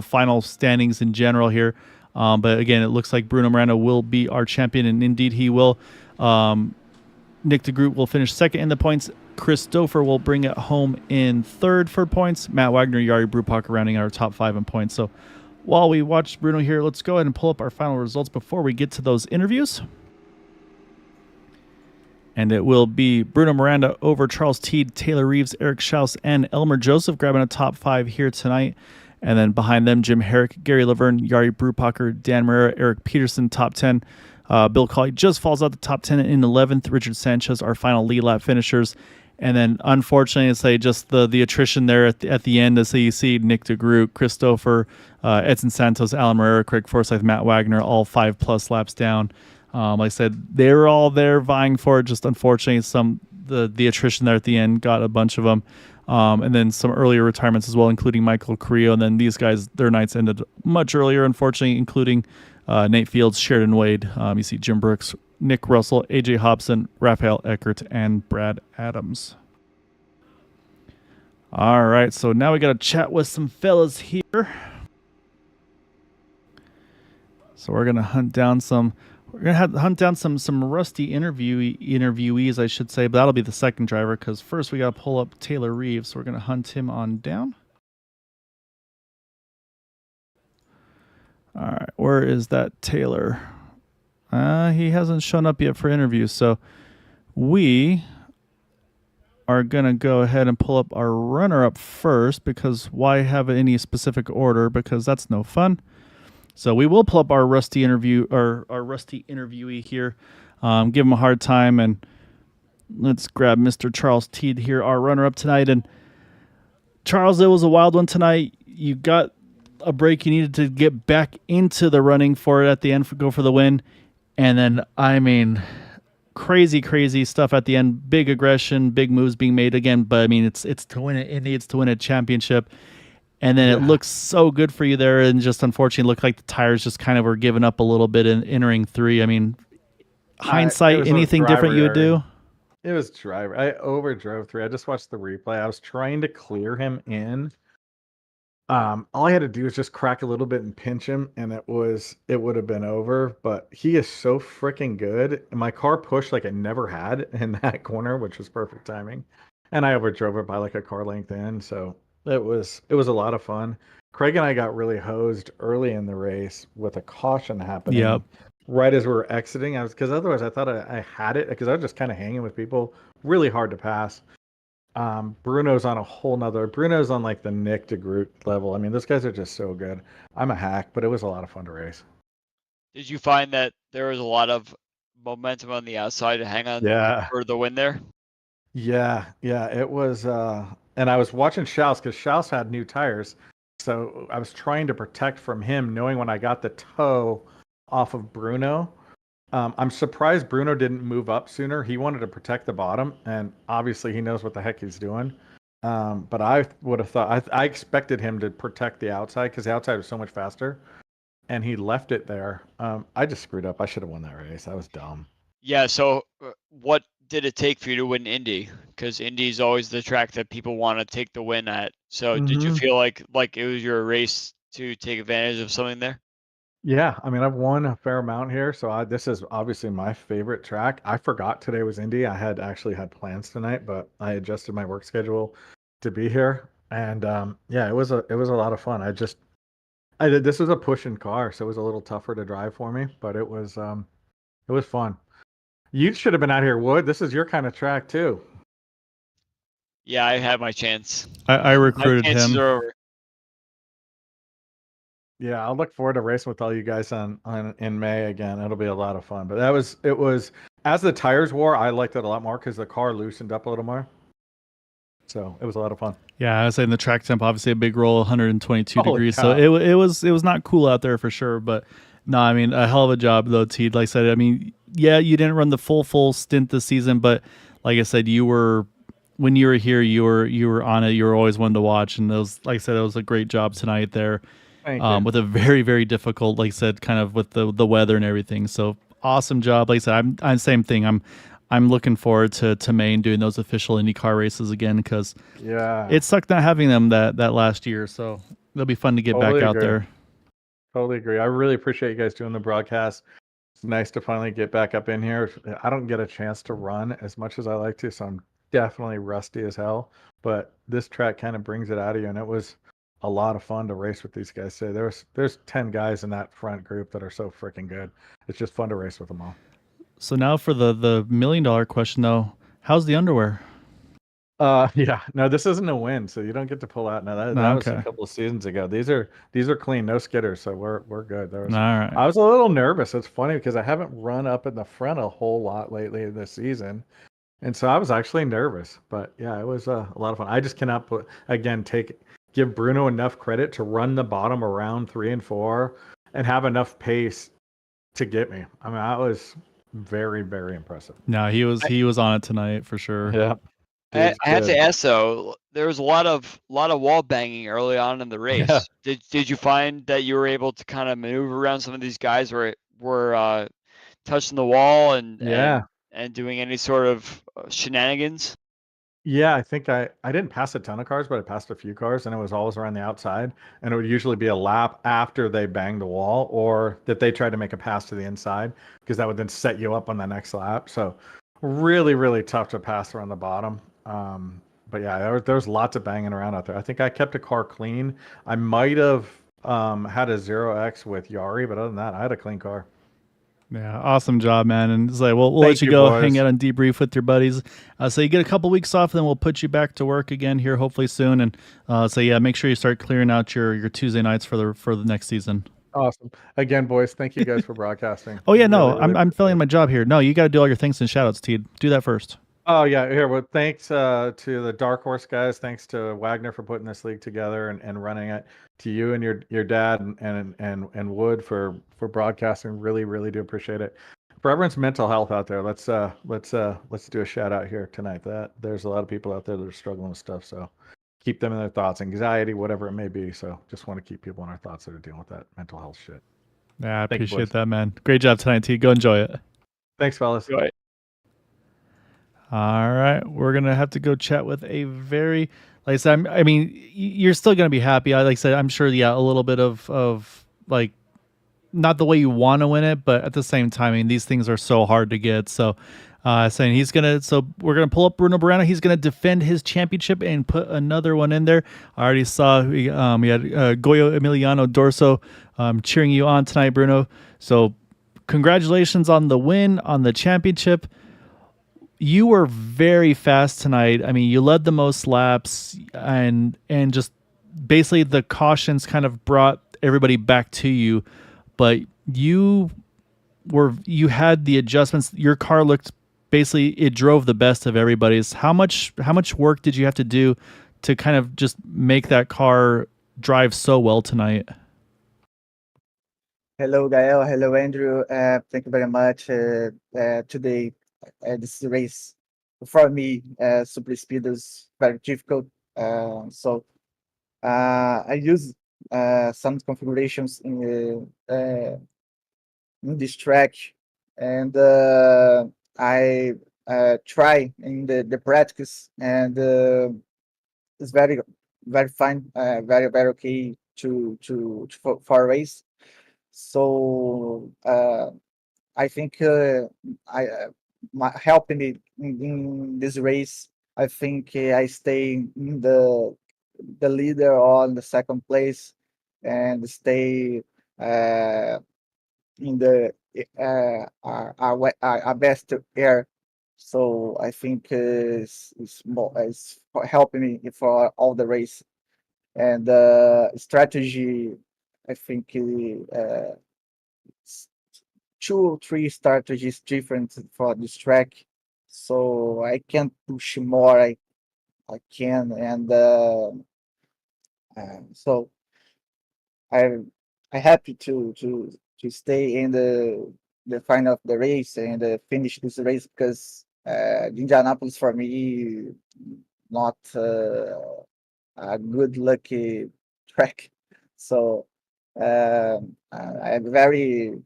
final standings in general here. But again, it looks like Bruno Miranda will be our champion, and indeed he will. Nick DeGroot will finish 2nd in the points. Chris Dofer will bring it home in 3rd for points. Matt Wagner, Jari Brupaker rounding out our top 5 in points. So while we watch Bruno here, let's go ahead and pull up our final results before we get to those interviews. And it will be Bruno Miranda over Charles Teed, Taylor Reeves, Eric Schaus, and Elmer Joseph grabbing a top 5 here tonight. And then behind them, Jim Herrick, Gary Laverne, Jari Brupaker, Dan Marrera, Eric Peterson, top 10. Bill Colley just falls out the top 10 in 11th. Richard Sanchez, our final lead lap finishers. And then, unfortunately, it's like just the attrition there at the end. As you see, Nick DeGroot, Christopher, Edson Santos, Alan Marrera, Craig Forsyth, Matt Wagner, all 5+ laps down. Like I said, they were all there vying for it. Just unfortunately, the attrition there at the end got a bunch of them. And then some earlier retirements as well, including Michael Carrillo. And then these guys, their nights ended much earlier, unfortunately, including Nate Fields, Sheridan Wade. You see Jim Brooks, Nick Russell, AJ Hobson, Raphael Eckert, and Brad Adams. All right, so now we got to chat with some fellas here. So we're gonna hunt down some rusty interviewees, I should say, but that'll be the second driver because first we gotta pull up Taylor Reeves. So we're gonna hunt him on down. All right, where is that Taylor? He hasn't shown up yet for interviews, so we are gonna go ahead and pull up our runner up first because why have any specific order? Because that's no fun. So we will pull up our rusty interviewee here, give him a hard time, and let's grab Mr. Charles Teed here, our runner-up tonight. And Charles, it was a wild one tonight. You got a break. You needed to get back into the running for it at the end, go for the win. And then, I mean, crazy stuff at the end. Big aggression, big moves being made again. But, I mean, it's to win it. It needs to win a championship. And then it looks so good for you there, and just unfortunately looked like the tires just kind of were giving up a little bit in entering 3. I mean, hindsight, anything different you would do? It was driver. I overdrove 3. I just watched the replay. I was trying to clear him in. All I had to do was just crack a little bit and pinch him, and it would have been over. But he is so freaking good. And my car pushed like it never had in that corner, which was perfect timing. And I overdrove it by like a car length in, so it was a lot of fun. Craig and I got really hosed early in the race with a caution happening. Yep. Right as we were exiting, because otherwise I thought I had it because I was just kind of hanging with people, really hard to pass. Bruno's on a whole nother. Bruno's on like the Nick de Groot level. I mean, those guys are just so good. I'm a hack, but it was a lot of fun to race. Did you find that there was a lot of momentum on the outside to hang on for the win there? Yeah, it was. And I was watching Schaus because Schaus had new tires, so I was trying to protect from him, knowing when I got the toe off of Bruno. I'm surprised Bruno didn't move up sooner. He wanted to protect the bottom, and obviously he knows what the heck he's doing. But I would have thought I expected him to protect the outside because the outside was so much faster, and he left it there. I just screwed up. I should have won that race. I was dumb. Yeah. So what did it take for you to win Indy? Because Indy is always the track that people want to take the win at. So did you feel like it was your race to take advantage of something there? Yeah, I mean, I've won a fair amount here, so this is obviously my favorite track. I forgot today was Indy. I had actually had plans tonight, but I adjusted my work schedule to be here, and it was a lot of fun. This was a pushing car, so it was a little tougher to drive for me, but it was fun. You should have been out here, Wood. This is your kind of track too. Yeah, I had my chance. I recruited my chances him. are over. Yeah, I'll look forward to racing with all you guys in May again. It'll be a lot of fun. But it was as the tires wore, I liked it a lot more because the car loosened up a little more. So it was a lot of fun. Yeah, I was saying the track temp obviously a big roll, 122 Holy degrees. cow. So it was not cool out there for sure. But no, I mean a hell of a job though, Teed. Like I said, I mean, yeah, you didn't run the full stint this season, but like I said, when you were here, you were on it. You were always one to watch, and like I said, it was a great job tonight there. With a very, very difficult, like I said, kind of with the weather and everything. So awesome job. Like I said, I'm same thing. I'm looking forward to May and doing those official IndyCar races again because it sucked not having them that last year. So it'll be fun to get back out there. Totally agree. I really appreciate you guys doing the broadcast. It's nice to finally get back up in here. I don't get a chance to run as much as I like to, so I'm definitely rusty as hell. But this track kind of brings it out of you, and it was a lot of fun to race with these guys. So there's 10 guys in that front group that are so freaking good. It's just fun to race with them all. So now for the $1 million question though, how's the underwear? No, this isn't a win, so you don't get to pull out. No, that was a couple of seasons ago. These are clean, no skitters, so we're good. All right. I was a little nervous. It's funny because I haven't run up in the front a whole lot lately this season. And so I was actually nervous, but yeah, it was a lot of fun. I just cannot give Bruno enough credit to run the bottom around 3 and 4 and have enough pace to get me. I mean, that was very, very impressive. No, he was on it tonight for sure. Yeah. I have to ask though, there was a lot of wall banging early on in the race. Yeah. Did you find that you were able to kind of maneuver around some of these guys where touching the wall and Yeah. and doing any sort of shenanigans? Yeah, I think I didn't pass a ton of cars, but I passed a few cars, and it was always around the outside. And it would usually be a lap after they banged the wall, or that they tried to make a pass to the inside, because that would then set you up on the next lap. So really, really tough to pass around the bottom. But yeah, there was lots of banging around out there. I think I kept a car clean. I might have had a 0x with Yari, but other than that, I had a clean car. Yeah, awesome job, man. And it's like, we'll let Thank you you, go boys. hang out and debrief with your buddies. So you get a couple weeks off, then we'll put you back to work again here, hopefully soon. And so yeah, make sure you start clearing out your Tuesday nights for the next season. Awesome. Again, boys, thank you guys for broadcasting. Oh yeah, Really, no, really I'm appreciate filling it. my job here. No, you got to do all your thanks and shout outs, Teed. Do that first. Oh yeah, here. Well, thanks to the Dark Horse guys. Thanks to Wagner for putting this league together and running it. To you and your dad and Wood for broadcasting. Really, really do appreciate it. For everyone's mental health out there, let's do a shout out here tonight. That there's a lot of people out there that are struggling with stuff. So keep them in their thoughts, anxiety, whatever it may be. So just want to keep people in our thoughts that are dealing with that mental health shit. Yeah, I Thank you, appreciate boys. that, man. Great job tonight, Teed. Go enjoy it. Thanks, fellas. Go ahead. All right, we're gonna have to go chat with a very, like I said, I mean, you're still gonna be happy. Like I said, I'm sure, yeah, a little bit of like, not the way you want to win it, but at the same time, I mean, these things are so hard to get. So, saying we're gonna pull up Bruno Barano. He's gonna defend his championship and put another one in there. I already saw we had Goyo Emiliano Dorso cheering you on tonight, Bruno. So, congratulations on the win on the championship. You were very fast tonight. I mean, you led the most laps, and just basically the cautions kind of brought everybody back to you. But you had the adjustments. Your car looked, basically it drove the best of everybody's. How much work did you have to do to kind of just make that car drive so well tonight? Hello, Gael. Hello, Andrew. Thank you very much. Today, this race for me, super speed is very difficult. I use some configurations in this track, and I try in the practice, and it's very fine, very okay for a race. So I think helping me in this race. I think I stay in the leader or in the second place, and stay in the our best air. So I think is helping me for all the race, and strategy. I think s- 2 or 3 strategies different for this track, so I can push more. I can, and so I happy to stay in the final of the race and finish this race, because Indianapolis for me not a good lucky track. So I'm very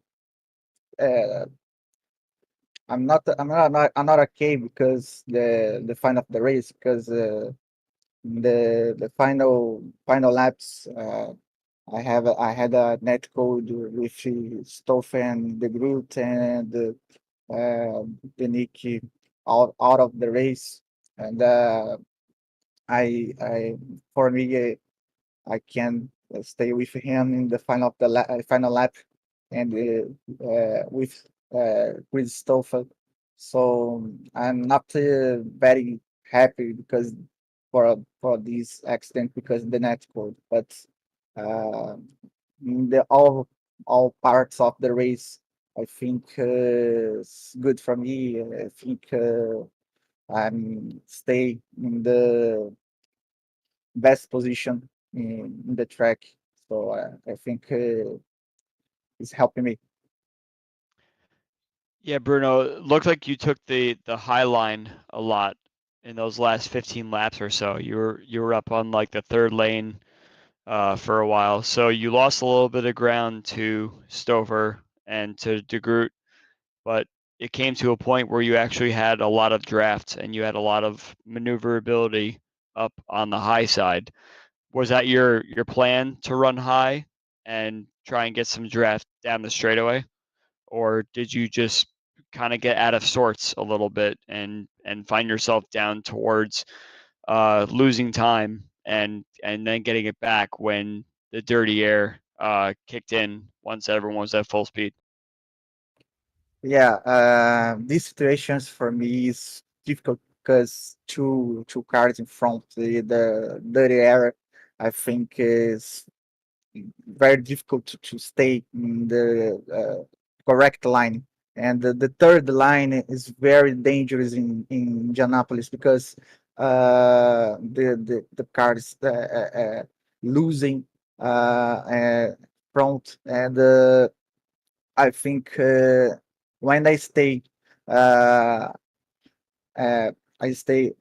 uh, I'm not okay, because the final of the race, because the final laps, I had a net code with Stoff and the Groot and the Nick out of the race, and I for me I can stay with him in the final lap, and with Christopher. So I'm not very happy because for this accident, because the net code, but uh, in the all parts of the race, I think it's good for me. I think I'm stay in the best position in the track. So I think it's helping me. Yeah, Bruno, it looked like you took the high line a lot in those last 15 laps or so. You were up on like the third lane for a while, so you lost a little bit of ground to Stover and to De Groot, but it came to a point where you actually had a lot of drafts and you had a lot of maneuverability up on the high side. Was that your plan to run high and try and get some draft down the straightaway, or did you just kind of get out of sorts a little bit and find yourself down towards losing time and then getting it back when the dirty air kicked in once everyone was at full speed? Yeah, these situations for me is difficult because two cars in front, the dirty area, I think is very difficult to stay in the correct line. And the third line is very dangerous in Indianapolis because the cars losing front, and I think when uh, I stay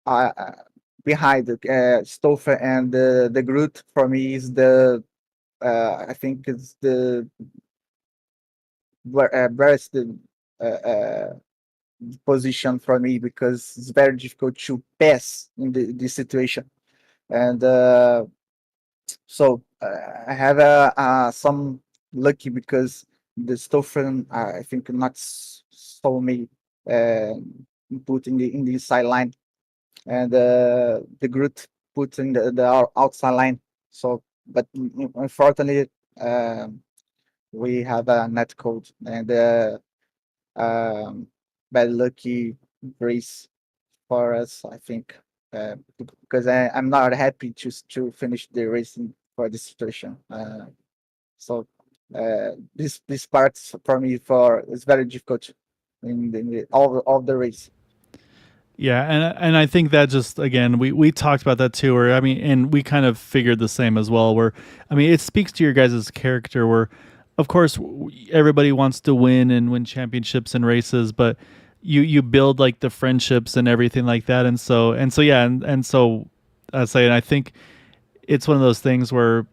uh, behind the Stoffer and the Groot, for me is the I think it's the best position for me because it's very difficult to pass in this situation. And so I have some lucky because the Stoffer I think not saw me uh, put in the sideline, and the Groot put in the outside line. So, but unfortunately, we have a net code and um, bad lucky race for us, I think, because I'm not happy to finish the racing for this situation. So this part for me for is very difficult in all the race. Yeah, and I think that just again we talked about that too. Where I mean, and we kind of figured the same as well. Where I mean, it speaks to your guys' character. Where, of course, everybody wants to win and win championships and races, but you build like the friendships and everything like that. And so yeah, and so I say, and I think it's one of those things where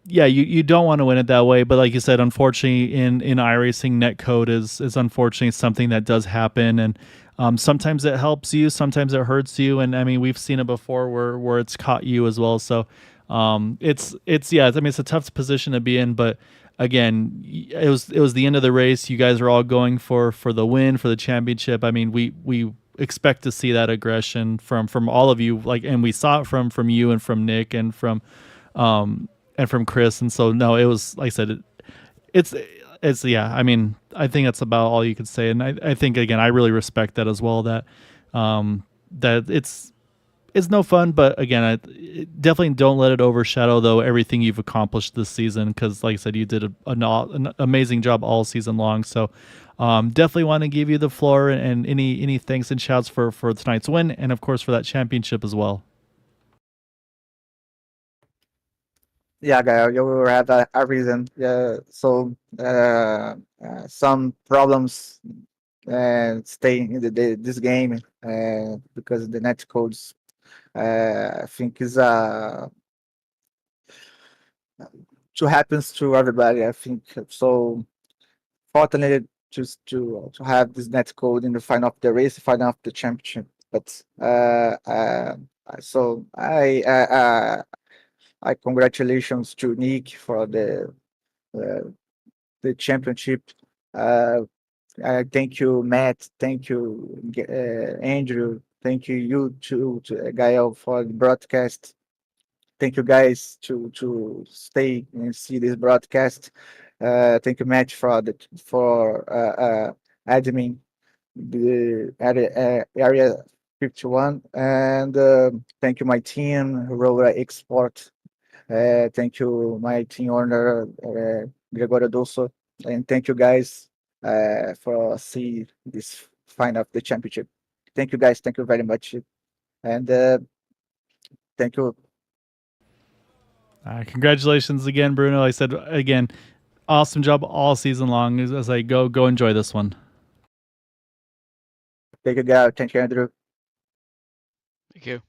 yeah, you don't want to win it that way, but like you said, unfortunately, in iRacing, netcode is unfortunately something that does happen, and sometimes it helps you, sometimes it hurts you, and I mean we've seen it before where it's caught you as well. So it's yeah, I mean it's a tough position to be in, but again, it was the end of the race. You guys are all going for the win, for the championship. I mean we expect to see that aggression from all of you, like, and we saw it from you and from Nick um, and from Chris. And so no, it was like I said, it's yeah. I mean, I think that's about all you could say. And I think again, I really respect that as well. That it's no fun, but again, definitely don't let it overshadow though everything you've accomplished this season. Because like I said, you did an amazing job all season long. So definitely want to give you the floor and any thanks and shouts for tonight's win, and of course for that championship as well. Yeah, Gael, you will have a reason. So some problems staying in this game because the net codes I think is to happens to everybody. I think so. Fortunately, just to have this net code in the final of the race, final of the championship. But so I congratulations to Nick for uh, the championship. Uh, thank you, Matt. Thank you, Andrew. Thank you to Gael for the broadcast. Thank you guys to stay and see this broadcast. Thank you, Matt, for admin the area 51, and thank you my team, Roller Export. Thank you, my team owner, Gregorio Dosso, and thank you guys for see this final of the championship. Thank you guys. Thank you very much, and thank you. Congratulations again, Bruno. I said again, awesome job all season long. As I go enjoy this one. Thank you, guys. Thank you, Andrew. Thank you.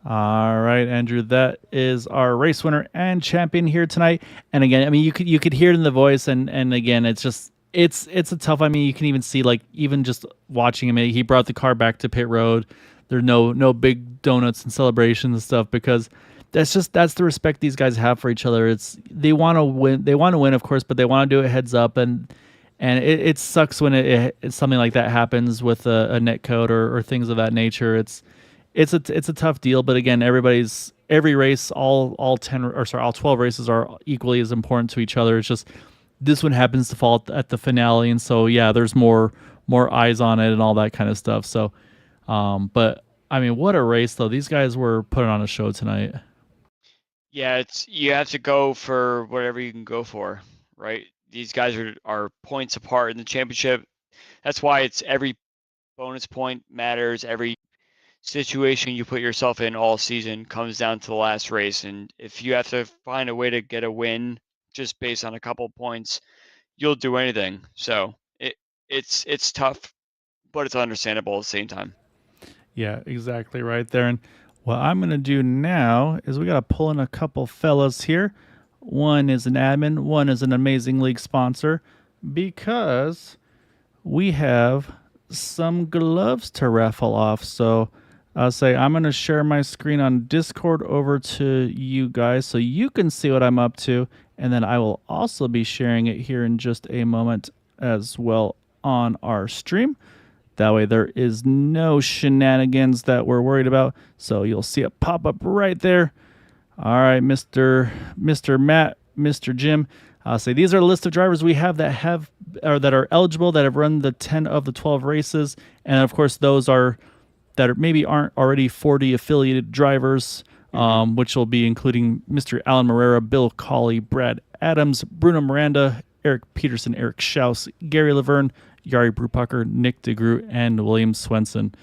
All right, Andrew, that is our race winner and champion here tonight. And again, I mean, you could hear it in the voice, and again, it's a tough. I mean, you can even see, like, even just watching him, he brought the car back to pit road. There's no big donuts and celebrations and stuff, because that's the respect these guys have for each other. It's they want to win, of course, but they want to do it heads up, and it sucks when it's something like that happens with a net code or things of that nature. It's a tough deal, but again, every race, all 10 or sorry, all 12 races are equally as important to each other. It's just this one happens to fall at the finale, and so yeah, there's more eyes on it and all that kind of stuff. So, but I mean, what a race though! These guys were putting on a show tonight. Yeah, you have to go for whatever you can go for, right? These guys are points apart in the championship. That's why it's every bonus point matters. Every situation you put yourself in all season comes down to the last race. And if you have to find a way to get a win just based on a couple points, you'll do anything. So it's tough, but it's understandable at the same time. Yeah, exactly right there. And what I'm going to do now is we got to pull in a couple fellas here. One is an admin, one is an amazing league sponsor, because we have some gloves to raffle off. So I'll say I'm going to share my screen on Discord over to you guys so you can see what I'm up to. And then I will also be sharing it here in just a moment as well on our stream. That way there is no shenanigans that we're worried about. So you'll see it pop up right there. All right, Mr. Matt, Mr. Jim. I'll say these are a list of drivers we have that are eligible, that have run the 10 of the 12 races. And of course, those that maybe aren't already 40 affiliated drivers, which will be including Mr. Alan Morera, Bill Cawley, Brad Adams, Bruno Miranda, Eric Peterson, Eric Schaus, Gary Laverne, Yari Brupacker, Nick DeGroot, and William Swenson.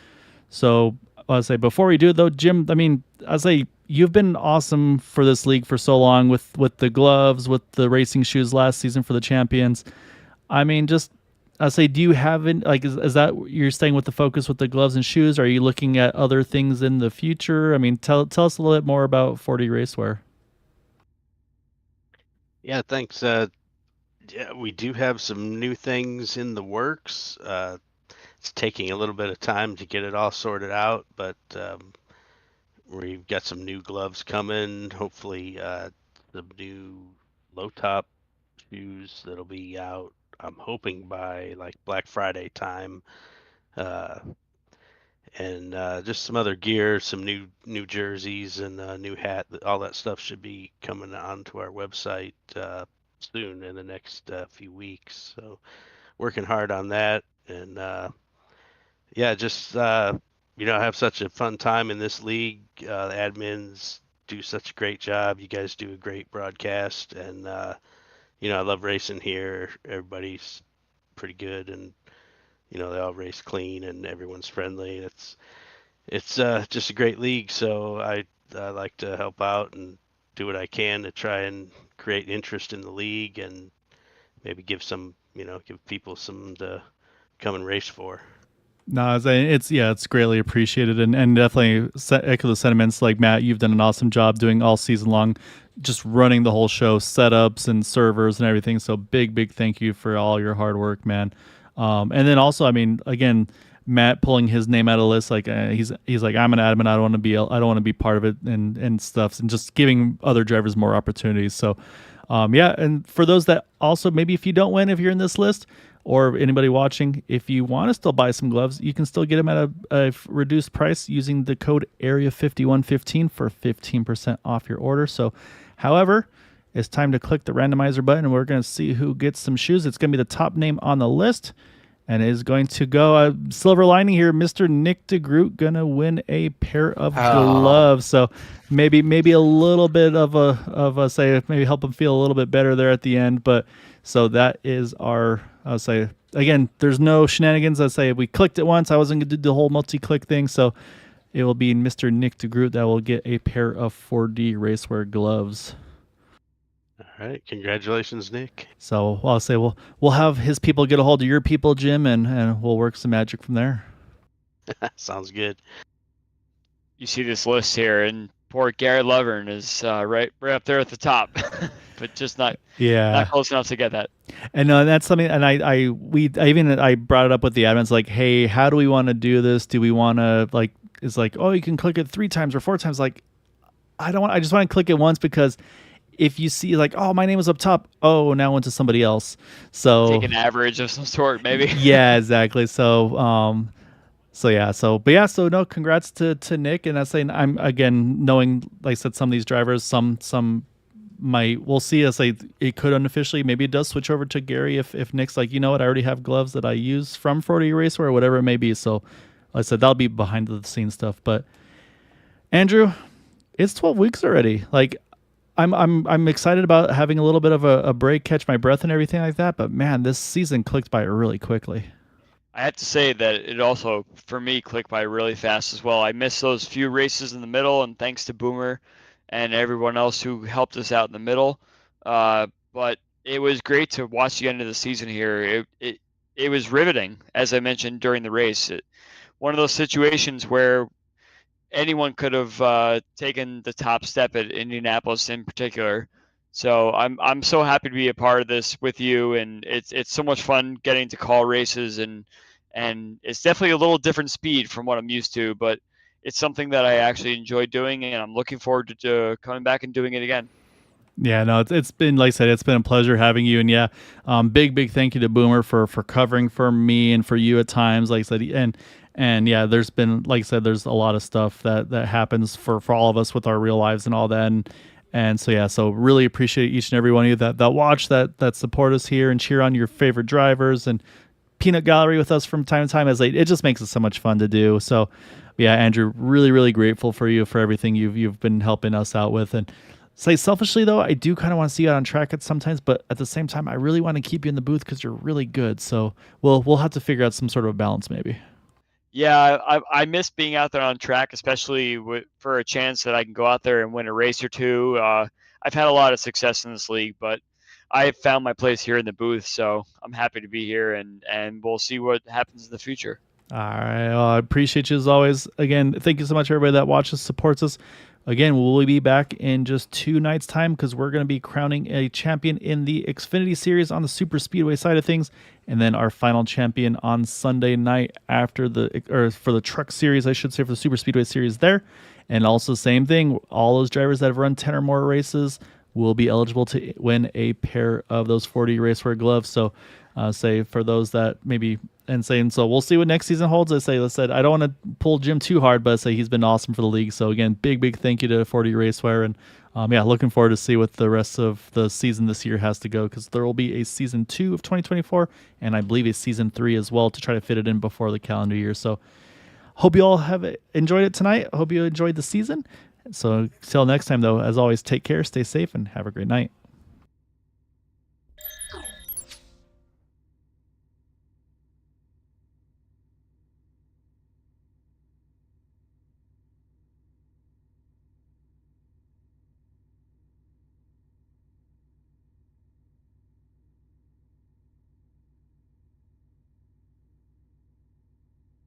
So I'll say before we do it though, Jim, I mean, I'll say you've been awesome for this league for so long with the gloves, with the racing shoes last season for the champions. I mean, just I'll say, do you have is that you're staying with the focus with the gloves and shoes? Are you looking at other things in the future? I mean, tell us a little bit more about 40 Racewear. Yeah, thanks. Yeah, we do have some new things in the works. It's taking a little bit of time to get it all sorted out, but we've got some new gloves coming. Hopefully, the new low top shoes that'll be out, I'm hoping by like Black Friday time. And just some other gear, some new jerseys and a new hat. All that stuff should be coming onto our website soon in the next few weeks. So working hard on that, and yeah, just have such a fun time in this league. The admins do such a great job. You guys do a great broadcast, and I love racing here. Everybody's pretty good, and they all race clean, and everyone's friendly. It's just a great league. So I like to help out and do what I can to try and create interest in the league, and maybe give people some to come and race for. No, it's greatly appreciated, and definitely echo the sentiments. Like Matt, you've done an awesome job doing all season long, just running the whole show, setups and servers and everything. So big thank you for all your hard work, man. And then also, I mean, again, Matt pulling his name out of the list, like he's like, I'm an admin, I don't want to be part of it and stuff, and just giving other drivers more opportunities. So yeah, and for those that also, maybe if you don't win, if you're in this list, or anybody watching, if you want to still buy some gloves, you can still get them at a reduced price using the code AREA5115 for 15% off your order. So however, it's time to click the randomizer button, and we're going to see who gets some shoes. It's going to be the top name on the list, and it is going to go silver lining here. Mr. Nick DeGroot going to win a pair of gloves. So maybe a little bit of a say, maybe help him feel a little bit better there at the end. But so that is our, I'll say, again, there's no shenanigans. I say we clicked it once. I wasn't going to do the whole multi-click thing. So it will be Mr. Nick DeGroot that will get a pair of 4D Racewear gloves. All right, congratulations, Nick. So I'll say we'll have his people get a hold of your people, Jim, and we'll work some magic from there. Sounds good. you see this list here, and poor Gary Lovern is right up there at the top, but just not close enough to get that. And that's something, and I brought it up with the admins, like, hey, how do we want to do this? Do we want to, like, it's like, oh, you can click it 3 times or 4 times. Like, I just want to click it once, because if you see like, oh, my name is up top, oh, now it went to somebody else. So take an average of some sort, maybe. Yeah, exactly. So no, congrats to Nick. And that's saying, I'm again knowing, like I said, some of these drivers, some we'll see as like it could unofficially, maybe it does switch over to Gary if Nick's like, you know what, I already have gloves that I use from 40 Raceway or whatever it may be. So like I said, that'll be behind the scenes stuff. But Andrew, it's 12 weeks already. Like, I'm excited about having a little bit of a break, catch my breath and everything like that. But man, this season clicked by really quickly. I have to say that it also, for me, clicked by really fast as well. I missed those few races in the middle, and thanks to Boomer and everyone else who helped us out in the middle. But it was great to watch the end of the season here. It was riveting, as I mentioned during the race. One of those situations where anyone could have taken the top step at Indianapolis in particular. So I'm so happy to be a part of this with you, and it's so much fun getting to call races, and it's definitely a little different speed from what I'm used to, but it's something that I actually enjoy doing, and I'm looking forward to coming back and doing it again. Yeah, no, it's been, like I said, it's been a pleasure having you. And yeah, big thank you to Boomer for covering for me and for you at times, like I said, and yeah, there's been, like I said, there's a lot of stuff that happens for all of us with our real lives and all that. And so, yeah, so really appreciate each and every one of you that watch, that support us here and cheer on your favorite drivers and peanut gallery with us from time to time. It just makes it so much fun to do. So yeah, Andrew, really grateful for you for everything you've been helping us out with. And say selfishly though, I do kind of want to see you out on track at sometimes, but at the same time, I really want to keep you in the booth because you're really good. So we'll have to figure out some sort of balance maybe. Yeah, I miss being out there on track, especially for a chance that I can go out there and win a race or two. I've had a lot of success in this league, but I found my place here in the booth, so I'm happy to be here, and we'll see what happens in the future. All right, well, I appreciate you as always. Again, thank you so much, everybody that watches, supports us. Again, we'll be back in just 2 nights' time because we're going to be crowning a champion in the Xfinity Series on the Super Speedway side of things, and then our final champion on Sunday night for the Truck Series, I should say, for the Super Speedway Series there. And also, same thing, all those drivers that have run 10 or more races will be eligible to win a pair of those 40 Racewear gloves. So, say for those that maybe so we'll see what next season holds. Let's said I don't want to pull Jim too hard, but say he's been awesome for the league. So again, big thank you to 40 Racewear, and yeah, looking forward to see what the rest of the season this year has to go, because there will be a season 2 of 2024, and I believe a season 3 as well to try to fit it in before the calendar year. So hope you all have enjoyed it tonight. Hope you enjoyed the season. So till next time though, as always, take care, stay safe, and have a great night.